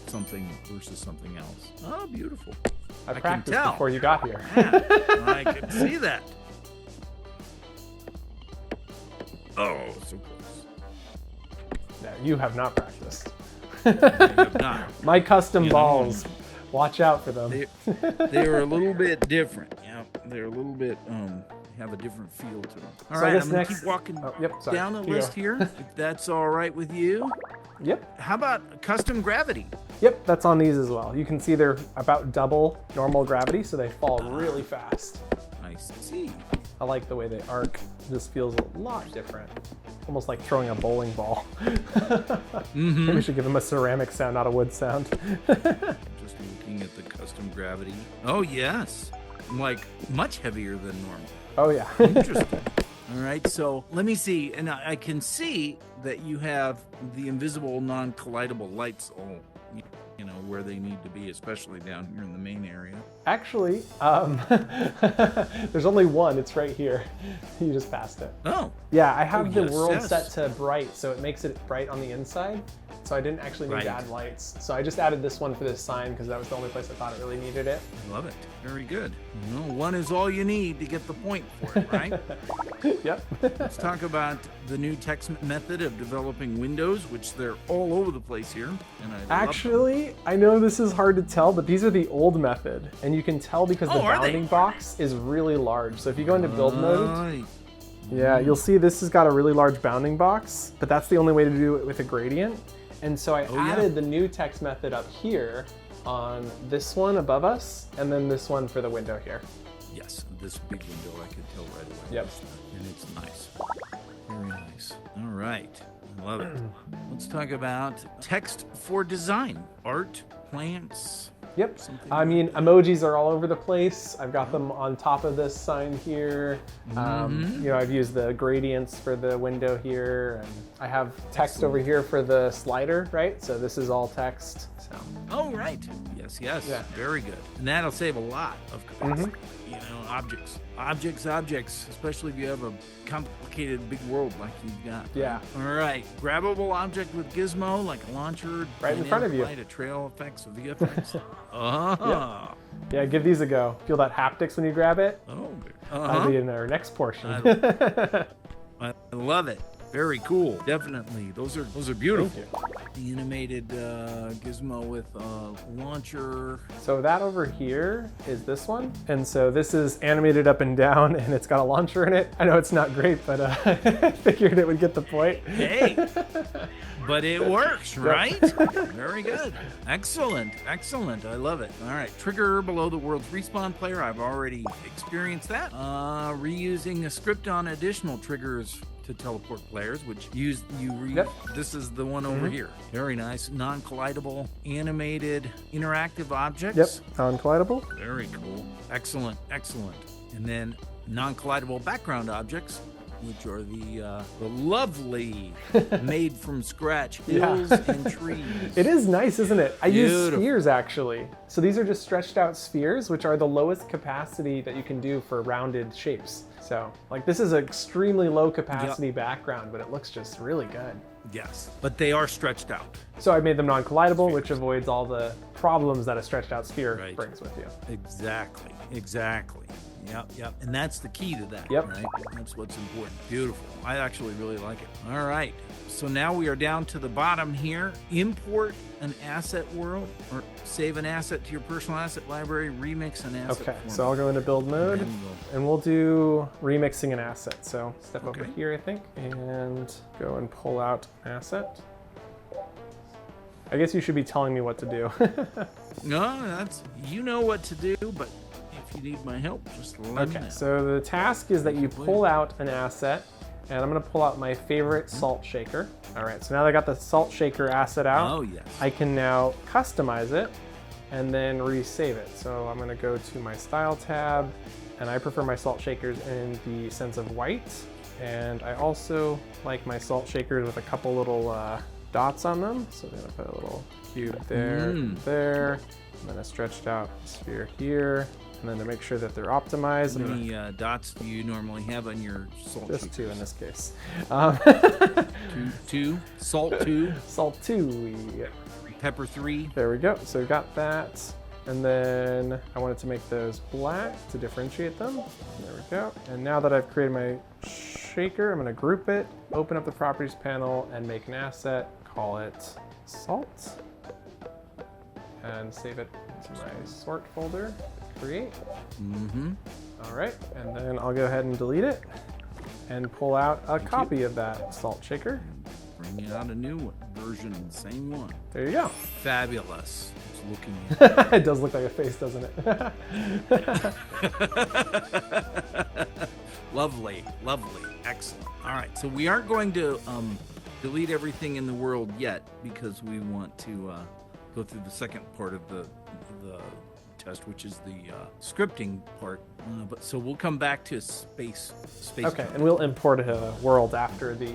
something versus something else. Oh, beautiful. I practiced before you got here. Yeah, I can see that. Oh, so close. No, you have not practiced. I have not. My custom balls. Watch out for them. They're a little bit different. Yeah, they're a little bit have a different feel to them. All so right, I'm gonna keep walking down the list go. here, if that's all right with you. Yep. How about custom gravity? Yep, that's on these as well. You can see they're about double normal gravity, so they fall really fast. I see. I like the way they arc. This feels a lot different. Almost like throwing a bowling ball. Maybe we should give them a ceramic sound, not a wood sound. Just looking at the custom gravity. Oh, yes. Like much heavier than normal. Oh, yeah. Interesting. All right, so let me see. And I can see that you have the invisible, non-collidable lights all, where they need to be, especially down here in the main area. Actually, there's only one. It's right here. You just passed it. Oh. Yeah, I have the world set to bright, so it makes it bright on the inside. So I didn't actually need to add lights. So I just added this one for this sign because that was the only place I thought it really needed it. I love it. Very good. One is all you need to get the point for it, right? Yep. Let's talk about the new text method of developing windows, which they're all over the place here. And Actually, I know this is hard to tell, but these are the old method. And you can tell because the bounding box is really large. So if you go into build mode, yeah, you'll see this has got a really large bounding box, but that's the only way to do it with a gradient. And so I added the new text method up here on this one above us, and then this one for the window here. Yes, this big window I could tell right away. Yep. And it's nice. Very nice. All right. I love it. Let's talk about text for design. Art, plants. Yep. I mean, emojis are all over the place. I've got them on top of this sign here. I've used the gradients for the window here, and I have text over here for the slider, right? So this is all text. So. Oh, right. Yes. Yeah. Very good. And that'll save a lot of capacity. Objects, especially if you have a complicated big world like you've got. Yeah. All right. Grabbable object with gizmo, like a launcher. Right in front of you. A trail effects, a VFX. Yeah, give these a go. Feel that haptics when you grab it? Oh. That'll be in our next portion. I love it. Very cool. Definitely. Those are beautiful. The animated gizmo with launcher. So that over here is this one. And so this is animated up and down, and it's got a launcher in it. I know it's not great, but I figured it would get the point. Hey, but it works, right? Very good. Excellent. I love it. All right. Trigger below the world's respawn player. I've already experienced that. Reusing a script on additional triggers to teleport players, which this is the one over here. Very nice. Non-collidable, animated, interactive objects. Yep, non-collidable. Very cool. Excellent. And then non-collidable background objects, which are the lovely made from scratch hills and trees. It is nice, isn't it? I use spheres actually. So these are just stretched out spheres, which are the lowest capacity that you can do for rounded shapes. So like this is an extremely low capacity background, but it looks just really good. Yes, but they are stretched out. So I made them non-collidable, which avoids all the problems that a stretched out sphere brings with you. Exactly. Yep. And that's the key to that, right? That's what's important. Beautiful. I actually really like it. All right. So now we are down to the bottom here. Import an asset world, or save an asset to your personal asset library, remix an asset format. So I'll go into build mode, and we'll do remixing an asset. So step over here, I think, and go and pull out asset. I guess you should be telling me what to do. No, you know what to do, but if you need my help, just let me know. Okay, so the task is that you pull out an asset, and I'm gonna pull out my favorite salt shaker. All right, so now that I got the salt shaker asset out, oh, yes. I can now customize it and then resave it. So I'm gonna go to my style tab, and I prefer my salt shakers in the sense of white. And I also like my salt shakers with a couple little dots on them. So I'm gonna put a little cube there, there, and then a stretched out sphere here. And then to make sure that they're optimized. How many dots do you normally have on your salt shakers? Just 2 in this case. Two? Salt 2? Salt 2. Pepper 3. There we go. So we got that. And then I wanted to make those black to differentiate them. There we go. And now that I've created my shaker, I'm gonna group it, open up the properties panel, and make an asset, call it salt, and save it to my sort folder, create. All right, and then I'll go ahead and delete it and pull out a copy of that salt shaker. Bring out a new version, same one. There you go. Fabulous. It's looking It does look like a face, doesn't it? Lovely, lovely, excellent. All right, so we aren't going to delete everything in the world yet because we want to go through the second part of the test, which is the scripting part. But so we'll come back to space. Okay, and we'll import a world after the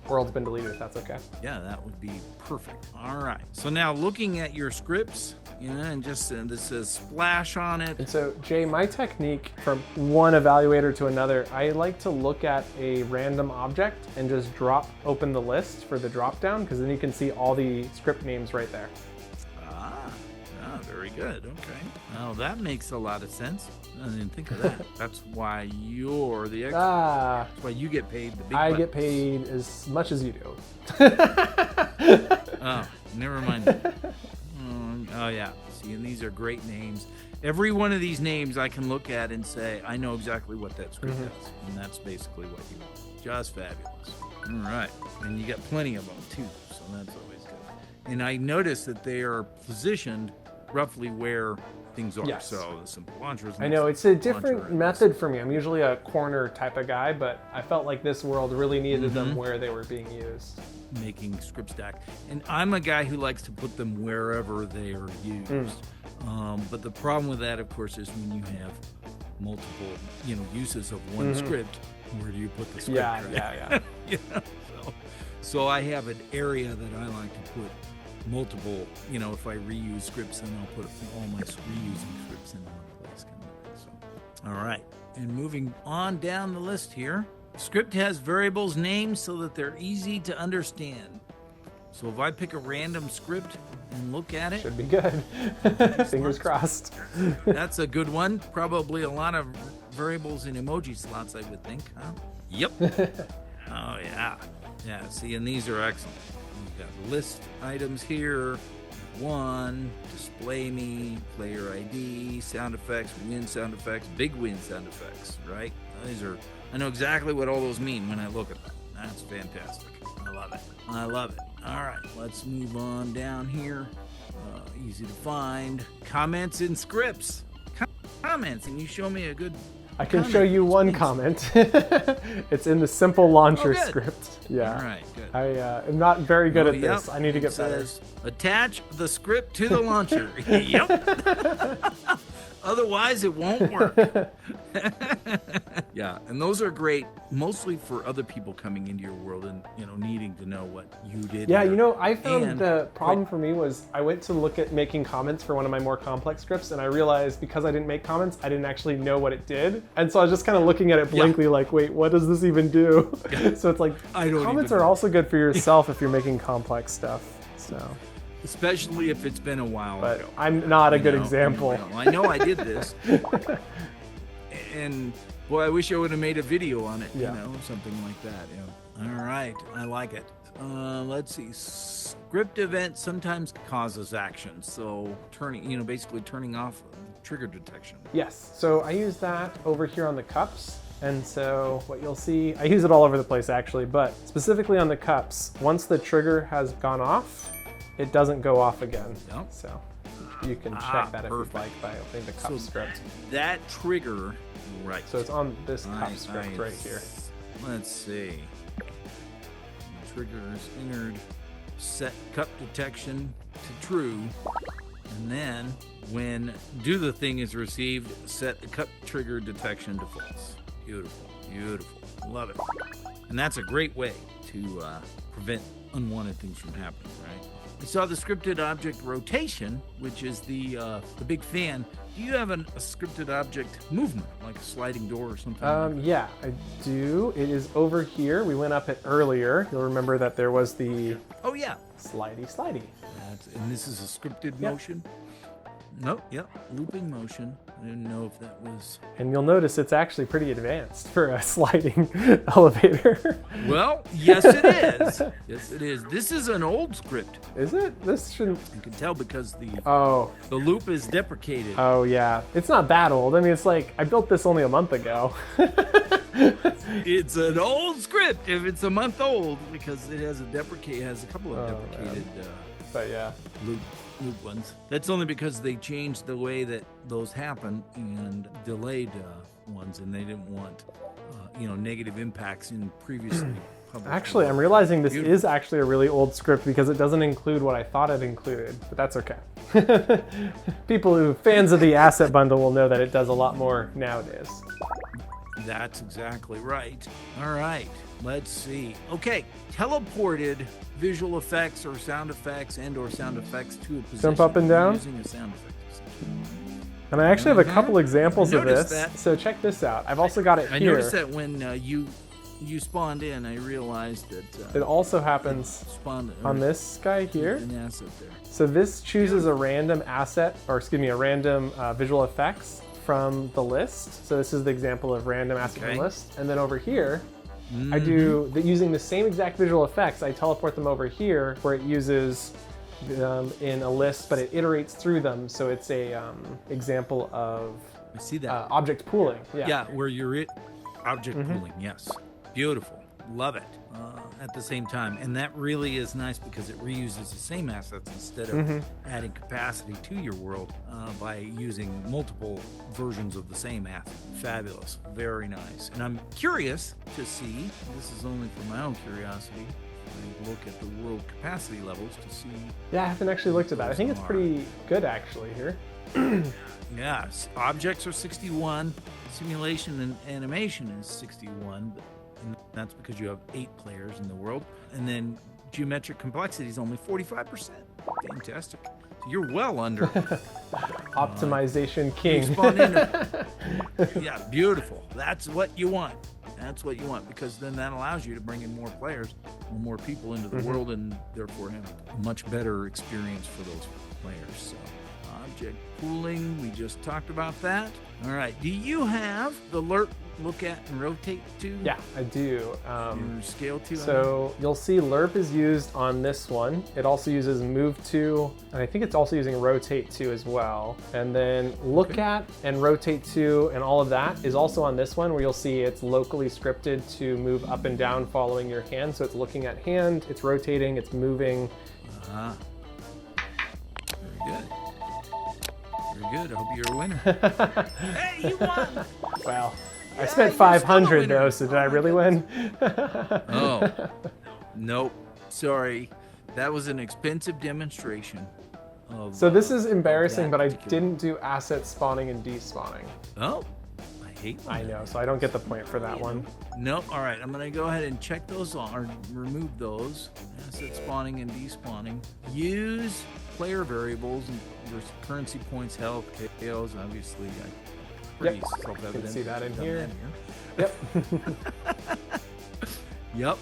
world's been deleted, if that's okay. Yeah, that would be perfect. All right. So now looking at your scripts, and just this says splash on it. And so, Jay, my technique from one evaluator to another, I like to look at a random object and just open the list for the drop down, because then you can see all the script names right there. Very good. Okay. Now that makes a lot of sense. I didn't think of that. That's why you're the expert. That's why you get paid the big bucks. I get paid as much as you do. Oh, never mind that. Oh, yeah. See, and these are great names. Every one of these names I can look at and say, I know exactly what that script does. And that's basically what you want. Just fabulous. All right. And you got plenty of them, too. So that's always good. And I noticed that they are positioned roughly where things are. Yes. So the simple launchers. I know it's a different method for me. I'm usually a corner type of guy, but I felt like this world really needed them where they were being used. Making script stack. And I'm a guy who likes to put them wherever they are used. But the problem with that, of course, is when you have multiple, uses of one script, where do you put the script? Yeah. So I have an area that I like to put multiple, if I reuse scripts, then I'll put all my reusing scripts in one place. So, all right. And moving on down the list here, script has variables named so that they're easy to understand. So if I pick a random script and look at it, should be good. Fingers crossed. That's a good one. Probably a lot of variables in emoji slots, I would think, huh? Yep. Oh, yeah. Yeah, see, and these are excellent. We've got list items here. One, display me, player ID, sound effects, win sound effects, big win sound effects, right? These are, I know exactly what all those mean when I look at them. That's fantastic. I love it. I love it. All right, let's move on down here. Easy to find. Comments and scripts. Comments, and you show me a good I can show you one comment. It's in the simple launcher script. Yeah. All right, good. I am not very good at this. I need to get better. Attach the script to the launcher. Yep. Otherwise, it won't work. Yeah, and those are great, mostly for other people coming into your world and needing to know what you did. Yeah, I found the problem for me was I went to look at making comments for one of my more complex scripts, and I realized because I didn't make comments, I didn't actually know what it did, and so I was just kind of looking at it blankly, like, wait, what does this even do? So it's like comments are also good for yourself if you're making complex stuff. So. Especially if it's been a while ago. I'm not a good example. I know I did this. And boy, I wish I would have made a video on it, something like that. Yeah. All right, I like it. Let's see. Script event sometimes causes action. So basically turning off trigger detection. Yes, so I use that over here on the cups. And so what you'll see, I use it all over the place actually, but specifically on the cups, once the trigger has gone off, it doesn't go off again. Yep. So you can check that if you'd like by opening the cup script. That trigger, right. So it's on this cup script right here. Let's see. Trigger is entered. Set cup detection to true. And then when do the thing is received, set the cup trigger detection to false. Beautiful, beautiful. Love it. And that's a great way to prevent unwanted things from happening, right? We saw the scripted object rotation, which is the big fan. Do you have a scripted object movement, like a sliding door or something? Yeah, I do. It is over here. We went up it earlier. You'll remember that there was the slidey. And this is a scripted motion? Nope, yep, looping motion. I didn't know if that was... And you'll notice it's actually pretty advanced for a sliding elevator. Well, yes it is. Yes it is. This is an old script. Is it? This shouldn't... You can tell because the loop is deprecated. Oh yeah, it's not that old. I mean, it's like, I built this only a month ago. It's an old script if it's a month old because it has a couple of deprecated but yeah. loop ones. That's only because they changed the way that those happen and delayed ones, and they didn't want negative impacts in previously published. Actually, I'm realizing this is actually a really old script because it doesn't include what I thought it included, but that's okay. Fans of the asset bundle will know that it does a lot more nowadays. That's exactly right. All right, let's see. Okay, teleported visual effects or sound effects to a position. Jump up and down? Using a sound effect. And I actually have a couple examples of this. So check this out. I've also got it here. I noticed that when you spawned in, I realized that it also happens on this guy here. An asset there. So this chooses a random asset, or excuse me, a random visual effects from the list. So this is the example of random asset from the list. And then over here, I do, using the same exact visual effects, I teleport them over here where it uses in a list, but it iterates through them. So it's a example of I see that. Object pooling. Yeah, where you're object pooling, yes. Beautiful, love it. At the same time, and that really is nice because it reuses the same assets instead of adding capacity to your world by using multiple versions of the same asset. Fabulous, very nice. And I'm curious to see, this is only for my own curiosity, I look at the world capacity levels to see. Yeah, I haven't actually looked at that. I think it's pretty good actually here. Yes, objects are 61, simulation and animation is 61, and that's because you have 8 players in the world. And then geometric complexity is only 45%. Fantastic. So you're well under. Optimization king. Yeah, beautiful. That's what you want. That's what you want, because then that allows you to bring in more players, more people into the world, and therefore have a much better experience for those players. So, object pooling, we just talked about that. All right, do you have the lerp look at and rotate to? Yeah, I do. Your scale to? So you'll see lerp is used on this one. It also uses move to, and I think it's also using rotate to as well. And then look at and rotate to and all of that is also on this one, where you'll see it's locally scripted to move up and down following your hand. So it's looking at hand, it's rotating, it's moving. Very good. Very good. I hope you're a winner. Hey, you won! Well, I spent 500 though, so did I really win? Oh, nope. Sorry. That was an expensive demonstration. So this is embarrassing, but I didn't do asset spawning and despawning. Oh, I hate that. I know, so I don't get the point for that one. Nope. All right, I'm going to go ahead and check those on, or remove those. Asset spawning and despawning. Use player variables and currency points, health, KOs, obviously. Pretty self-evident. You can see that in here. Yep.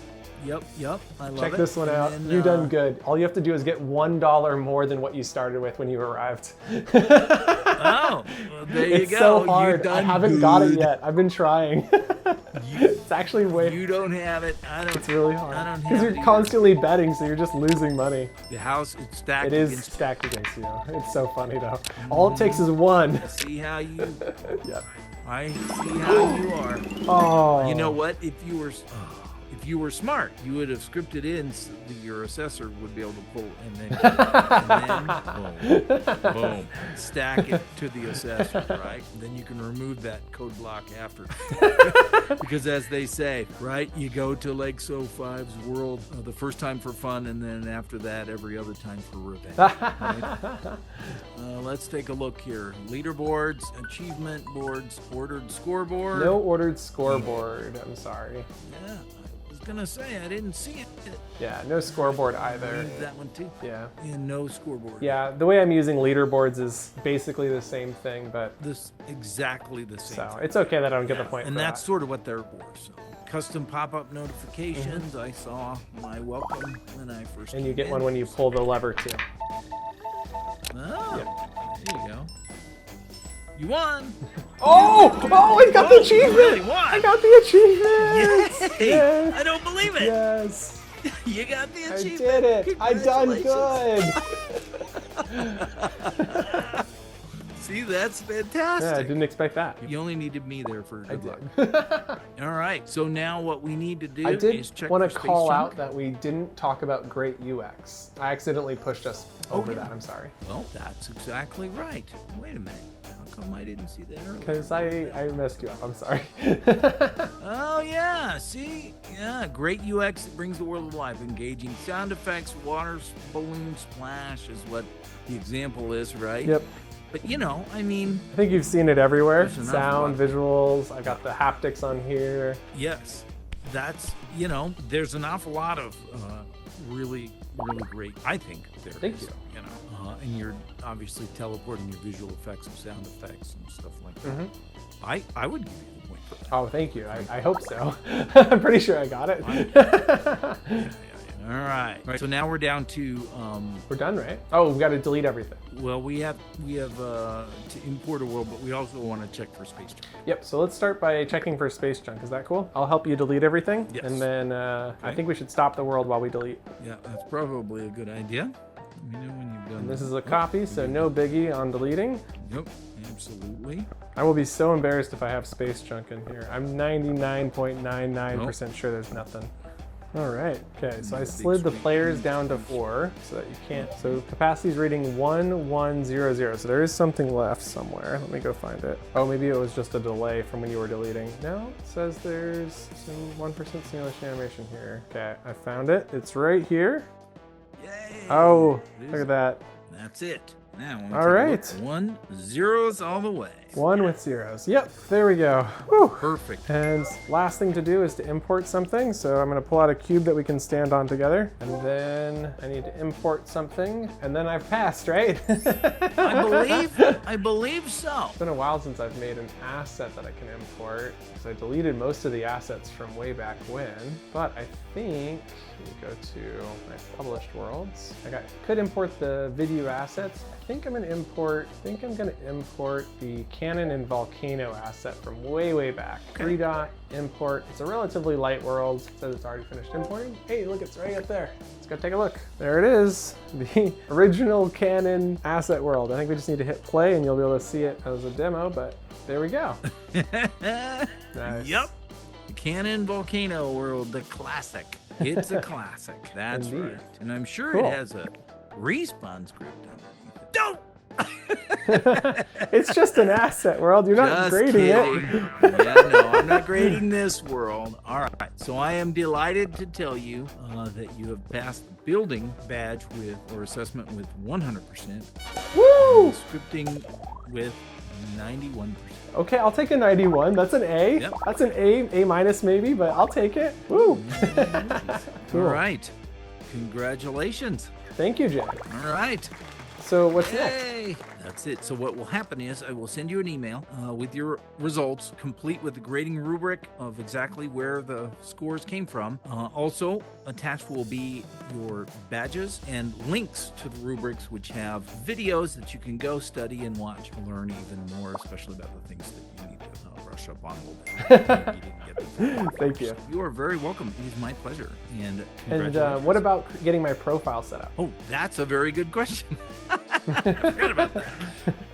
Yep. I love it. Check this one out. You've done good. All you have to do is get $1 more than what you started with when you arrived. Oh, well, there you go. It's so hard. I haven't got it yet. I've been trying. It's actually way. You don't have it. I don't. It's really hard. I don't have because you're it constantly betting, so you're just losing money. The house is stacked. It is stacked against you. It's so funny though. All it takes is one. See how you. Yep. I see how you are. Oh. You know what? If you were. if you were smart, you would have scripted in so that your assessor would be able to pull and then boom, stack it to the assessor, right? And then you can remove that code block after. Because as they say, right, you go to Lake So5's world the first time for fun, and then after that, every other time for revenge. Right? Let's take a look here. Leaderboards, achievement boards, ordered scoreboard. No ordered scoreboard. I'm sorry. Yeah, I was gonna say I didn't see it. Yeah, no scoreboard either. I used that one too. Yeah. And no scoreboard. Yeah, the way I'm using leaderboards is basically the same thing, but This exactly the same. so thing. it's okay that I don't get the point. And for that's that. sort of what they're for. So custom pop-up notifications. I saw my welcome when I first. And you came get in. one when you pull the lever too. Oh, there you go. You won. Oh! Oh! I got the You achievement! really won. I got the achievement! Yay! Yes. I don't believe it. Yes! You got the I achievement. did it! I done Congratulations. good! See, that's Yeah, I fantastic. didn't expect that. You only needed me there for I good luck. did. All right. So now what we need to do I is did check want for to call Spacejunk. out that we didn't talk about great UX. I accidentally pushed us over yeah. that. I'm sorry. Well, that's exactly right. Wait a minute. How come I didn't see that earlier? Because I messed you up. I'm sorry. Oh, yeah. See? Yeah. Great UX that brings the world alive. Engaging sound effects, water balloon splash is what the example is, right? Yep. But, you know, I mean, I think you've seen it everywhere. There's enough Sound, of visuals. I've got the haptics on here. yes. That's, you know, there's an awful lot of really great, I think, there Thank is, you. you know. And you're obviously teleporting your visual effects and sound effects and stuff like that. Mm-hmm. I would give you the point for that. Oh, thank you. I hope so. I'm pretty sure I got it. Yeah. All right. So now we're down to We're done, right? Oh, we've got to delete everything. well, we have to import a world, but we also want to check for Spacejunk. Yep, so let's start by checking for Spacejunk. Is that cool? I'll help you delete everything. Yes. And then I think we should stop the world while we delete. Yeah, that's probably a good idea. Let me know when you've done And this that. is a copy, so no biggie on deleting. Yep, absolutely. I will be so embarrassed if I have Spacejunk in here. I'm 99.99% sure there's nothing. All right, okay, so I slid the players down to 4 so that you can't, so capacity is reading 1100, so there is something left somewhere. Let me go find it. Oh, maybe it was just a delay from when you were deleting. No, it says there's some 1% simulation animation here. Okay, I found it. It's right here. Yay! Oh, It is. look at that. That's it. Now, All right. 1 zeros all the way. 1 with zeros. Yep, there we go. Whew. Perfect. And last thing to do is to import something. So I'm gonna pull out a cube that we can stand on together. And then I need to import something. And then I've passed, right? I believe so. It's been a while since I've made an asset that I can import, because I deleted most of the assets from way back when. But I think, let me go to my published worlds. Could import the Vidyuu assets. I think I'm gonna import the Cannon and Volcano asset from way back. Okay. 3 import. It's a relatively light world. It says it's already finished importing. Hey, look, it's right up there. Let's go take a look. There it is, the original Cannon asset world. I think we just need to hit play and you'll be able to see it as a demo, but there we go. Nice. Yep. The Cannon Volcano World, the classic. It's a classic. That's Indeed. right. And I'm sure Cool. it has a respawn script underneath it. Don't! It's just an asset world. You're not Just grading kidding. it. Yeah, no, I'm not grading this world. All right, so I am delighted to tell you that you have passed the building badge or assessment with 100%. Woo! Scripting with 91%. Okay, I'll take a 91. That's an A. Yep. That's an A minus maybe, but I'll take it. Woo! Cool. All right, congratulations. Thank you, Jack. All right. So what's next? Yay! That's it. So what will happen is I will send you an email with your results, complete with the grading rubric of exactly where the scores came from. Also attached will be your badges and links to the rubrics, which have videos that you can go study and watch and learn even more, especially about the things that you need to brush up on a little bit. You didn't get before. Thank you. You are very welcome. It is my pleasure. And And congratulations. what about getting my profile set up? Oh, that's a very good question. I forgot about that.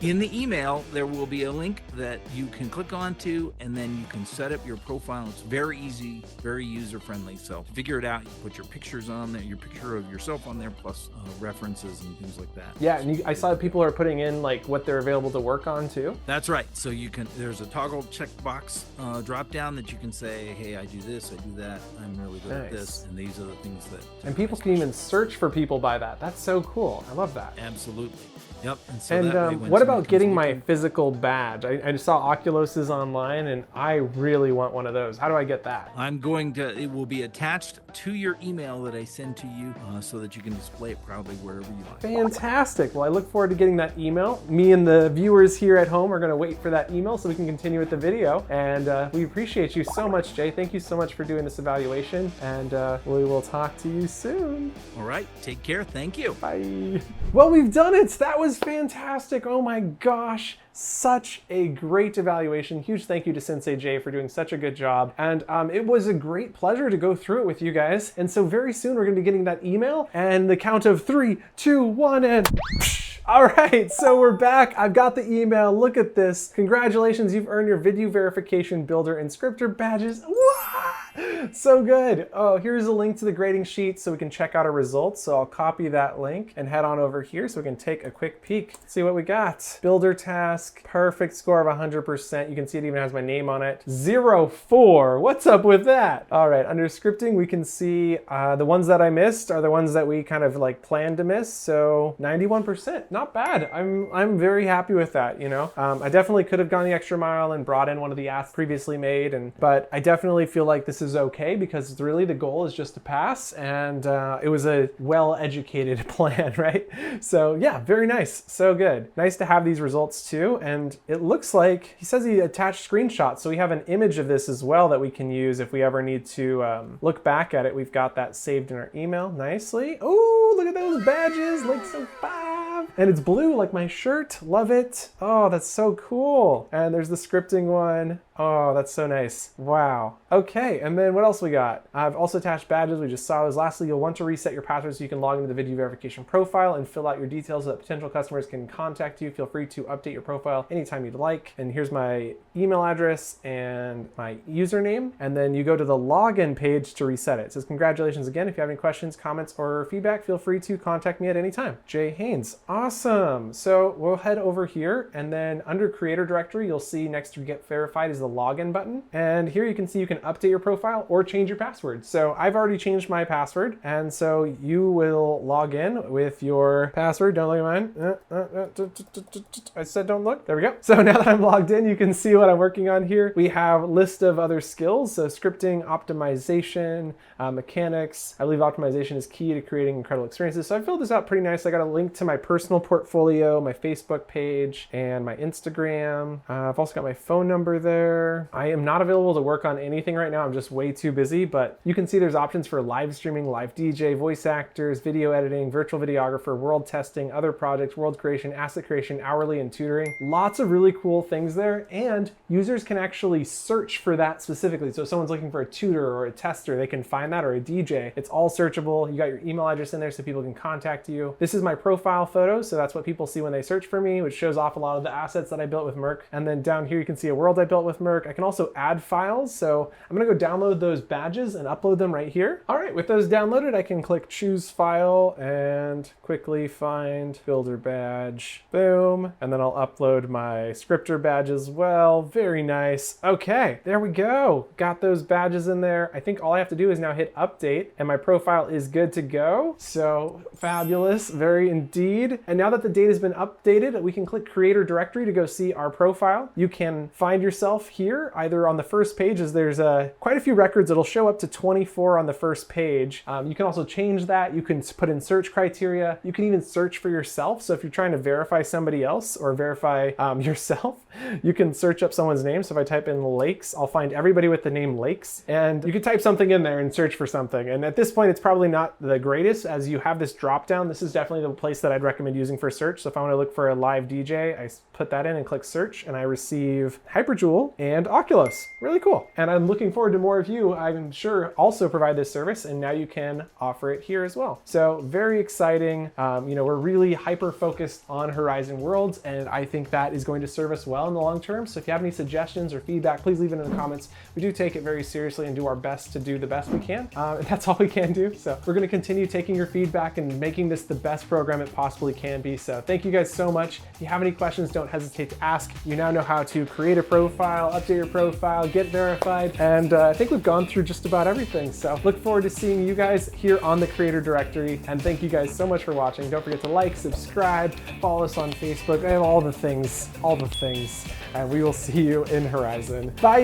In the email, there will be a link that you can click onto, and then you can set up your profile. It's very easy, very user-friendly. So figure it out. You put your pictures on there, your picture of yourself on there, plus references and things like that. Yeah, and I saw that people are putting in like what they're available to work on too. That's right. So you can. There's a toggle checkbox drop down that you can say, hey, I do this, I do that. I'm really good at this, and these are the things that. And people can even search for people by that. That's so cool. I love that. Absolutely. Yep. And, so what about getting my physical badge? I just saw Oculus's online, and I really want one of those. How do I get that? It will be attached to your email that I send to you so that you can display it proudly wherever you like. Fantastic. Well, I look forward to getting that email. Me and the viewers here at home are going to wait for that email so we can continue with the video. And we appreciate you so much, Jay. Thank you so much for doing this evaluation. And we will talk to you soon. All right. Take care. Thank you. Bye. Well, we've done it. That was fantastic. Oh my gosh. Such a great evaluation. Huge thank you to Sensei Jay for doing such a good job. And it was a great pleasure to go through it with you guys. And so very soon we're going to be getting that email, and the count of 3, 2, 1, and all right, so we're back. I've got the email. Look at this. Congratulations, you've earned your Vidyuu verification builder and scripter badges. So good. Oh, here's a link to the grading sheet so we can check out our results. So I'll copy that link and head on over here so we can take a quick peek. See what we got. Builder task, perfect score of 100%. You can see it even has my name on it. 0-4. What's up with that? All right, under scripting, we can see the ones that I missed are the ones that we kind of like planned to miss. So 91%, not bad. I'm very happy with that, you know. I definitely could have gone the extra mile and brought in one of the asks previously made, but I definitely feel like this is okay because really the goal is just to pass, and it was a well-educated plan, right? So yeah, very nice, so good. Nice to have these results too, and it looks like, he says he attached screenshots, so we have an image of this as well that we can use if we ever need to look back at it. We've got that saved in our email nicely. Oh, look at those badges, like so 5. And it's blue like my shirt, love it. Oh, that's so cool. And there's the scripting one. Oh, that's so nice. Wow. Okay, and then what else we got? I've also attached badges. We just saw those. Lastly, you'll want to reset your password so you can log into the Vidyuu verification profile and fill out your details so that potential customers can contact you. Feel free to update your profile anytime you'd like. And here's my email address and my username. And then you go to the login page to reset it. It says, congratulations again. If you have any questions, comments, or feedback, feel free to contact me at any time. Jay Haynes. Awesome. So we'll head over here, and then under creator directory, you'll see next to get verified is the login button. And here you can see you can update your profile or change your password. So I've already changed my password. And so you will log in with your password. Don't look at mine. I said don't look. There we go. So now that I'm logged in, you can see what I'm working on here. We have a list of other skills. So scripting, optimization, mechanics. I believe optimization is key to creating incredible experiences. So I filled this out pretty nice. I got a link to my personal portfolio, my Facebook page, and my Instagram. I've also got my phone number there. I am not available to work on anything right now. I'm just way too busy, but you can see there's options for live streaming, live DJ, voice actors, video editing, virtual videographer, world testing, other projects, world creation, asset creation, hourly, and tutoring. Lots of really cool things there, and users can actually search for that specifically. So if someone's looking for a tutor or a tester, they can find that, or a DJ. It's all searchable. You got your email address in there so people can contact you. This is my profile photo, so that's what people see when they search for me, which shows off a lot of the assets that I built with Merc. And then down here you can see a world I built with Merc. I can also add files, so I'm gonna go download those badges and upload them right here. All right, with those downloaded, I can click choose file and quickly find builder badge, boom, and then I'll upload my scripter badge as well. Very nice. Okay, there we go. Got those badges in there. I think all I have to do is now hit update and my profile is good to go. So fabulous, very indeed. And now that the data has been updated, we can click creator directory to go see our profile. You can find yourself here, either on the first page, as there's quite a few records. It'll show up to 24 on the first page. You can also change that. You can put in search criteria. You can even search for yourself. So if you're trying to verify somebody else or verify yourself, you can search up someone's name. So if I type in Lakes, I'll find everybody with the name Lakes, and you can type something in there and search for something. And at this point, it's probably not the greatest, as you have this drop down. This is definitely the place that I'd recommend using for search. So if I want to look for a live DJ, I put that in and click search, and I receive Hyperjewel and Oculus. Really cool. And I'm looking forward to more of you, I'm sure, also provide this service, and now you can offer it here as well. So very exciting. We're really hyper-focused on Horizon Worlds, and I think that is going to serve us well in the long term. So if you have any suggestions or feedback, please leave it in the comments. We do take it very seriously and do our best to do the best we can. That's all we can do. So we're going to continue taking your feedback and making this the best program it possibly can be. So thank you guys so much. If you have any questions, don't hesitate to ask. You now know how to create a profile, update your profile, get verified, and I think we've gone through just about everything. So look forward to seeing you guys here on the Creator Directory, and thank you guys so much for watching. Don't forget to like, subscribe, follow us on Facebook, and all the things, and we will see you in Horizon. Bye!